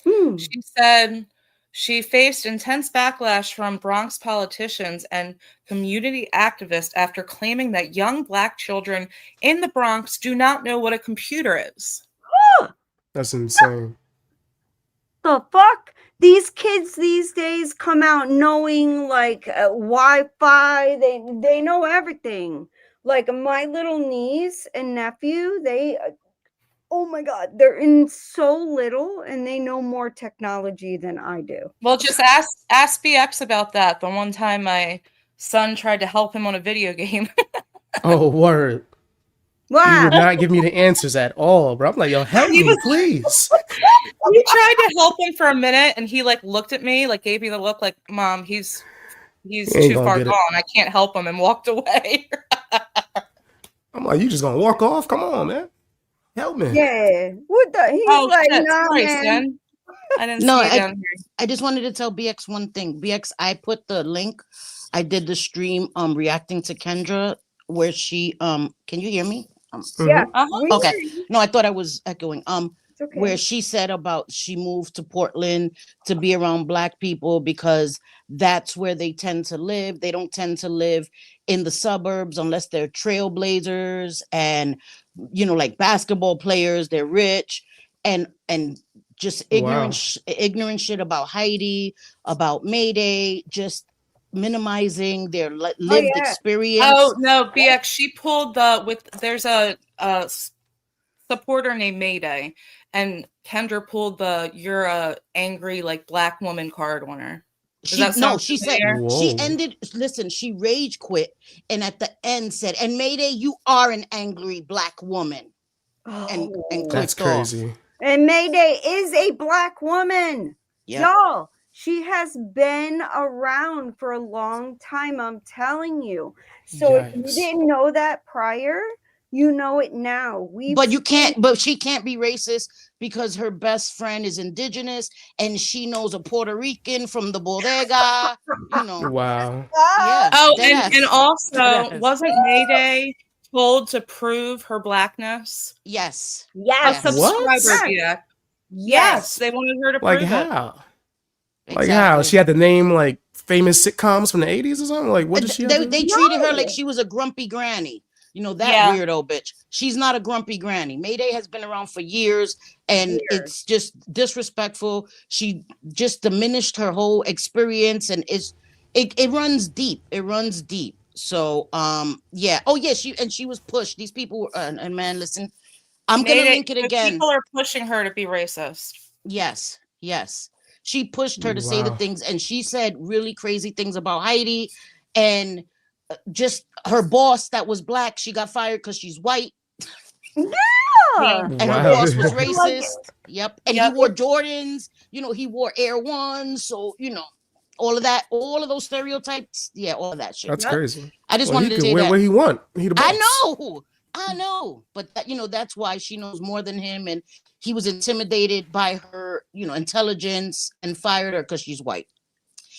She said she faced intense backlash from Bronx politicians and community activists after claiming that young Black children in the Bronx do not know what a computer is. That's insane. The fuck? These kids these days come out knowing like Wi-Fi. They know everything. Like my little niece and nephew, they oh my god, they're in so little and they know more technology than I do. Well, just ask BX about that. The one time my son tried to help him on a video game. Oh, word. Wow. He would not give me the answers at all, bro. I'm like, yo, help me, please. We tried to help him for a minute, and he like looked at me, like gave me the look, like, "Mom, he's ain't too gonna far get it. gone. I can't help him," and walked away. I'm like, you just gonna walk off? Come on, man. Help me. Yeah. What the? He's Oh like, shit! nah, Sorry, man. Sin. I didn't No, see you down here. I just wanted to tell BX one thing. BX, I put the link. I did the stream reacting to Kendra where she can you hear me? Yeah. Uh-huh. Okay. No, I thought I was echoing. It's okay. Where she said about she moved to Portland to be around Black people because that's where they tend to live. They don't tend to live in the suburbs unless they're trailblazers and like basketball players. They're rich and just ignorant shit about Heidi, about Mayday, just minimizing their lived experience. Oh no, BX. She pulled there's a supporter named Mayday, and Kendra pulled you're a angry like Black woman card on her. She said she ended. Listen, she rage quit, and at the end said, "And Mayday, you are an angry Black woman." And That's crazy. And Mayday is a Black woman. Yep. Y'all, she has been around for a long time. I'm telling you. So if you didn't know that prior, you know it now. But she can't be racist because her best friend is indigenous and she knows a Puerto Rican from the bodega. Wow. Yeah. Oh, and also wasn't Mayday told to prove her Blackness? Yes. A subscriber, BX. Yes, they wanted her to like prove how? it. Like how? She had to name like famous sitcoms from the 80s or something? Like what did she have to They treated her like she was a grumpy granny. That weirdo bitch. She's not a grumpy granny. Mayday has been around for years and it's just disrespectful. She just diminished her whole experience and it runs deep. It runs deep. So yeah. Oh yeah, she was pushed. These people were and man, listen, I'm gonna link it again. People are pushing her to be racist. Yes. She pushed her to say the things, and she said really crazy things about Heidi, and just her boss that was Black. She got fired because she's white. Yeah. And her boss was racist. Yep. And he wore Jordans. He wore Air Ones. So all of that, all of those stereotypes. Yeah, all of that shit. That's crazy. I just wanted to say wear that. what he want. He the boss. I know, but that's why she knows more than him, and he was intimidated by her, intelligence, and fired her because she's white.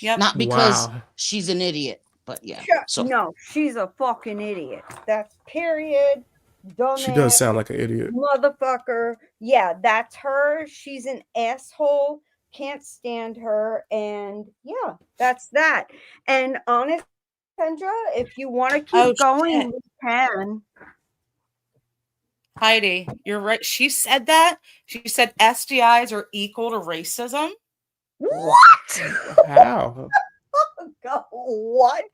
Yep. Not because she's an idiot, but yeah. So no, she's a fucking idiot. That's period. Dumbass. She does sound like an idiot. Motherfucker. Yeah, that's her. She's an asshole. Can't stand her. And yeah, that's that. And honest, Kendra, if you want to keep going, we can. Heidi, you're right. She said that. She said STIs are equal to racism. What? How? What?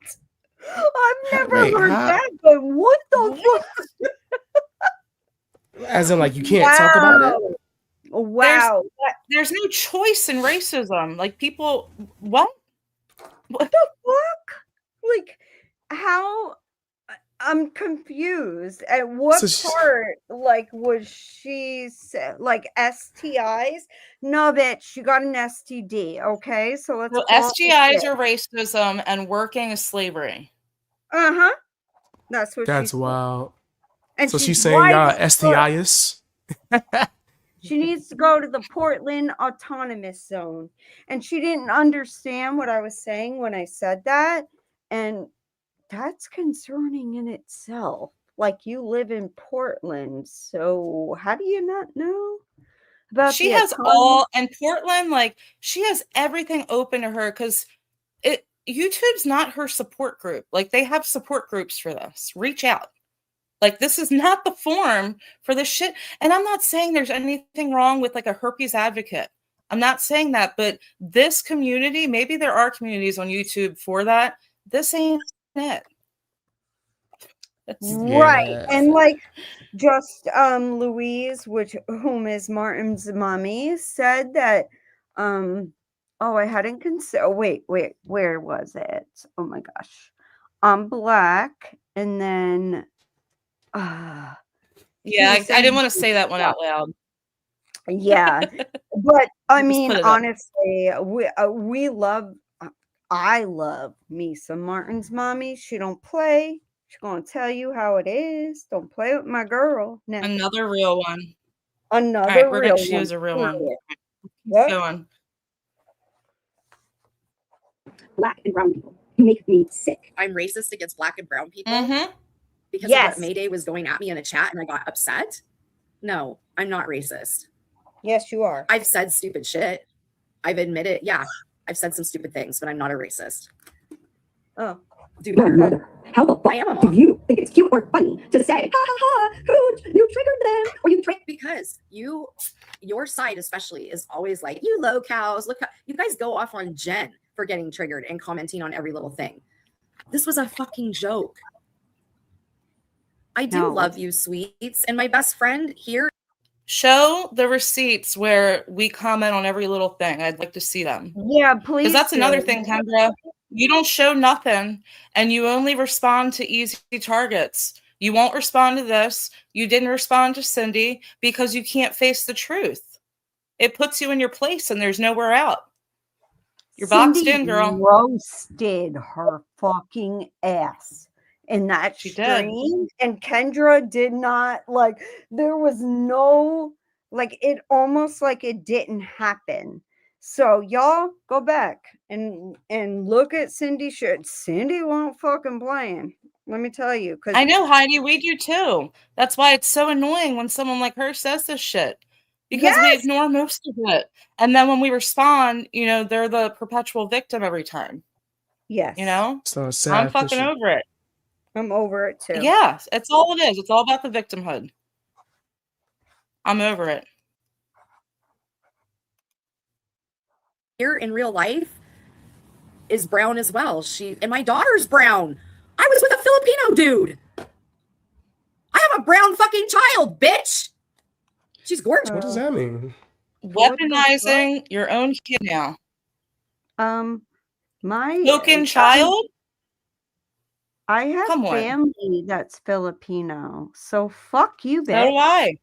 I've never heard that, but what the fuck? As in, like, you can't talk about it? Wow. There's no choice in racism. Like, people, what? What the fuck? Like, how? I'm confused. At what So she- part, like, was she like STIs? No, bitch, you got an STD. Okay, so let's So call it STIs a are racism and working is slavery. Uh-huh. That's what she that's said. wild. And So she's she's saying y'all white as fuck. STIs? She needs to go to the Portland Autonomous Zone. And she didn't understand what I was saying when I said that. And that's concerning in itself. Like, you live in Portland, so how do you not know about She the has autonomous? all, and Portland, like, she has everything open to her because YouTube's not her support group. Like, they have support groups for this. Reach out. Like, this is not the forum for this shit. And I'm not saying there's anything wrong with like a herpes advocate. I'm not saying that, but this community, maybe there are communities on YouTube for that. This ain't it. Right. Yeah. And like just Louise, whom is Martin's mommy, said that oh, I hadn't considered, wait, where was it? Oh my gosh. I'm black, and then she Yeah, was I saying didn't want to say that one out loud. yeah. But I Just mean, put it up. honestly, we love I love me some Martin's mommy. She don't play. She's gonna tell you how it is. Don't play with my girl. Now, Another real one. another All right, we're real gonna choose one. a real one. Period. Keep What? going. Black and brown people. You make me sick. I'm racist against black and brown people Mm-hmm. because of Yes. what Mayday was going at me in a chat and I got upset. No, I'm not racist. Yes, you are. I've said stupid shit. I've admitted, yeah, I've said some stupid things, but I'm not a racist. Oh. Do Your better. mother. How the I am a fuck do mom. you think it's cute or funny to say, ha ha ha, Hooch, you triggered them, or you triggered? Because your side especially is always like, you low cows, look how you guys go off on Jen for getting triggered and commenting on every little thing. This was a fucking joke. I do No. love you, sweets. And my best friend here. Show the receipts where we comment on every little thing. I'd like to see them. Yeah, please. Because that's another do. thing, Kendra. You don't show nothing, and you only respond to easy targets. You won't respond to this. You didn't respond to Cindy because you can't face the truth. It puts you in your place, and there's nowhere out. You're boxed Cindy in, girl. roasted her fucking ass in that She did. stream, and Kendra did not, like, there was no, like, it almost like it didn't happen. So y'all go back and look at Cindy shit. Cindy won't fucking playing. Let me tell you, because I know, Heidi, we do too. That's why it's so annoying when someone like her says this shit. Because we Yes! ignore most of it. And then when we respond, you know, they're the perpetual victim every time. Yes. You know? So it's sad. I'm 'cause fucking she- over it. I'm over it too. Yeah, it's all it is. It's all about the victimhood. I'm over it. Here in real life is brown as well. And my daughter's brown. I was with a Filipino dude. I have a brown fucking child, bitch. She's gorgeous. What does that mean? Weaponizing your own kid now. My Token child? I have Come on. family that's Filipino, so fuck you, So bitch. do I.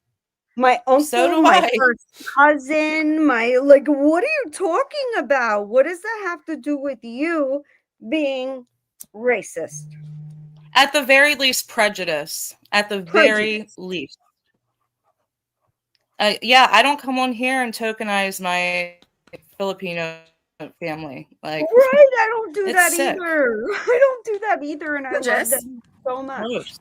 My uncle, So do my I. first cousin, like, what are you talking about? What does that have to do with you being racist? At the very least, prejudice. At the very least. Yeah, I don't come on here and tokenize my Filipino family. Like, Right, I don't do it's that sick. either. I don't do that either, and I love Gorgeous. them so much. Gross.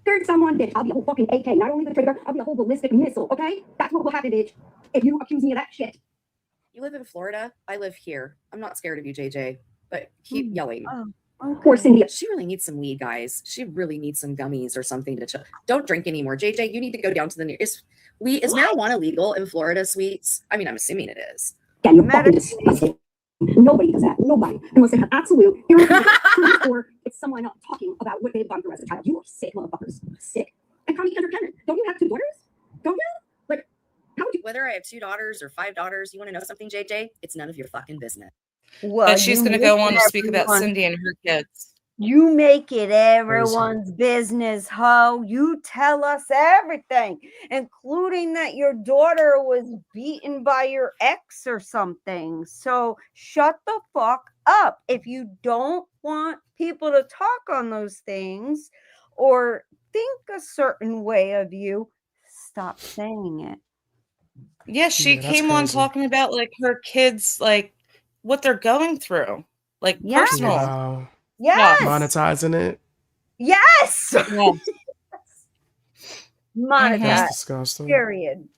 Triggered someone, bitch, I'll be a whole fucking AK. Not only the trigger, I'll be a whole ballistic missile, okay? That's what will happen, bitch, if you accuse me of that shit. You live in Florida. I live here. I'm not scared of you, JJ, but keep yelling. Poor Cindy. She really needs some weed, guys. She really needs some gummies or something to chill. Don't drink anymore. JJ, you need to go down to the nearest. Is marijuana legal in Florida, sweets? I mean, I'm assuming it is. Yeah, you're fucking disgusting. Nobody does that. Nobody. Unless they have absolute or it's someone else talking about what they've gone through as a child. You are sick, motherfuckers. Sick. And call me Kendra. Don't you have 2 daughters? Don't you? Like, how would you? Whether I have 2 daughters or 5 daughters, you want to know something, JJ? It's none of your fucking business. Well, But she's you going to make go on it to speak about everyone. Cindy and her kids. You make it everyone's business, ho. You tell us everything, including that your daughter was beaten by your ex or something. So shut the fuck up. If you don't want people to talk on those things or think a certain way of you, stop saying it. Yeah, she Yeah, that's came on crazy. talking about like her kids, like what they're going through, like Yeah. personal. Wow. Yes. Monetizing it. Yes. Yeah. Monetize. That's disgusting. Period.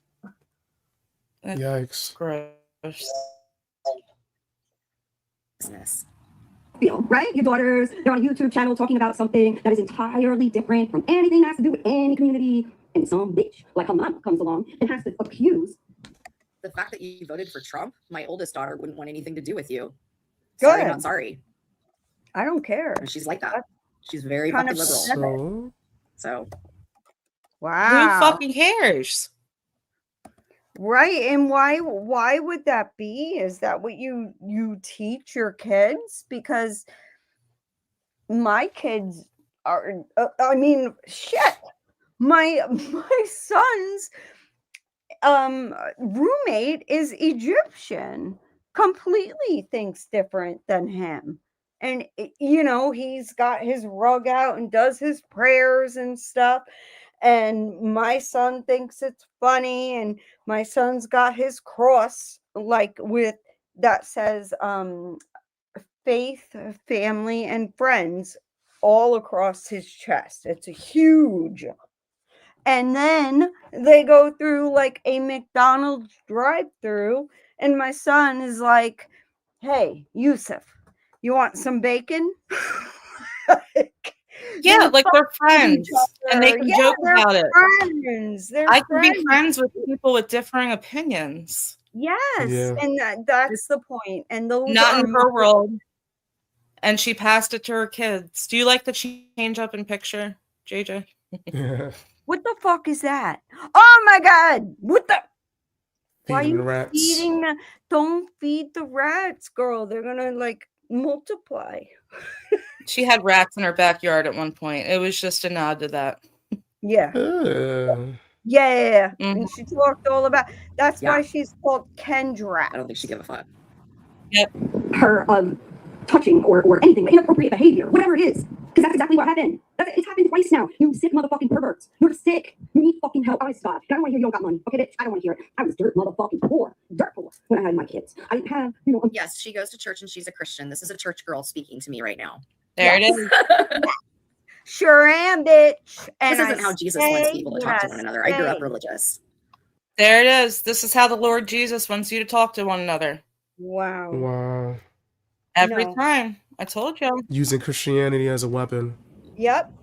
Yikes. Gross. Business. Feel, right? Your daughters, they're on a YouTube channel talking about something that is entirely different from anything that has to do with any community. And some bitch like her mama comes along and has to accuse. The fact that you voted for Trump, my oldest daughter wouldn't want anything to do with you. Sorry, Good. not sorry. I don't care. And she's like that. She's very Kind fucking of liberal. So So Who wow. fucking cares? Right. And why would that be? Is that what you teach your kids? Because my kids are I mean, shit. My son's roommate is Egyptian. Completely thinks different than him. And you know, he's got his rug out and does his prayers and stuff. And my son thinks it's funny, and my son's got his cross like with that says faith, family, and friends all across his chest. It's a huge. And then they go through like a McDonald's drive-through, and my son is like, "Hey, Yusuf, you want some bacon?" Like, Yeah, like they're fucking each friends, and they other. can Yeah, joke they're about it. friends. They're I can be friends. friends with people with differing opinions. Yes, yeah. and that's the point. And those Not are in her world. And she passed it to her kids. Do you like the change up in picture, JJ? what the fuck is that? Oh my god! What the? Why are Feeding you the rats. feeding the? Don't feed the rats, girl. They're gonna like multiply. She had rats in her backyard at one point. It was just a nod to that. Yeah. Ugh. Yeah. Mhm. And she talked all about. That's Yeah. why she's called Kendra. I don't think she give a fuck. Yep. Her touching or anything, inappropriate behavior, whatever it is. Because that's exactly what happened. It's happened twice now. You sick motherfucking perverts. You're sick. You need fucking help. I stop. I don't want to hear you don't got money. Okay, bitch. I don't want to hear it. I was dirt motherfucking poor. Dirt poor when I had my kids. I didn't have, Yes, she goes to church and she's a Christian. This is a church girl speaking to me right now. There it is. Sure am, bitch. And This isn't how Jesus wants people to talk to one another. I grew up religious. There it is. This is how the Lord Jesus wants you to talk to one another. Wow. Wow. Every No. time. I told you. Using Christianity as a weapon. Yep.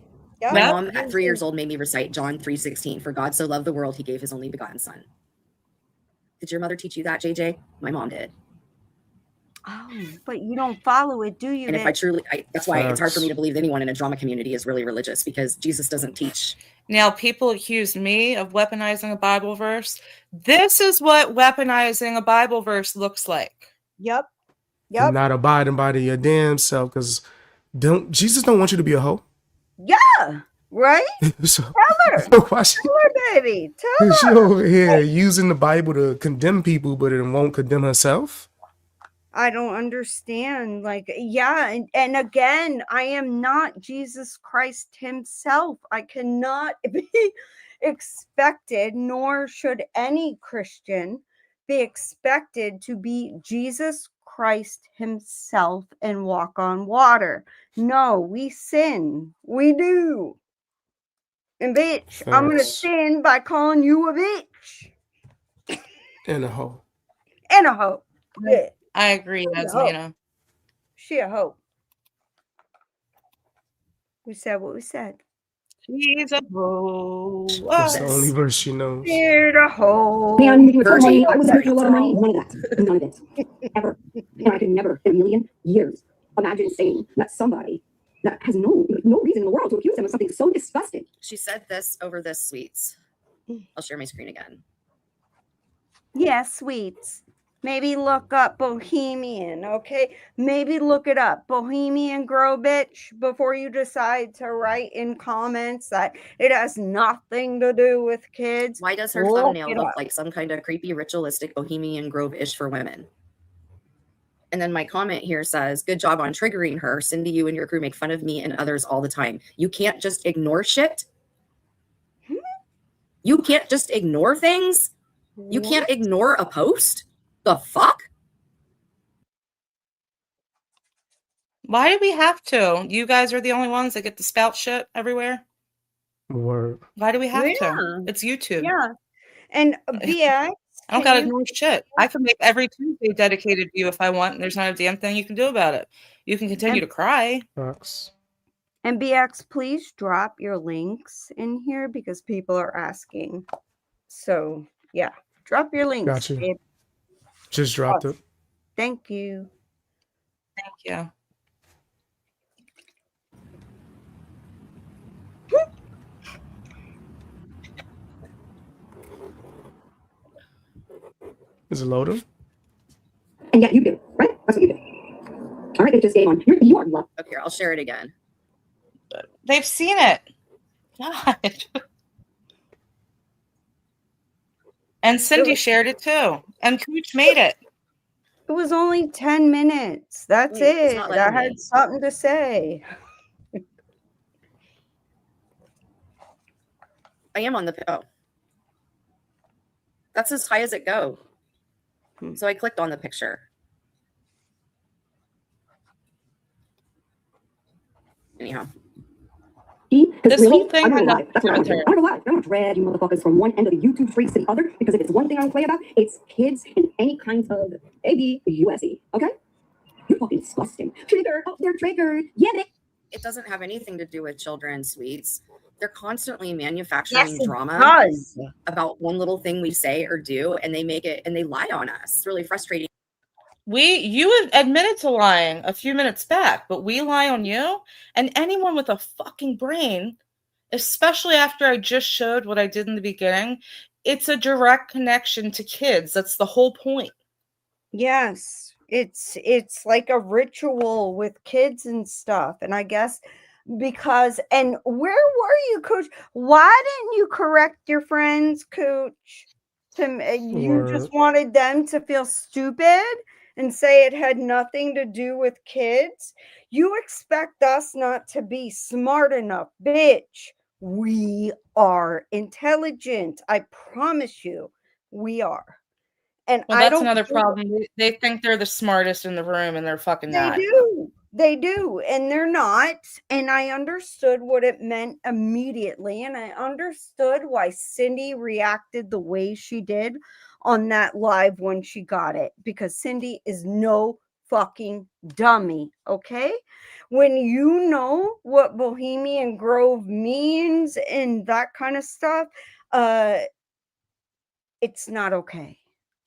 Yep. My mom at 3 years old made me recite John 3:16. For God so loved the world, he gave his only begotten son. Did your mother teach you that, JJ? My mom did. Oh, but you don't follow it, do you? And if I truly, that's why it's hard for me Facts. to believe that anyone in a drama community is really religious, because Jesus doesn't teach. Now, people accuse me of weaponizing a Bible verse. This is what weaponizing a Bible verse looks like. Yep. And Yep. not abiding by your damn self, because Jesus don't want you to be a hoe. Yeah. Right? So, Tell her. so why she, Tell her, baby. Tell she her. over here using the Bible to condemn people, but it won't condemn herself? I don't understand. Like, yeah. And again, I am not Jesus Christ himself. I cannot be expected, nor should any Christian be expected to be Jesus Christ himself and walk on water. No, we sin. We do. And bitch, I'm going to Facts. sin by calling you a bitch And a hoe. and a hoe. Yeah. I agree, Asmina. She a hoe. We said what we said. She's a hoe. That's the only verse she knows. Here a hoe. Man, making with money. I Virgin. was making a lot of money. None of that. None of it. Ever. And I could never in a million years imagine saying that somebody that has no reason in the world to accuse them of something so disgusting. She said this over this, sweets. I'll share my screen again. Yeah, sweets. Maybe look up Bohemian, okay? Maybe look it up, Bohemian Grow Bitch, before you decide to write in comments that it has nothing to do with kids. Why does her Look thumbnail it look up. like some kind of creepy ritualistic Bohemian Grove-ish for women? And then my comment here says, good job on triggering her. Cindy, you and your crew make fun of me and others all the time. You can't just ignore shit. You can't just ignore things. You can't What? ignore a post. The fuck? Why do we have to? You guys are the only ones that get to spout shit everywhere. Word. Why do we have Yeah. to? It's YouTube. Yeah. And BX, I don't can gotta you ignore shit. I can make every Tuesday dedicated to you if I want, and there's not a damn thing you can do about it. You can continue to cry. Facts. and BX, please drop your links in here because people are asking. So yeah, drop your links. Got you. Babe. Just dropped it. Thank you. Thank you. Is it loading? And yet you do, right? That's what you do. All right, bitches, game on. You are loved. Okay, I'll share it again. They've seen it. God. And Cindy shared it too. And Cooch made it. It was only 10 minutes. That's Wait, it's it. not I letting had me. something to say. I am on the, oh. That's as high as it go. So I clicked on the picture. Anyhow. This really, whole thing I'm had not nothing That's to what do I'm with doing. her. I don't know why. I'm not dread you motherfuckers from one end of the YouTube streets to the other, because if it's one thing I don't play about, it's kids and any kinds of ABUSE, okay? You're fucking disgusting. Trigger. Oh, they're triggered. Yeah, It doesn't have anything to do with children, sweets. They're constantly manufacturing Yes, it drama does. about one little thing we say or do, and they make it and they lie on us. It's really frustrating. You admitted to lying a few minutes back, but we lie on you and anyone with a fucking brain, especially after I just showed what I did in the beginning. It's a direct connection to kids. That's the whole point. Yes, it's like a ritual with kids and stuff. And I guess because and where were you, Coach? Why didn't you correct your friends, Coach? You just Word. wanted them to feel stupid and say it had nothing to do with kids. You expect us not to be smart enough, bitch. We are intelligent. I promise you, we are. And Well, I that's don't another think problem. They think they're the smartest in the room and they're fucking they not. do. They do. And they're not. And I understood what it meant immediately. And I understood why Cindy reacted the way she did on that live when she got it. Because Cindy is no fucking dummy. Okay. When you know what Bohemian Grove means and that kind of stuff, it's not okay.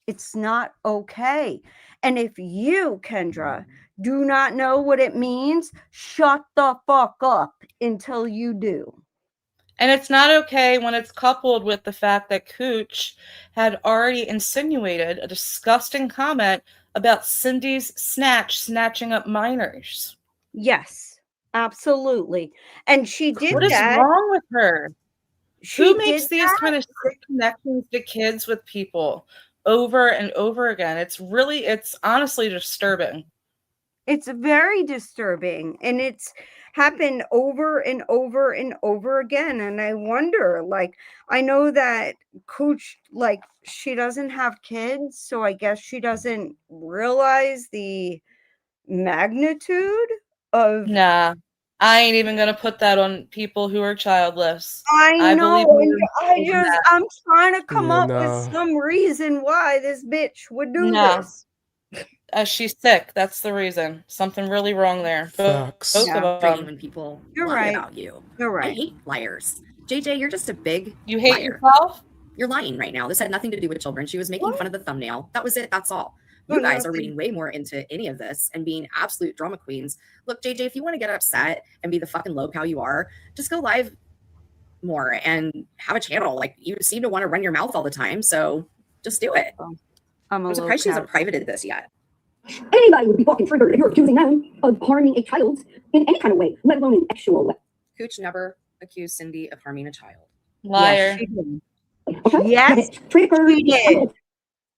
It's not okay. And if you, Kendra, do not know what it means, shut the fuck up until you do. And it's not okay when it's coupled with the fact that Cooch had already insinuated a disgusting comment about Cindy's snatching up minors. Yes, absolutely. And she did What is that. wrong with her? She Who did makes these that. kind of sick connections to kids with people over and over again? It's honestly disturbing. It's very disturbing. And it's happened over and over and over again. And I wonder, like, I know that Cooch, like, she doesn't have kids. So I guess she doesn't realize the magnitude of. Nah, I ain't even gonna put that on people who are childless. I know, believe and I'm trying to come Yeah, up nah. with some reason why this bitch would do No. this. She's sick. That's the reason. Something really wrong there. Facts. Both Yeah. of Frustrating them. when people You're lie right. about you. You're I right. hate liars. JJ, you're just a big You hate liar. yourself? You're lying right now. This had nothing to do with children. She was making What? fun of the thumbnail. That was it. That's all. Oh, You guys are nothing. reading way more into any of this and being absolute drama queens. Look, JJ, if you want to get upset and be the fucking low cow you are, just go live more and have a channel. Like, you seem to want to run your mouth all the time, so just do it. I'm I'm surprised she hasn't privated this yet. Anybody would be fucking triggered if you're accusing them of harming a child in any kind of way, let alone an actual way. Cooch never accused Cindy of harming a child. Liar. Yes, she did. Okay? Yes, Trigger. she did.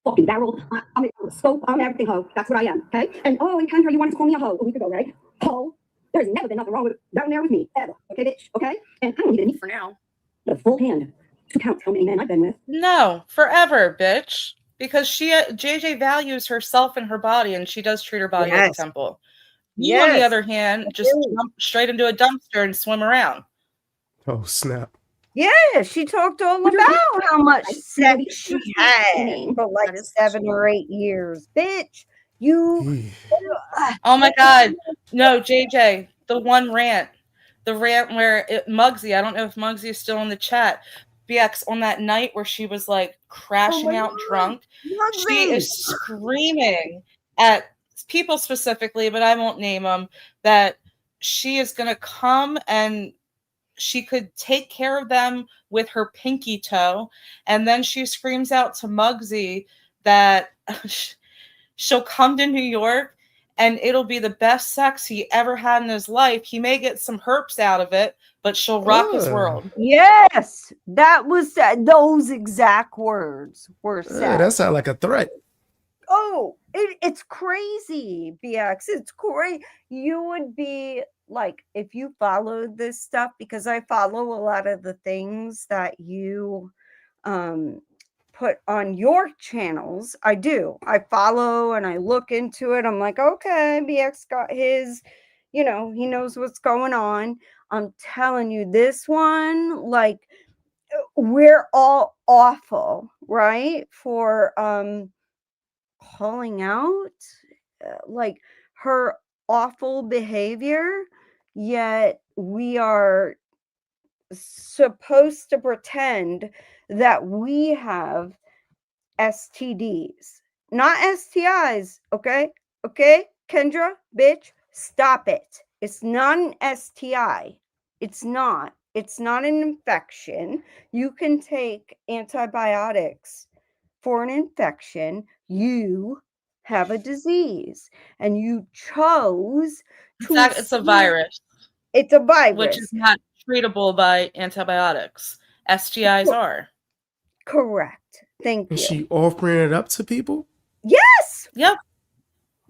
Fucking barrel. I'm a scope. I'm everything hoe. That's what I am. Okay? And and Kendra, you wanted to call me a hoe a week ago, right? Hoe. There's never been nothing wrong with down there with me ever. Okay, bitch. Okay? And I don't need For now. a full hand to count how many men I've been with. No, forever, bitch. Because JJ values herself and her body, and she does treat her body like a temple. You, on the other hand, just jump straight into a dumpster and swim around. Oh snap! Yeah, she talked all about how much sex she had for like 7 or 8 years. Bitch, you. Oh my God. No, JJ, the one rant. The rant where Muggsy, I don't know if Muggsy is still in the chat. BX, on that night where she was like crashing out drunk, she is screaming at people specifically, but I won't name them, that she is going to come and she could take care of them with her pinky toe. And then she screams out to Muggsy that she'll come to New York and it'll be the best sex he ever had in his life. He may get some herpes out of it, but she'll rock his world. Yes, that was those exact words were said. That sounds like a threat. Oh, it's crazy, BX. It's crazy. You would be like, if you followed this stuff, because I follow a lot of the things that you put on your channels. I do. I follow and I look into it. I'm like, okay, BX got his, he knows what's going on. I'm telling you, this one, like, we're all awful, right? For calling out like her awful behavior, yet we are supposed to pretend that we have STDs, not STIs. Okay, Kendra, bitch, stop it. It's not an STI. It's not an infection. You can take antibiotics for an infection. You have a disease and you chose In to fact, it's a virus. It's a virus, which is not treatable by antibiotics. STIs are. Correct. Thank you. Is she offering it up to people? Yes. Yep.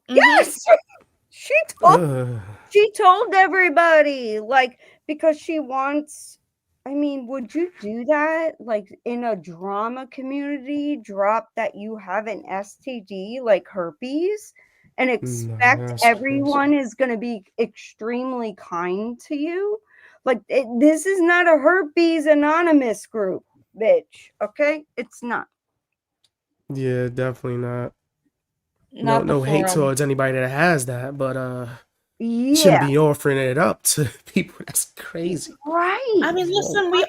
Yes. She told everybody, like, because she wants. I mean, would you do that? Like, in a drama community, drop that you have an STD like herpes and expect everyone is going to be extremely kind to you? Like, this is not a herpes anonymous group, bitch. Okay? It's not. Yeah, definitely not. No hate towards anybody that has that, but shouldn't be offering it up to people. That's crazy. Right. I mean, listen, we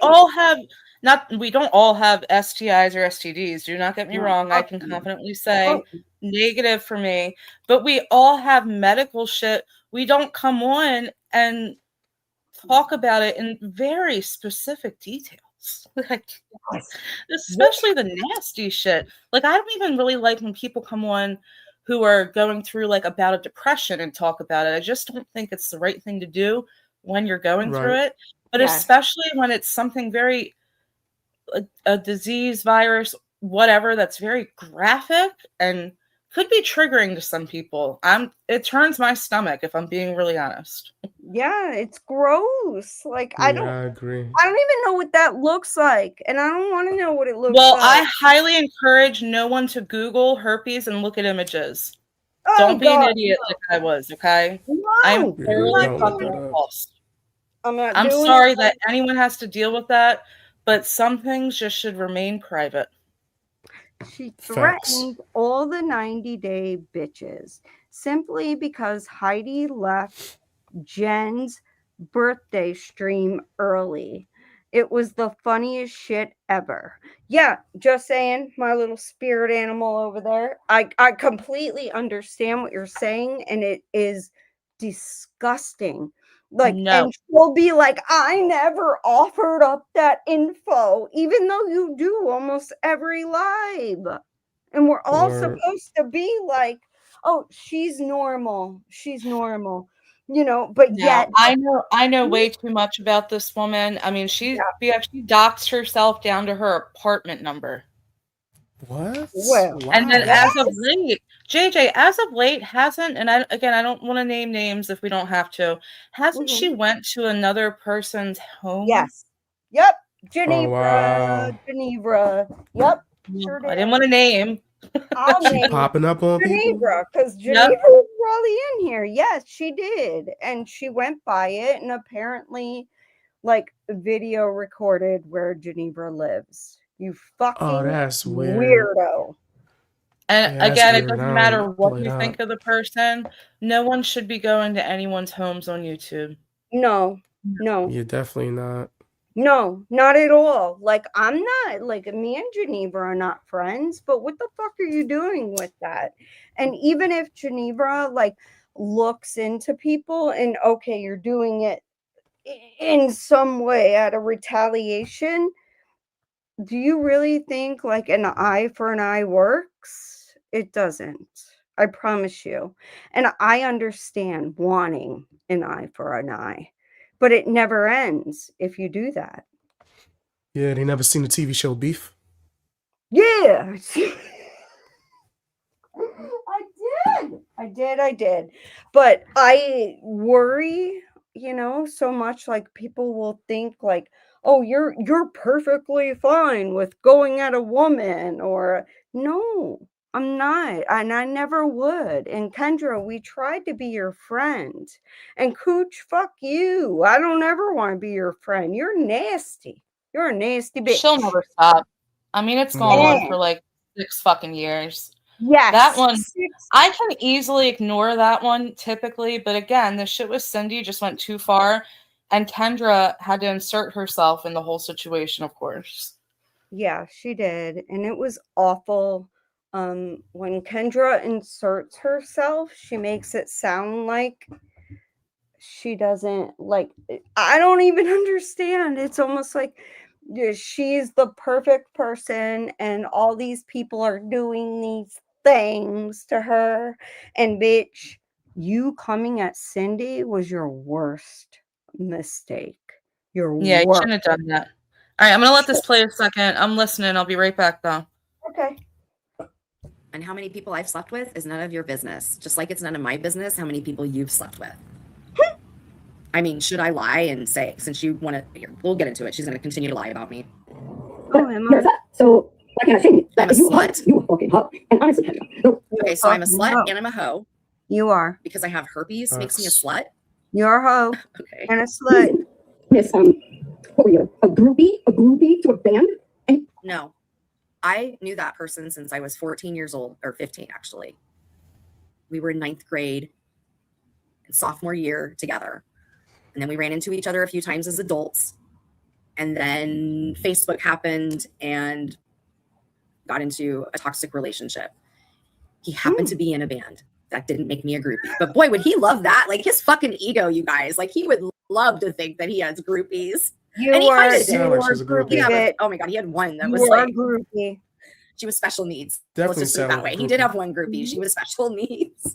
don't all have STIs or STDs. Do not get me wrong. I can confidently say negative for me, but we all have medical shit. We don't come on and talk about it in very specific details. Like, especially the nasty shit. Like, I don't even really like when people come on who are going through like a bout of depression and talk about it. I just don't think it's the right thing to do when you're going through it. But especially when it's something very a disease, virus, whatever, that's very graphic and could be triggering to some people. It turns my stomach, if I'm being really honest. Yeah, it's gross. Like, I agree. I don't even know what that looks like, and I don't want to know what it looks like. Well, I highly encourage no one to Google herpes and look at images. Don't be an idiot like I was, okay? I'm thoroughly fucking lost. I'm sorry that anyone has to deal with that, but some things just should remain private. She threatened all the 90-day bitches simply because Heidi left Jen's birthday stream early. It was the funniest shit ever. Yeah, just saying, my little spirit animal over there. I completely understand what you're saying, and it is disgusting. Like, and she'll be like, I never offered up that info, even though you do almost every live. And we're all Word. supposed to be like, oh, she's normal. She's normal. But Yeah, yet I know way too much about this woman. I mean, she actually doxed herself down to her apartment number. What? Well, And then Wow. as of late, JJ, as of late, hasn't, and I don't want to name names if we don't have to, hasn't she went to another person's home? Yes. Yep. Oh wow. Geneva. Yep. Sure I did. didn't want to name. I'll She name popping up on people. Geneva because Yep. Geneva was probably in here. Yes, she did. And she went by it and apparently like video recorded where Geneva lives. You fucking Oh, that's weird. weirdo. And Yeah, that's again, it weird. doesn't I matter don't what play you that. think of the person. No one should be going to anyone's homes on YouTube. No. You're definitely not. No, not at all. Like, I'm not, like, me and Geneva are not friends, but what the fuck are you doing with that? And even if Geneva, like, looks into people and, okay, you're doing it in some way out of retaliation, do you really think, like, an eye for an eye works? It doesn't. I promise you. And I understand wanting an eye for an eye, but it never ends if you do that. Yeah, they never seen the TV show Beef. Yeah. I did. But I worry, so much like people will think like, "Oh, you're perfectly fine with going at a woman," or no, I'm not. And I never would. And Kendra, we tried to be your friend. And Cooch, fuck you. I don't ever want to be your friend. You're nasty. You're a nasty bitch. She'll never stop. I mean, it's gone on for like 6 fucking years. Yes. That one, I can easily ignore that one typically, but again, the shit with Cindy just went too far, and Kendra had to insert herself in the whole situation, of course. Yeah, she did. And it was awful. When Kendra inserts herself, she makes it sound like she doesn't like, I don't even understand. It's almost like she's the perfect person and all these people are doing these things to her. And bitch, you coming at Cindy was your worst mistake. Your Yeah, you worst. shouldn't have done that. All right, I'm going to let this play a second. I'm listening. I'll be right back, though. Okay. And how many people I've slept with is none of your business. Just like it's none of my business how many people you've slept with. I mean, should I lie and say, since you want to, we'll get into it. She's going to continue to lie about me. Oh, am Here's I? that. So why can't I say that? I'm a You are. slut. You are fucking hot. And honestly, Kendra, no, Okay, so I'm a fucking slut hoe. and I'm a hoe You are. because I have herpes makes me a slut. You're a hoe Okay. and a slut. Miss, what were you? A groupie to a band? And No, I knew that person since I was 14 years old, or 15 actually. We were in 9th grade and sophomore year together. And then we ran into each other a few times as adults. And then Facebook happened and got into a toxic relationship. He happened to be in a band. That didn't make me a groupie. But boy, would he love that. Like his fucking ego, you guys. Like he would love to think that he has groupies. You And he are, kinda you did. are Like she's a groupie. groupie, bitch. Oh my God, he had one that You was are like, a groupie. she was special needs. Definitely Let's just put it sound that like way. a He did groupie. have one groupie. She was special needs.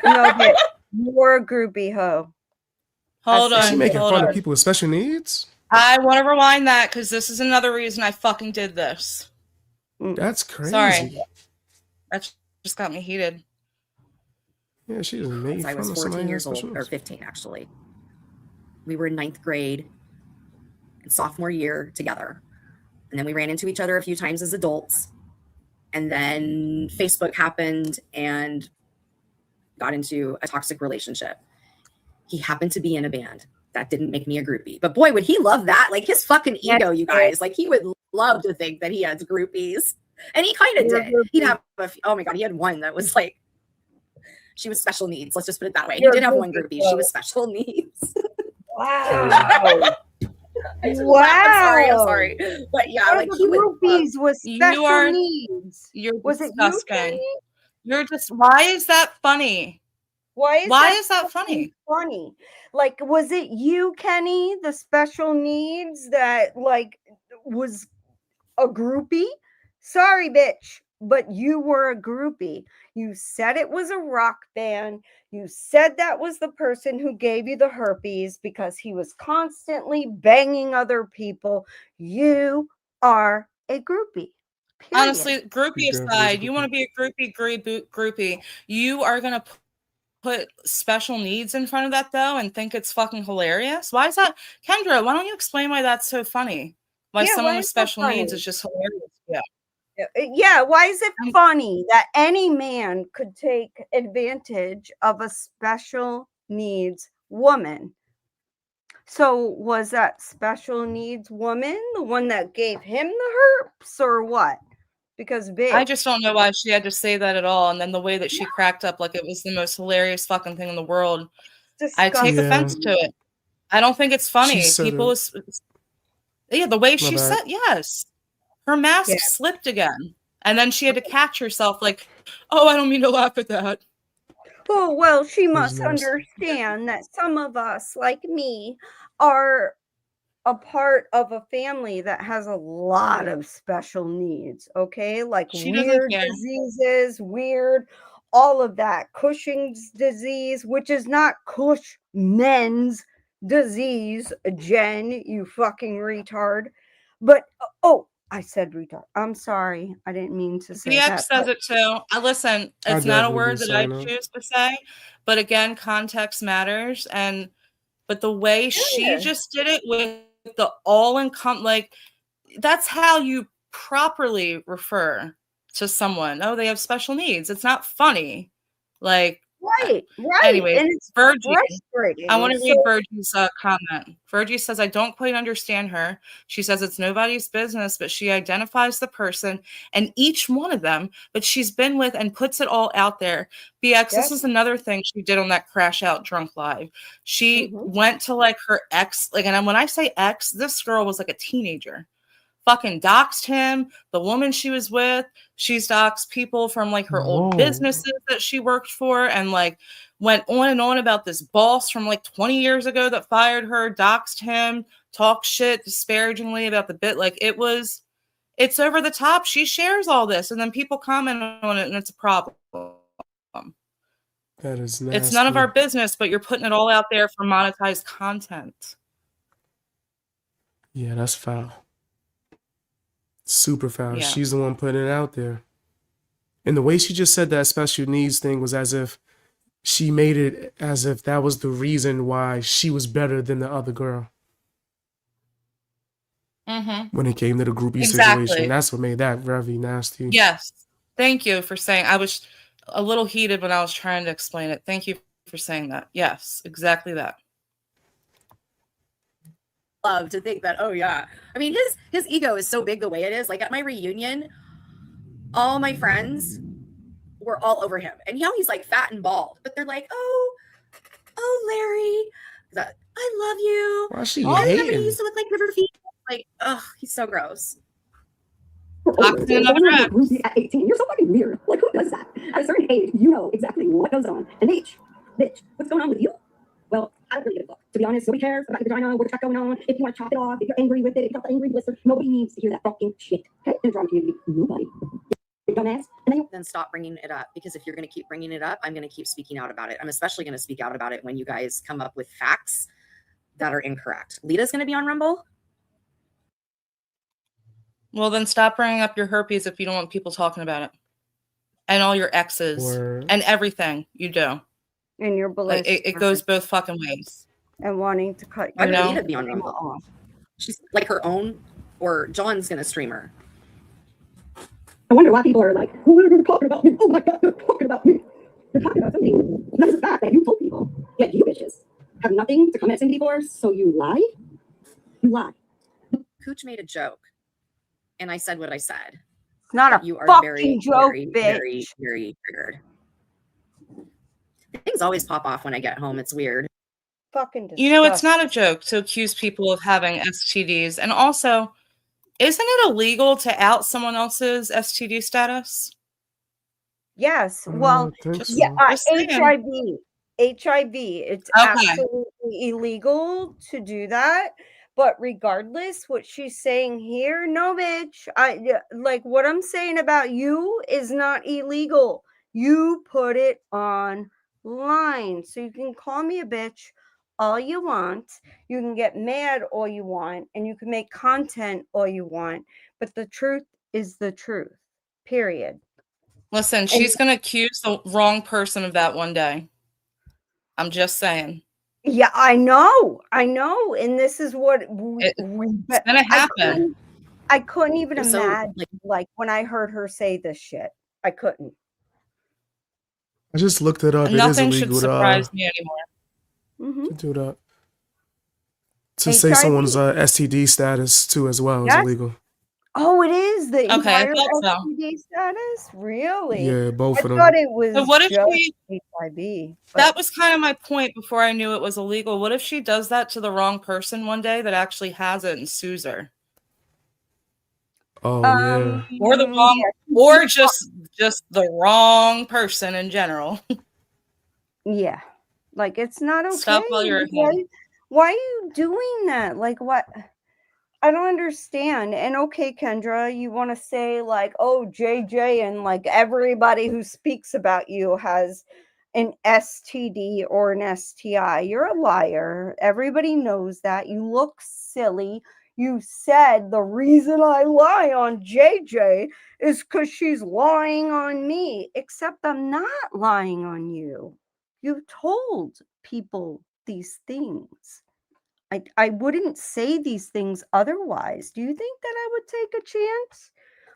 No, bitch. You're a groupie hoe. Hold I Is she on. making Hold fun on. of people with special needs? I want to rewind that because this is another reason I fucking did this. That's crazy. Sorry. That just got me heated. Yeah, she just made Since I fun was of 14 somebody years with old, special or needs. 15 actually. We were in 9th grade and sophomore year together. And then we ran into each other a few times as adults. And then Facebook happened and got into a toxic relationship. He happened to be in a band. That didn't make me a groupie. But boy, would he love that. Like his fucking ego, you guys. Like he would love to think that he has groupies. And he kind of did. He'd have, oh my God, he had one that was like, she was special needs. Let's just put it that way. He did have one groupie. She was special needs. Wow. I'm sorry. But yeah, What like are he the would. groupies with special You needs. You're Was it you, disgusting. Kenny? You're just. Why is that funny? Why is that funny? funny? Like, was it you, Kenny, the special needs that like was a groupie? Sorry, bitch. but you were a groupie. You said it was a rock band. You said that was the person who gave you the herpes because he was constantly banging other people. You are a groupie. Period. Honestly, groupie aside, you want to be a groupie. You are gonna put special needs in front of that though and think it's fucking hilarious. Why is that, Kendra? Why don't you explain why that's so funny? Why Yeah, someone why with is that special needs funny? is just hilarious? Yeah. Yeah, why is it funny that any man could take advantage of a special needs woman? So was that special needs woman the one that gave him the herpes or what? Because I bitch, just don't know why she had to say that at all. And then the way that she cracked up like it was the most hilarious fucking thing in the world. I take disgusting. offense to it. I don't think it's She funny. said People it. yeah, the way My she bad. said, yes. Her mask Yeah. slipped again. And then she had to catch herself like, oh, I don't mean to laugh at that. Oh, well, she That was must nasty. understand that some of us, like me, are a part of a family that has a lot of special needs, okay? Like She doesn't weird care. diseases, weird, all of that. Cushing's disease, which is not Cushman's disease, Jen, you fucking retard. But, oh, I said retard. I'm sorry. I didn't mean to say DX that. says it too. Listen, I it's not a definitely word be that I saying that. choose to say, but again, context matters. But the way she just did it with the all-encompassing, like, that's how you properly refer to someone. Oh, they have special needs. It's not funny. Like, Right, anyways, and it's Virgie. I want frustrating. to So read Virgie's comment. Virgie says, I don't quite understand her. She says it's nobody's business, but she identifies the person and each one of them, but she's been with and puts it all out there. BX, this is another thing she did on that Crash Out Drunk Live. She went to like her ex, like, and when I say ex, this girl was like a teenager. Fucking doxed him, the woman she was with. She's doxed people from like her old businesses that she worked for, and like went on and on about this boss from like 20 years ago that fired her, doxed him, talked shit disparagingly about the bit. Like it's over the top. She shares all this, and then people comment on it, and it's a problem. That is nasty. It's none of our business, but you're putting it all out there for monetized content. Yeah, that's foul. Super foul. Yeah. She's the one putting it out there. And the way she just said that special needs thing was as if she made it as if that was the reason why she was better than the other girl. When it came to the groupie situation. That's what made that very nasty. Yes. Thank you for saying. I was a little heated when I was trying to explain it. Thank you for saying that. Yes, exactly that. Love to think that, oh yeah. I mean, his ego is so big the way it is. Like at my reunion, all my friends were all over him. And he's like fat and bald, but they're like, oh Larry, I love you. Why is she Everybody hating? used to look like River Phoenix. Like, ugh, he's so gross. At 18. You're so fucking weird. Like, who does that? At a certain age, you know exactly what goes on. And bitch, what's going on with you? Well, I don't really give a fuck. To be honest, nobody cares about your vagina, what the fuck going on. If you want to chop it off, if you're angry with it, if you got the angry blister, nobody needs to hear that fucking shit. Okay? In the drama community, nobody. You dumbass. And then stop bringing it up, because if you're going to keep bringing it up, I'm going to keep speaking out about it. I'm especially going to speak out about it when you guys come up with facts that are incorrect. Lita's going to be on Rumble. Well, then stop bringing up your herpes if you don't want people talking about it. And all your exes. And everything you do. And your like, it goes both fucking ways. And wanting to cut I would Lita be on Rumble off. She's like her own, or John's going to stream her. I wonder why people are like, oh, they're talking about me. Oh my God, they're talking about me. They're talking about something. That's a fact that you told people. Yet you bitches have nothing to come at somebody for, so you lie? You lie. Cooch made a joke, and I said what I said. It's not a you are fucking very, joke, very, bitch. very, very triggered. Things always pop off when I get home. It's weird. Fucking disgusting. You know, it's not a joke to accuse people of having STDs. And also, isn't it illegal to out someone else's STD status? Yes. Well, yeah, HIV. It's absolutely illegal to do that. But regardless, what she's saying here, no, bitch. Like what I'm saying about you is not illegal. You put it online, so you can call me a bitch all you want. You can get mad all you want, and you can make content all you want. But the truth is the truth. Period. Listen, And she's going to accuse the wrong person of that one day. I'm just saying. yeah, I know, and this is what It's going to happen. I couldn't even So, imagine, like when I heard her say this shit. I couldn't. I just looked it up. It is Nothing should illegal surprise me anymore. Mm-hmm. to do that. To say someone's STD status too as well is illegal. Oh, it is the Okay, I entire thought so. STD status? Really? Yeah, both of I them. thought it was So what if just she? HIV. That was kind of my point before I knew it was illegal. What if she does that to the wrong person one day that actually has it and sues her? Oh yeah. Or the wrong, or just the wrong person in general. Yeah. Like it's not okay. Stop while you're ahead. Why are you doing that? Like what? I don't understand. And okay, Kendra, you want to say like, oh, JJ and like everybody who speaks about you has an STD or an STI. You're a liar. Everybody knows that. You look silly. You said the reason I lie on JJ is because she's lying on me, except I'm not lying on you. You told people these things. I wouldn't say these things otherwise. Do you think that I would take a chance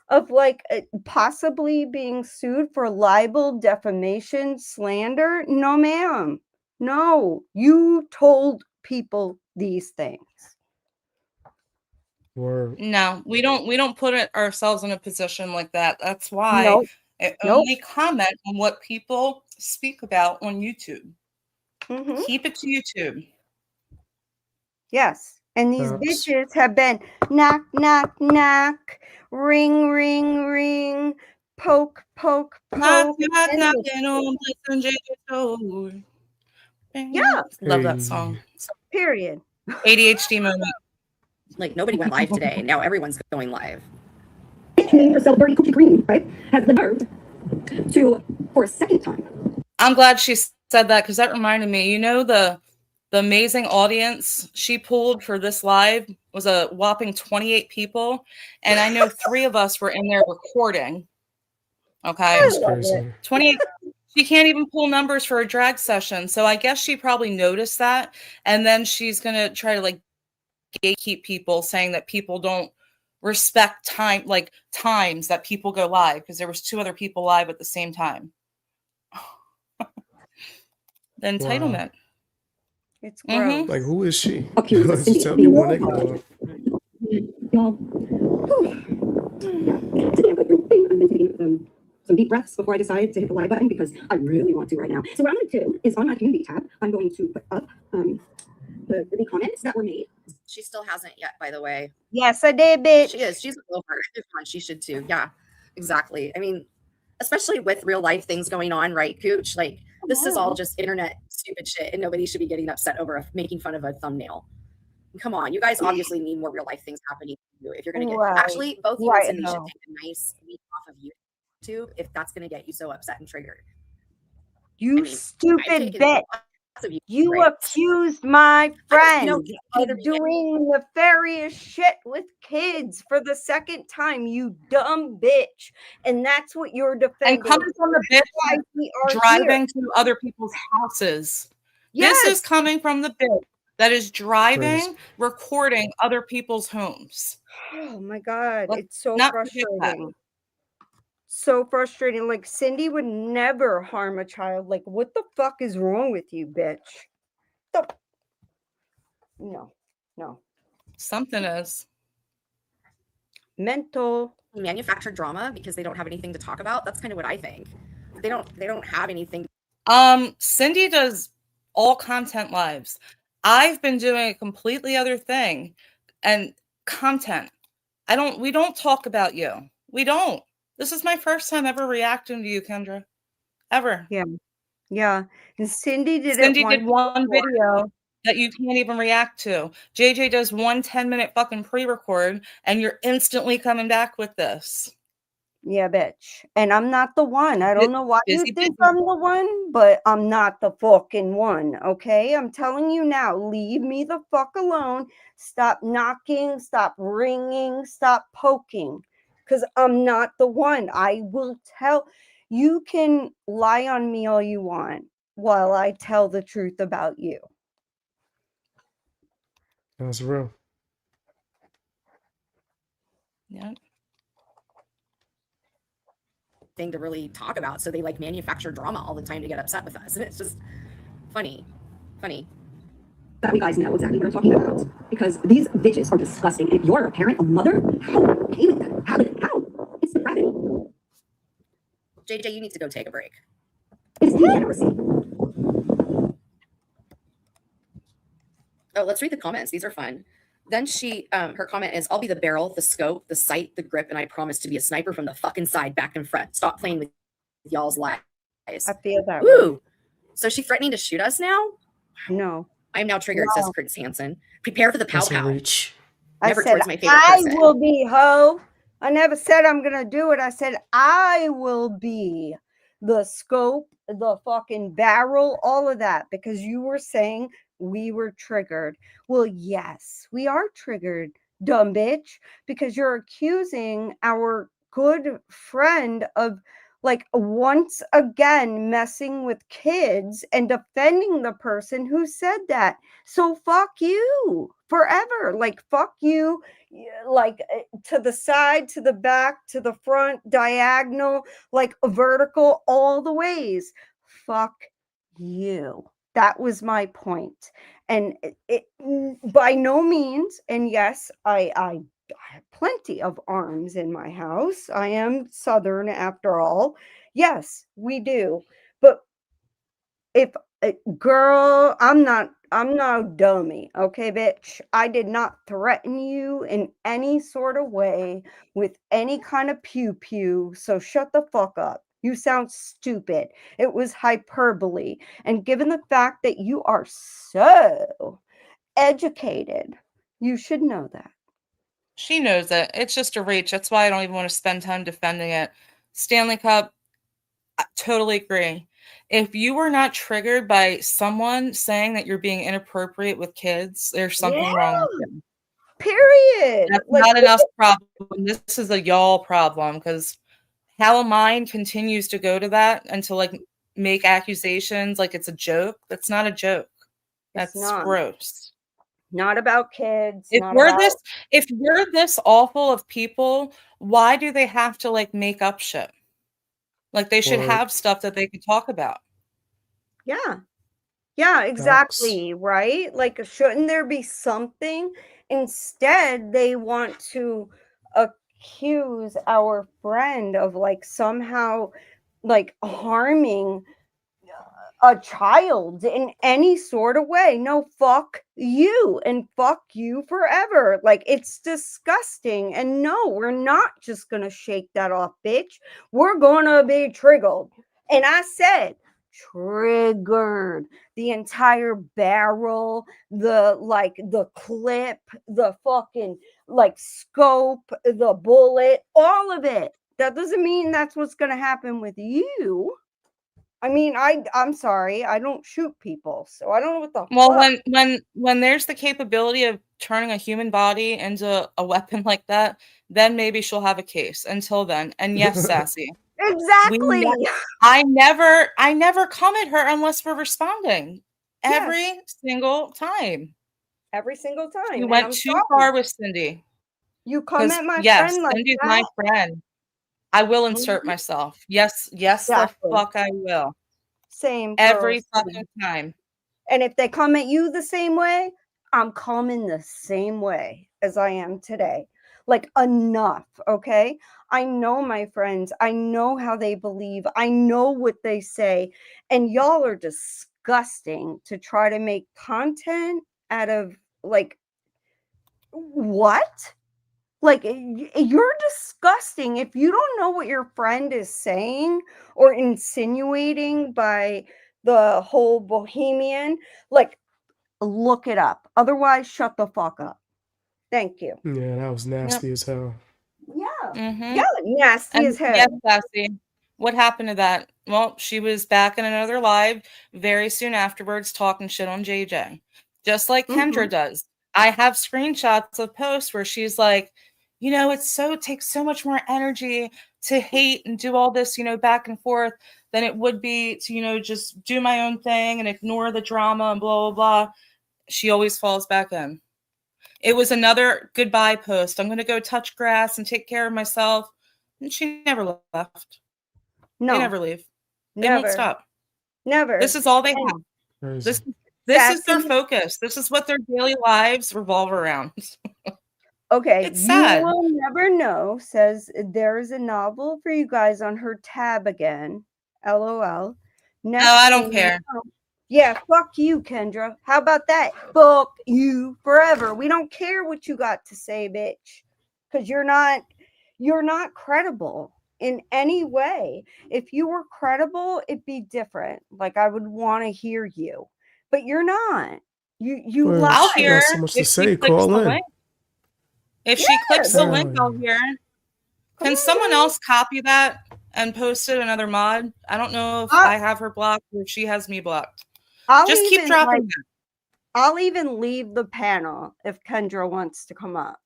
of like possibly being sued for libel, defamation, slander? No, ma'am. No, you told people these things. No, we don't put ourselves in a position like that. That's why Nope. I Nope. only comment on what people speak about on YouTube. Mhm. Keep it to YouTube. Yes. And these bitches have been knock, knock, knock, ring, ring, ring, poke, poke, Knock, poke. knock, and knocking on Bless and door. Yeah. Love that song. Period. ADHD moment. like nobody went live today. Now everyone's going live. Named herself Dirty Coochie Cream, right? Has the nerve to, for a second time. I'm glad she said that because that reminded me. You know the amazing audience she pulled for this live was a whopping 28 people, and I know 3 of us were in there recording. Okay, That's crazy. 28. She can't even pull numbers for a drag session, so I guess she probably noticed that, and then she's gonna try to like gatekeep people, saying that people don't respect time, like times that people go live because there was 2 other people live at the same time. The entitlement. Wow. It's gross. Like who is she? Accused Let's Cindy tell of being people what they wrong. can Y'all, today I'm going through thing. I've been taking some deep breaths before I decide to hit the live button because I really want to right now. So what I'm going to do is on my community tab, I'm going to put up the comments that were made. She still hasn't yet, by the way. Yes, I did, bitch. She is. She's over. Come on, she should too. Yeah, exactly. I mean, especially with real life things going on, right, Cooch? Like this is all just internet stupid shit, and nobody should be getting upset over making fun of a thumbnail. Come on, you guys obviously need more real life things happening to you if you're going to get. Right. Actually, both you and Cindy should now. take a nice week off of YouTube if that's going to get you so upset and triggered. You I mean, stupid bitch. You right? accused my friend No, of doing nefarious shit with kids for the second time, you dumb bitch. And that's what you're defending. And coming from the bitch driving to other people's houses. Yes. This is coming from the bitch that is driving, recording other people's homes. Oh my God. Let's it's so not forget that. frustrating. So frustrating. Like Cindy would never harm a child. Like, what the fuck is wrong with you, bitch? No. Something is mental. Manufactured drama because they don't have anything to talk about. That's kind of what I think. They don't have anything. Cindy does all content lives. I've been doing a completely other thing and content. We don't talk about you. We don't. This is my first time ever reacting to you, Kendra. Ever. Yeah. And Cindy did one video. that you can't even react to. JJ does 1 10-minute fucking pre-record and you're instantly coming back with this. Yeah, bitch. And I'm not the one. I don't know why you Busy, think busy. I'm the one, but I'm not the fucking one, okay? I'm telling you now, leave me the fuck alone. Stop knocking, stop ringing, stop poking, because I'm not the one. I will tell. You can lie on me all you want while I tell the truth about you. That's real. Yeah. Thing to really talk about. So they like manufacture drama all the time to get upset with us. And it's just funny. That you guys know exactly what I'm talking about. Because these bitches are disgusting. And if you're a parent, a mother, how are you okay with that? How? It's depravity. JJ, you need to go take a break. It's degeneracy. Oh, let's read the comments. These are fun. Then she, her comment is, I'll be the barrel, the scope, the sight, the grip, and I promise to be a sniper from the fucking side, back and front. Stop playing with y'all's lies. I feel that way. Ooh. So she's threatening to shoot us now? No. I'm now triggered, No. says Chris Hansen. Prepare for the pow That's a pow. reach. Never I said, towards my favorite I person. will be, ho. I never said I'm going to do it. I said, I will be the scope, the fucking barrel, all of that, because you were saying we were triggered. Well, yes, we are triggered, dumb bitch, because you're accusing our good friend of, like, once again messing with kids and defending the person who said that. So fuck you forever. Like, fuck you, like, to the side, to the back, to the front, diagonal, like vertical, all the ways. Fuck you. That was my point. And it by no means, and yes, I have plenty of arms in my house. I am Southern after all. Yes, we do. But if girl, I'm not a dummy, okay, bitch. I did not threaten you in any sort of way with any kind of pew pew. So shut the fuck up. You sound stupid. It was hyperbole. And given the fact that you are so educated, you should know that. She knows it. It's just a reach. That's why I don't even want to spend time defending it. Stanley Cup, I totally agree. If you were not triggered by someone saying that you're being inappropriate with kids, there's something wrong with you. Period. That's Like, not enough problem. This is a y'all problem because how mine continues to go to that and to like make accusations like it's a joke. That's not a joke. it's That's not. gross. Not about kids. If Not we're about. this if we're this awful of people, why do they have to like make up shit? Like they should Or have stuff that they could talk about. Yeah. Yeah, facts. exactly, right? Like, shouldn't there be something? Instead, they want to accuse our friend of, like, somehow, like, harming a child in any sort of way. No, fuck you and fuck you forever. Like, it's disgusting. And no, we're not just gonna shake that off, bitch. We're gonna be triggered. And I said triggered. The entire barrel, the clip, the fucking like scope, the bullet, all of it. That doesn't mean that's what's gonna happen with you. I mean, I'm sorry, I don't shoot people, so I don't know what the Well, fuck. when there's the capability of turning a human body into a weapon like that, then maybe she'll have a case. Until then, and yes, Sassy, we Exactly. ne- I never come at her unless we're responding. Yes, Every single time. every single time, You and went I'm too sorry. far with Cindy. You come Because at my yes, friend like Cindy's my that. friend. I will insert Mhm. myself. Yes, the Exactly. fuck I will. Same girl, Every same. fucking time. And if they come at you the same way, I'm coming the same way as I am today. Like, enough, okay? I know my friends. I know how they believe. I know what they say. And y'all are disgusting to try to make content out of, like, what? Like, you're disgusting. If you don't know what your friend is saying or insinuating by the whole bohemian, like, look it up. Otherwise, shut the fuck up. Thank you. Yeah, that was Yep. nasty as hell. Yeah. Mm-hmm. Yeah, nasty as And yes, hell. Sassy, what happened to that? Well, she was back in another live very soon afterwards talking shit on JJ, just like Kendra does. I have screenshots of posts where she's like, you know, it takes so much more energy to hate and do all this, you know, back and forth than it would be to, you know, just do my own thing and ignore the drama and blah, blah, blah. She always falls back in. It was another goodbye post. I'm going to go touch grass and take care of myself. And she never left. No. They never leave. They Never. won't stop. Never. This is all they And have. Crazy. This is their Sassy- focus. This is what their daily lives revolve around. Okay, It's you sad. will never know says there's a novel for you guys on her tab again. LOL. Next No, I don't thing care. you know- yeah, fuck you, Kendra. How about that? Fuck you forever. We don't care what you got to say, bitch. Because you're not credible in any way. If you were credible, it'd be different. Like I would want to hear you. But you're not. You Well, lie. I'll she hear got so much to if she say. clicks Call the in. link. If she clicks the link, I'll hear. Can someone else copy that and post it another mod? I don't know if I have her blocked or if she has me blocked. Just keep dropping that. I'll even leave the panel if Kendra wants to come up.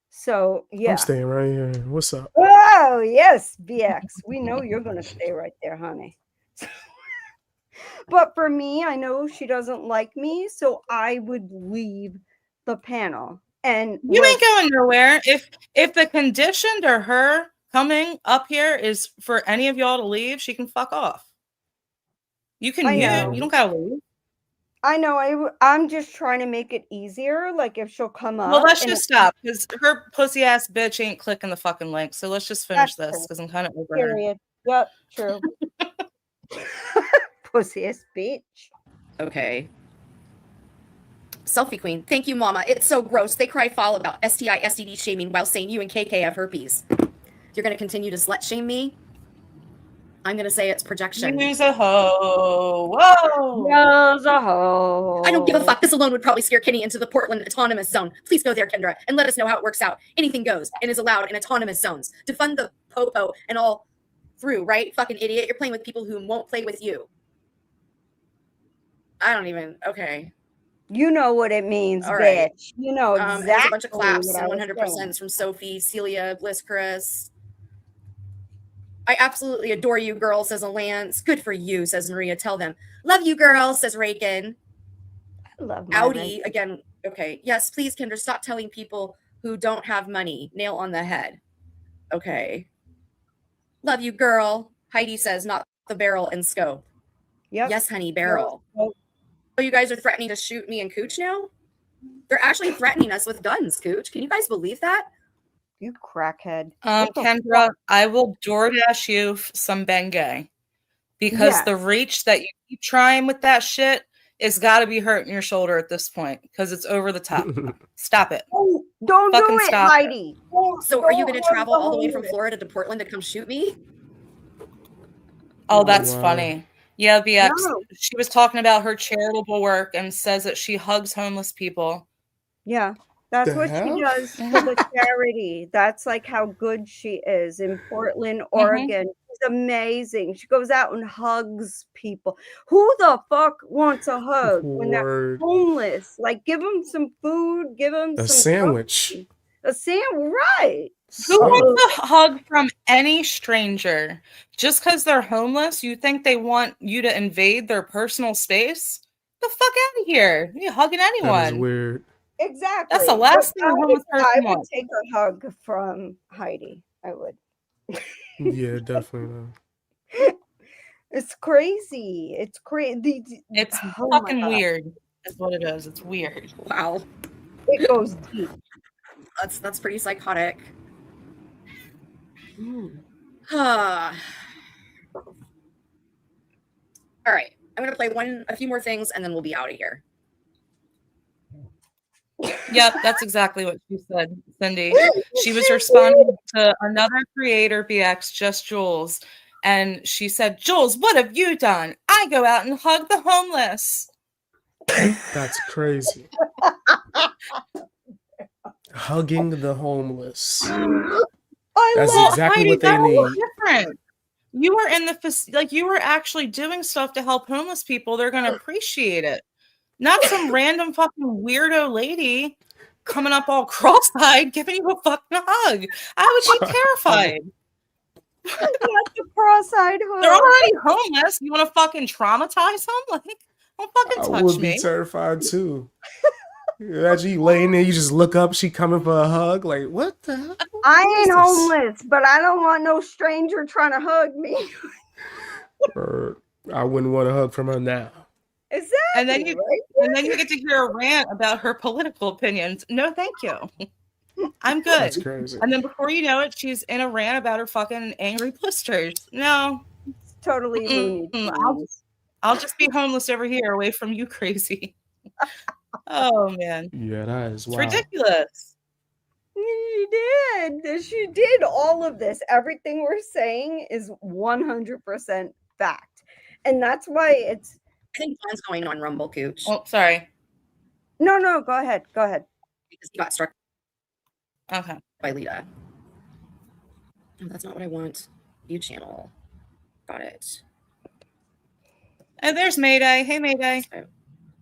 So yeah. I'm staying right here. What's up? Oh yes, BX. We know you're gonna stay right there, honey. But for me, I know she doesn't like me, so I would leave the panel. And You look, ain't going nowhere. If the condition to her coming up here is for any of y'all to leave, she can fuck off. You can I mute. know. You don't gotta leave. I know. I'm just trying to make it easier. Like if she'll come up. Well, let's and just stop because her pussy ass bitch ain't clicking the fucking link. So let's just finish That's this true. because I'm kind of over her. Period. Yep. True. Pussy ass bitch. Okay. Selfie queen. Thank you, mama. It's so gross. They cry foul about STI, STD shaming while saying you and KK have herpes. You're going to continue to slut shame me? I'm going to say it's projection. Use a hoe. Whoa. Use a hoe. I don't give a fuck. This alone would probably scare Kenny into the Portland autonomous zone. Please go there, Kendra, and let us know how it works out. Anything goes and is allowed in autonomous zones. Defund the popo and all through, right? Fucking idiot. You're playing with people who won't play with you. I don't even. Okay. You know what it means, All bitch. right. You know exactly. There's a bunch of claps what I and was 100% saying. from Sophie, Celia, Bliss, Chris. I absolutely adore you, girl, says Alance. Good for you, says Maria. Tell them. Love you, girl, says Reagan. I love my Audi, Reagan. again. Okay. Yes, please, Kendra, stop telling people who don't have money. Nail on the head. Okay. Love you, girl. Heidi says, not the barrel and scope. Yep. Yes, honey, barrel. So you guys are threatening to shoot me and Cooch now? They're actually threatening us with guns, Cooch. Can you guys believe that? You crackhead. What the Kendra, fuck? I will DoorDash you some Bengay because the Yes. reach that you keep trying with that shit is got to be hurting your shoulder at this point because it's over the top. Stop it. Don't Fucking do it, stop it. Heidi. So are you going to Don't travel all the way from homeless. Florida to Portland to come shoot me? Oh, that's wow. funny. Yeah, BX. No. She was talking about her charitable work and says that she hugs homeless people. Yeah. That's The what hell? she does for the charity. That's like how good she is in Portland, Oregon. She's amazing. She goes out and hugs people. Who the fuck wants a hug when they're Word. homeless? Like, give them some food, give them A some sandwich. something. A sandwich, right? Who wants a hug from any stranger? Just because they're homeless, you think they want you to invade their personal space? The fuck out of here. You're hugging That is anyone. weird. Exactly. That's the last thing a But homeless I person would wants. take a hug from Heidi. I would. Yeah, definitely. Not. It's crazy. It's crazy. It's Oh my fucking God. weird, is what it is. It's weird. Wow. It goes deep. That's pretty psychotic. Mm. All right. I'm going to play a few more things and then we'll be out of here. Yep, that's exactly what she said, Cindy. She was responding to another creator, BX, just Jules. And she said, Jules, what have you done? I go out and hug the homeless. That's crazy. Hugging the homeless. That's Well, exactly Heidi, what they that was need. different. You were in the you were actually doing stuff to help homeless people. They're gonna appreciate it. Not some random fucking weirdo lady coming up all cross-eyed giving you a fucking hug. I would be terrified. Not the cross-eyed They're hood. already homeless. You want to fucking traumatize them? Like, don't fucking I touch would be me. terrified too. Imagine you laying there, you just look up, she coming for a hug. Like, what the hell? I What is ain't this? homeless, but I don't want no stranger trying to hug me. Or I wouldn't want a hug from her now. Exactly. And then you right? and then you get to hear a rant about her political opinions. No, thank you. I'm good. That's crazy. And then before you know it, she's in a rant about her fucking angry blisters. No. It's totally Looney Tunes. I'll just be homeless over here away from you crazy. Oh man. Yeah, that is It's wild. ridiculous. She did all of this. Everything we're saying is 100% fact. And that's why it's I think John's going on Rumble, Cooch. Oh, sorry. no, go ahead. Because he got struck Okay. by Lita. Oh, that's not what I want. View channel. Got it. And there's Mayday. Hey Mayday.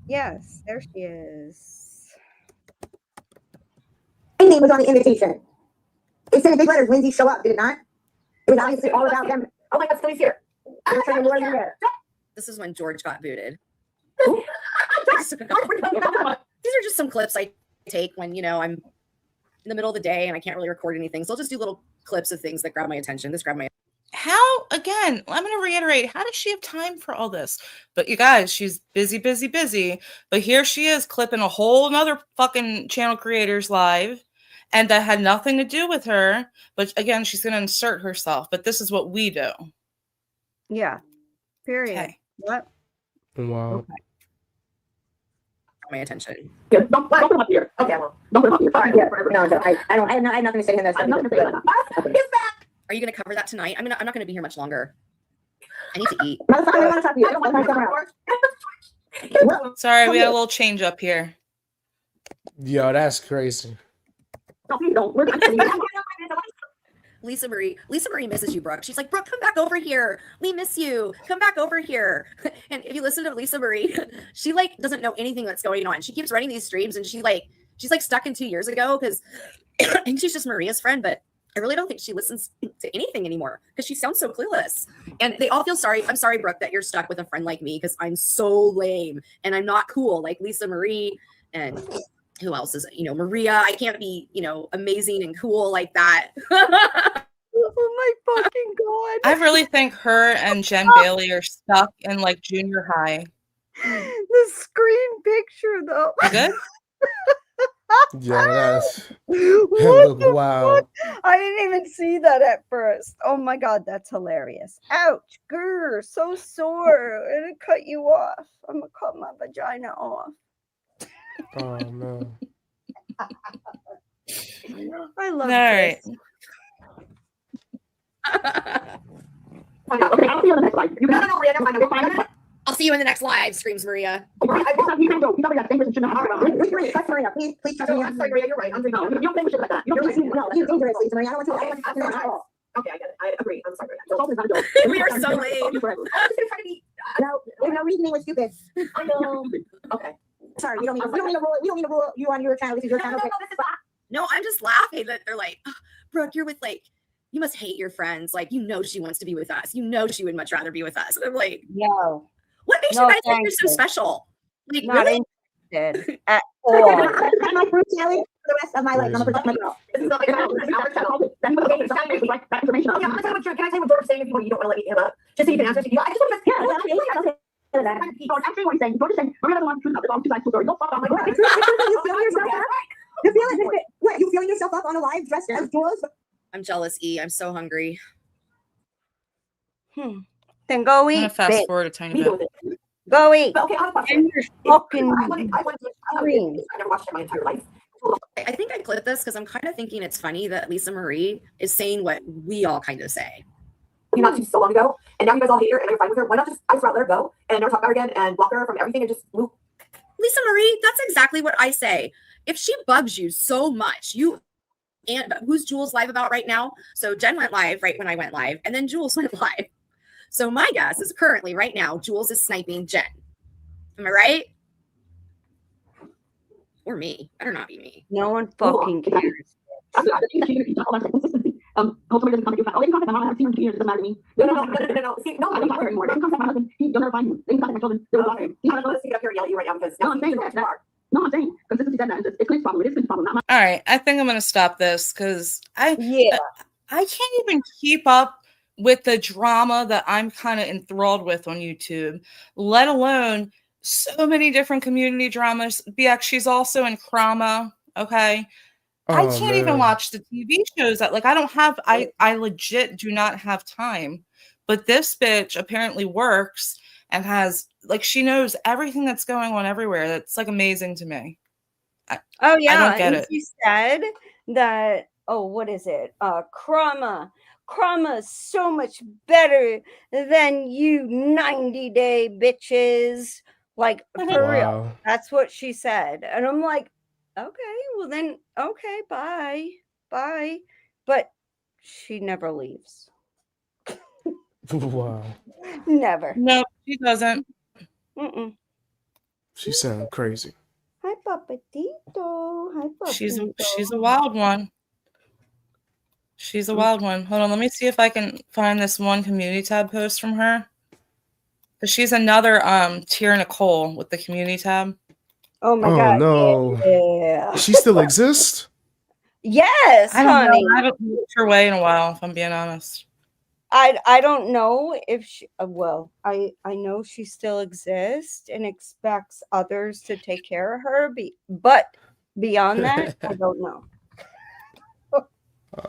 Yes, there she is. My name was on the invitation. It said in big letters, Lindsay, show up, did it not? It was obviously all about them. Oh my God, Scully's here. They're trying to lure you there. This is when George got booted. These are just some clips I take when, I'm in the middle of the day and I can't really record anything. So I'll just do little clips of things that grab my attention. This grabbed my How, again, I'm going to reiterate, how does she have time for all this? But you guys, she's busy. But here she is clipping a whole nother fucking channel creators live. And that had nothing to do with her. But again, she's going to insert herself. But this is what we do. Yeah. Period. Okay. What? Wow. Okay. my attention. Don't put them up here. Okay, well, don't put them up here. All right, yeah, no, I have nothing to say in this. I have nothing to say. Are you going to cover that tonight? I'm not going to be here much longer. I need to eat. Motherfucker, I want to talk to you. I don't want to somewhere else. Sorry, we had a little change up here. Yo, that's crazy. No, please don't. Lisa Marie misses you, Brooke. She's like, Brooke, come back over here. We miss you. Come back over here. And if you listen to Lisa Marie, she doesn't know anything that's going on. She keeps running these streams and she's stuck in 2 years ago because I think she's just Maria's friend, but I really don't think she listens to anything anymore because she sounds so clueless. And they all feel sorry. I'm sorry, Brooke, that you're stuck with a friend like me because I'm so lame and I'm not cool like Lisa Marie and who else is it? Maria. I can't be, amazing and cool like that. Oh my fucking God. I really think her and Jen Bailey are stuck in like junior high. The screen picture though. You good? Yeah, that What look the wild. fuck? I didn't even see that at first. Oh my God, that's hilarious. Ouch, grr, so sore. It'll cut you off. I'm gonna cut my vagina off. Oh no. I love All right. this. Okay, I'll see you on the next slide. You can know, I'll see you in the next live, screams Maria. I just have you can go. You know that same person shouldn't have talked about. Trust Maria, please trust me. I'm sorry, Maria, you're right. You don't think shit like that. You don't think no, you dangerously, Maria. I don't want to at all. Okay, I get it. I agree. I'm sorry. We are so lame. I'm just gonna try to be. No, there's no reasoning with stupid. I know. Okay. Sorry, we don't need to rule you on your channel. This is your channel. No, I'm just laughing that they're like, oh, Brooke, you're with you must hate your friends. She wants to be with us. She would much rather be with us. And I'm like, No, what makes No, you guys think thank you're so you. special? Like, not really? interested at all. I'm my fruit salad for the rest of my life. I'm gonna protect my girl. This is not like our channel. Then you okay, so like that information. Yeah, can I say what George is saying if you don't want to let me him up? Just so you can answer. I just want to actually what he's saying. George is saying, we're gonna want to two sides to story. Don't fuck on my girl. You feeling yourself up? What? You feeling yourself up on a live dressed as George? I'm jealous, E. I'm so hungry. Then go I'm eat. gonna fast bitch. forward a tiny bit. Go eat. But okay, I have a question. And your fucking I never watched it my entire life. I think I clipped this because I'm kind of thinking it's funny that Lisa Marie is saying what we all kind of say. Not too so long ago, and now you guys all hate her and you're fine with her. Why not just I just rather let her go and never talk about her again and block her from everything and just move Lisa Marie, that's exactly what I say. If she bugs you so much, and who's Jules live about right now? So Jen went live right when I went live, and then Jules went live. So my guess is currently right now, Jules is sniping Jen. Am I right? Or me. Better not be me. No one fucking cares. Hopefully doesn't come to you. Oh, they can contact them. I don't have seen them in 2 years. It doesn't matter to me. No. See, no, I don't talk to her anymore. They can contact my husband. You'll never find him. They can contact my children. They'll okay. Let's get up here and yell at you right now because no, I'm saying that. No, I'm saying consistency said that. It's Clint's problem. It is Clint's problem, not mine. All right, I think I'm going to stop this because I can't even keep up with the drama that I'm kind of enthralled with on YouTube, let alone so many different community dramas. BX, she's also in Krama, okay? I can't even watch the TV shows that like I legit do not have time. But this bitch apparently works and has like she knows everything that's going on everywhere. That's like amazing to me. Oh yeah, I don't get it. She said that. Oh, what is it? Krama is so much better than you 90-day bitches. Like for real. That's what she said, and I'm like, okay, well then, okay, bye. But she never leaves. Wow. Never. No, she doesn't. Mm-mm. She sounds crazy. Hi, Papatito. Hi, Papatito. She's a wild one. She's a wild one. Hold on, let me see if I can find this one community tab post from her. Because she's another Tier Nicole with the community tab. Oh my god. No. Yeah. She still exists? Yes, I don't honey. know. I haven't looked her way in a while, if I'm being honest. I don't know if she I know she still exists and expects others to take care of her, but beyond that, I don't know.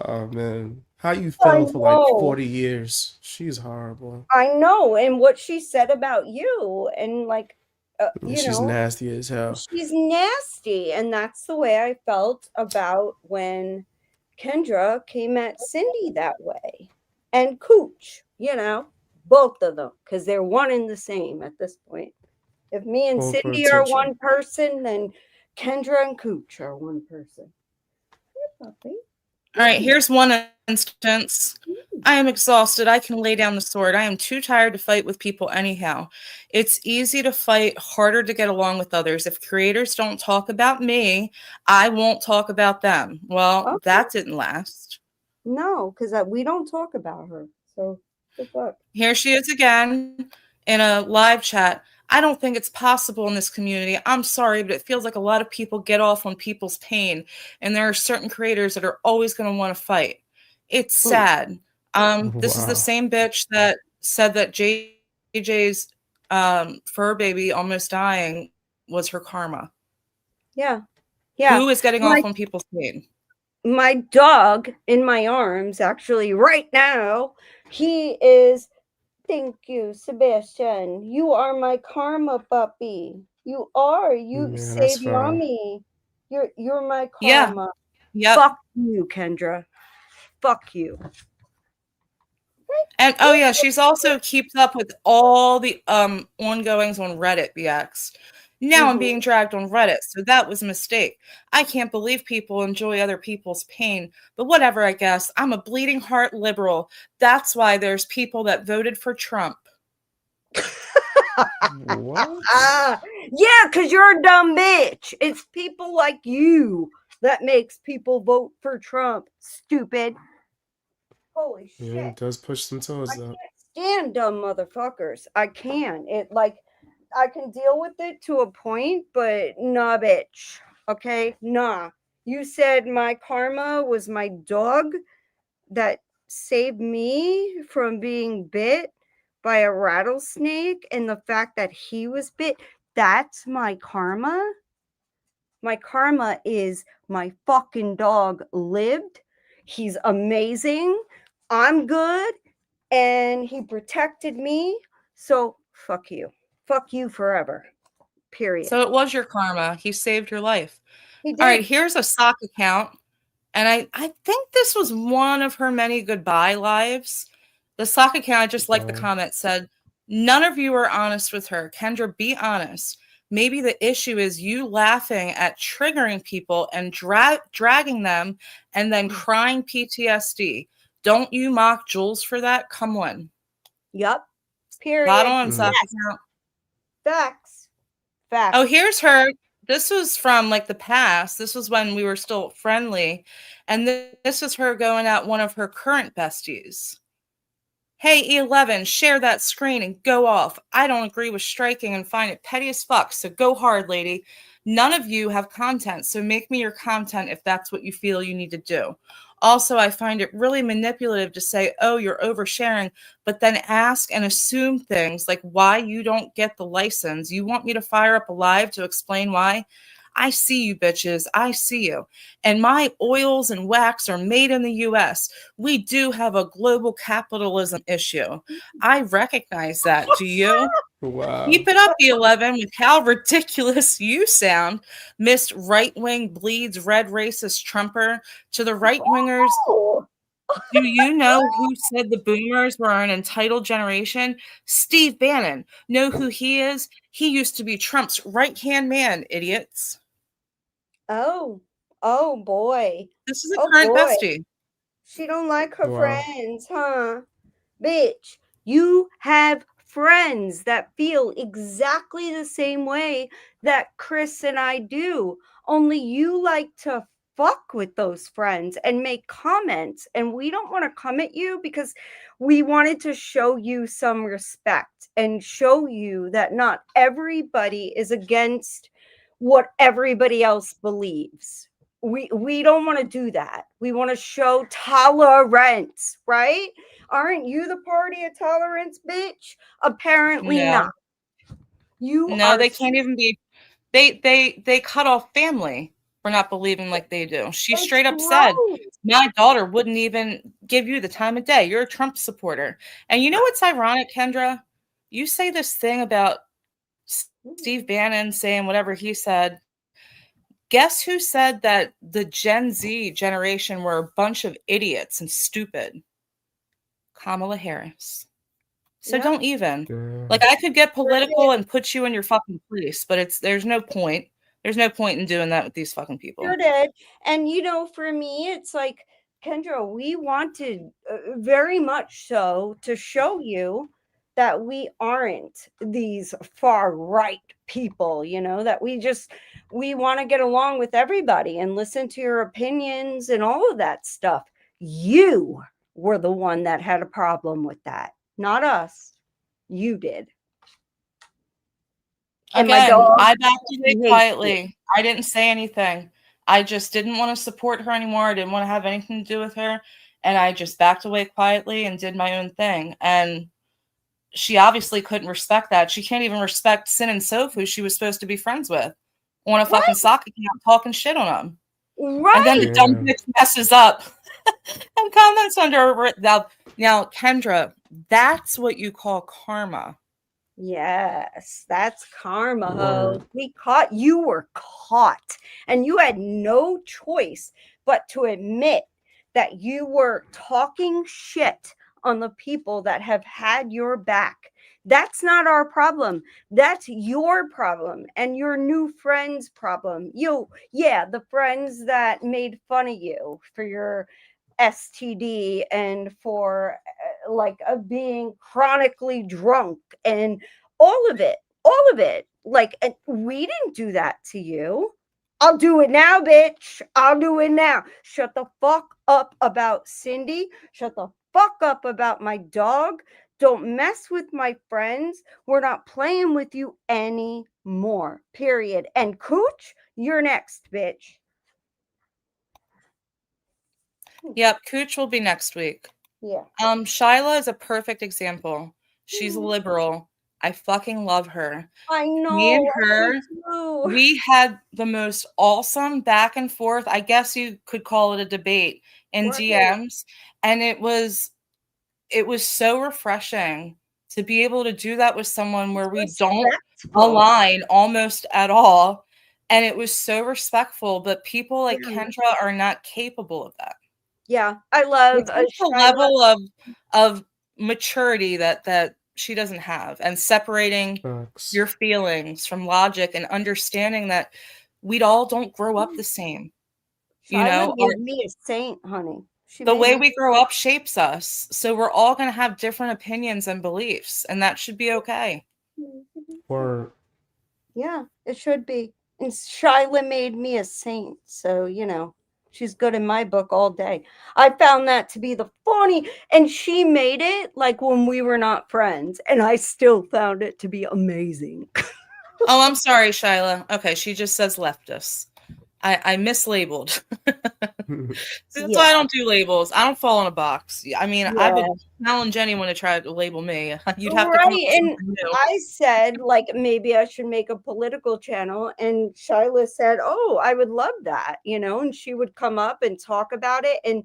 Oh man. How you fell for like 40 years. She's horrible. I know, and what she said about you and like she's nasty as hell. She's nasty, and that's the way I felt about when Kendra came at Cindy that way. And Cooch, both of them, because they're one and the same at this point. If me and Cindy are one person, then Kendra and Cooch are one person. All right, here's one instance. I am exhausted. I can lay down the sword. I am too tired to fight with people anyhow. It's easy to fight, harder to get along with others. If creators don't talk about me, I won't talk about them. Well, that didn't last. No, because we don't talk about her. So good luck. Here she is again in a live chat. I don't think it's possible in this community. I'm sorry, but it feels like a lot of people get off on people's pain, and there are certain creators that are always going to want to fight. It's sad. This is the same bitch that said that JJ's fur baby almost dying was her karma. Yeah. Who is getting off on people's pain? My dog in my arms, actually, right now, he is. Thank you, Sebastian. You are my karma puppy. You are. You saved mommy. You're my karma. Yeah. Fuck you, Kendra. Fuck you. And oh yeah, she's also keeps up with all the ongoings on Reddit, BX. Now I'm being dragged on Reddit, so that was a mistake. I can't believe people enjoy other people's pain, but whatever, I guess. I'm a bleeding heart liberal. That's why there's people that voted for Trump. What? Yeah, because you're a dumb bitch. It's people like you that makes people vote for Trump. Stupid. Holy shit. Yeah, it does push some toes up. I can't stand dumb motherfuckers. I can. I can deal with it to a point, but nah, bitch. Okay? Nah. You said my karma was my dog that saved me from being bit by a rattlesnake, and the fact that he was bit, that's my karma? My karma is my fucking dog lived. He's amazing. I'm good. And he protected me. So fuck you. Fuck you forever. Period. So it was your karma. He saved your life. He did. All right, here's a sock account. And I think this was one of her many goodbye lives. The sock account, I just like the comment, said, none of you are honest with her. Kendra, be honest. Maybe the issue is you laughing at triggering people and dragging them and then crying PTSD. Don't you mock Jules for that? Come on. Yup. Period. Bottle and Mm. sock Yes. account. Facts. Facts. Oh, here's her. This was from like the past. This was when we were still friendly. And this is her going at one of her current besties. Hey, 11, share that screen and go off. I don't agree with striking and find it petty as fuck, so go hard, lady. None of you have content, so make me your content if that's what you feel you need to do. Also, I find it really manipulative to say, oh, you're oversharing, but then ask and assume things like why you don't get the license. You want me to fire up a live to explain why? I see you, bitches. I see you. And my oils and wax are made in the US. We do have a global capitalism issue. I recognize that. Do you? Wow. Keep it up, E11, with how ridiculous you sound, Miss Right-Wing Bleeds Red Racist Trumper. To the right-wingers, Oh. do you know who said the boomers were an entitled generation? Steve Bannon. Know who he is? He used to be Trump's right-hand man, idiots. Oh. Oh boy. This is a Oh current boy. bestie. She don't like her Wow. friends, huh? Bitch, you have friends that feel exactly the same way that Chris and I do. Only you like to fuck with those friends and make comments. And we don't want to come at you because we wanted to show you some respect and show you that not everybody is against what everybody else believes. We don't want to do that. We want to show tolerance, right? Aren't you the party of tolerance, bitch? Apparently No. not. You No, are they can't even be. They cut off family for not believing like they do. She It's straight up said, gross. my daughter wouldn't even give you the time of day. You're a Trump supporter. And you know what's ironic, Kendra? You say this thing about Steve Bannon saying whatever he said. Guess who said that the Gen Z generation were a bunch of idiots and stupid? Kamala Harris. So Yeah. don't even. Yeah. Like, I could get political and put you in your fucking place, but there's no point. There's no point in doing that with these fucking people. Sure did. And for me, it's like, Kendra, we wanted very much so to show you that we aren't these far right people, that we want to get along with everybody and listen to your opinions and all of that stuff. You were the one that had a problem with that, not us. You did. And my Again, dog I backed away hates you. quietly. I didn't say anything. I just didn't want to support her anymore. I didn't want to have anything to do with her. And I just backed away quietly and did my own thing. And she obviously couldn't respect that. She can't even respect Sin and Soph, who she was supposed to be friends with, on a fucking sock account talking shit on them. Right. And then the dumb Yeah. bitch messes up and comments under it. Now, Kendra, that's what you call karma. Yes, that's karma, ho. Word. You were caught, and you had no choice but to admit that you were talking shit on the people that have had your back. That's not our problem. That's your problem and your new friends' problem. The friends that made fun of you for your STD and for being chronically drunk and all of it. Like, and we didn't do that to you. I'll do it now, bitch. I'll do it now. Shut the fuck up about Cindy. Shut the fuck up about my dog. Don't mess with my friends. We're not playing with you anymore. Period. And Cooch, you're next, bitch. Yep, Cooch will be next week. Yeah. Shyla is a perfect example. She's a liberal. I fucking love her. I know. Me and I do her, too. we had the most awesome back and forth. I guess you could call it a debate in Right. DMs. And it was so refreshing to be able to do that with someone where we don't Respectful. align almost at all. And it was so respectful, but people like Yeah. Kendra are not capable of that. Yeah, I love It's just a level of maturity that she doesn't have, and separating Facts. your feelings from logic and understanding that we all don't grow up the same. You Shyla know, made me a saint, honey. She the made way me. we grow up shapes us. So we're all going to have different opinions and beliefs, and that should be okay. Or Yeah, it should be. And Shyla made me a saint. So, you know, she's good in my book all day. I found that to be the funny. And she made it like when we were not friends. And I still found it to be amazing. Oh, I'm sorry, Shyla. Okay, she just says leftist. I mislabeled. That's why I don't do labels. I don't fall in a box. I mean, I would challenge anyone to try to label me. You'd have to come up with And something new. I said, like, maybe I should make a political channel. And Shyla said, oh, I would love that, you know, and she would come up and talk about it. And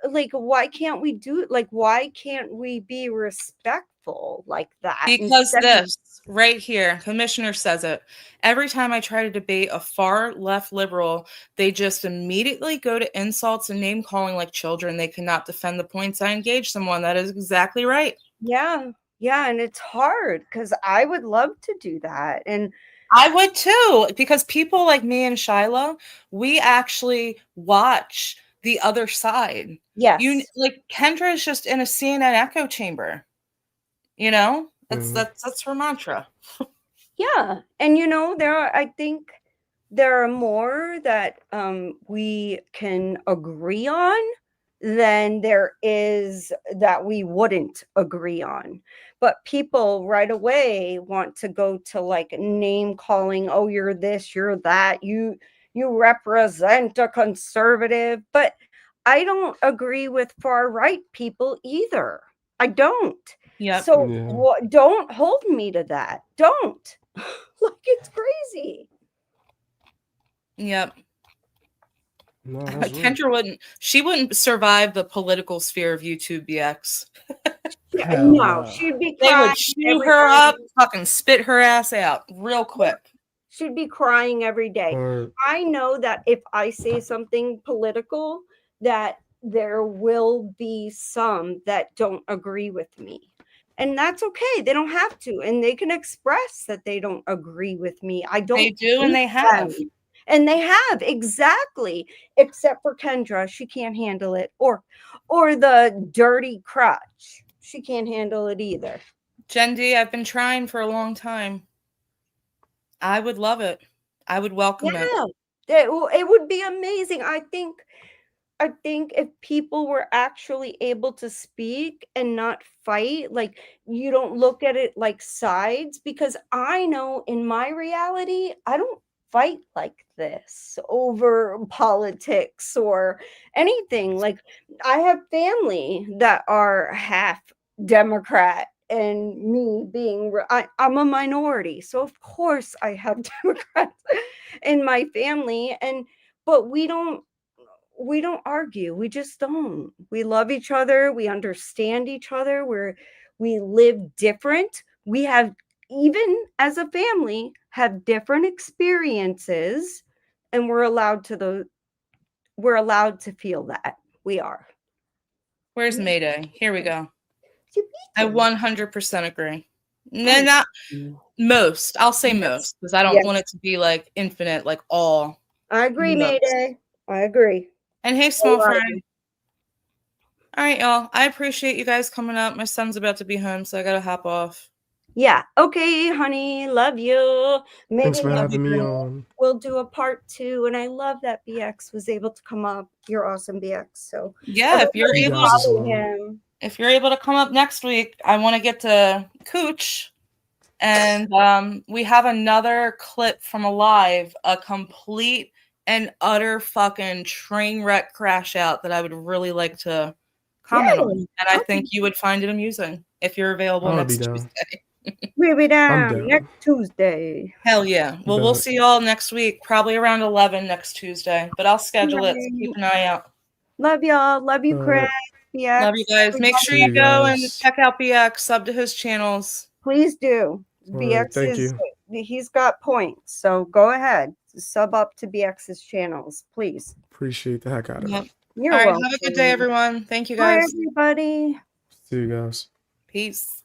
like, why can't we do it? Like, why can't we be respectful like that? Because instead of- this right here, Commissioner says it. Every time I try to debate a far left liberal, they just immediately go to insults and name calling like children. They cannot defend the points I engage someone. That is exactly right. Yeah. Yeah. And it's hard because I would love to do that. And I would too, because people like me and Shyla, we actually watch the other side. yes. Like Kendra is just in a CNN echo chamber. You know? That's her mantra. Yeah. And you know, I think there are more that we can agree on than there is that we wouldn't agree on. But people right away want to go to like name calling, oh, you're this, you're that, you represent a conservative. But I don't agree with far right people either. I don't. Yep. So don't hold me to that. Don't. Like, it's crazy. Yep. no, that's real. Kendra wouldn't survive the political sphere of YouTube BX. Hell No, nah. she'd be They crying. would chew her up, fucking spit her ass out real quick. She'd be crying every day. Or I know that if I say something political, that there will be some that don't agree with me. And that's okay. They don't have to. And they can express that they don't agree with me. I don't. They do, and hate they have. them. And they have, exactly. Except for Kendra. She can't handle it. Or the dirty crotch. She can't handle it either. Jen D, I've been trying for a long time. I would love it. I would welcome it. It would be amazing. I think if people were actually able to speak and not fight, like, you don't look at it like sides, because I know in my reality, I don't fight like this over politics or anything. Like, I have family that are half Democrat, and me being I'm a minority, so of course I have Democrats in my family. But we don't argue. We just don't. We love each other. We understand each other. We live different. We have, even as a family, have different experiences, and we're allowed to feel that. We are. Where's Mayday? Here we go. You I beat them. 100% agree. Not most. I'll say most, because I don't want it to be like infinite, like all. I agree, most. Mayday. I agree. And hey, small fry. All right, y'all. I appreciate you guys coming up. My son's about to be home, so I gotta hop off. Yeah. Okay, honey. Love you. Maybe thanks for having me on. we'll do a part 2. And I love that BX was able to come up. You're awesome, BX. So yeah, if you're able to follow him. If you're able to come up next week, I want to get to Cooch. And we have another clip from a live, a complete and utter fucking train wreck crash out that I would really like to comment on. And I think you would find it amusing if you're available next Tuesday. We'll be down next Tuesday. Hell yeah. Well, we'll see y'all next week, probably around 11 next Tuesday. But I'll schedule it, so keep an eye out. Love y'all. Love you, Craig. BX. Love you guys. Make sure you go and check out BX, sub to his channels. Please do. BX he's got points. So go ahead. Sub up to BX's channels, please. Appreciate the heck out of it. You're All right, welcome. have a good day, everyone. Thank you guys. Bye, everybody. See you guys. Peace.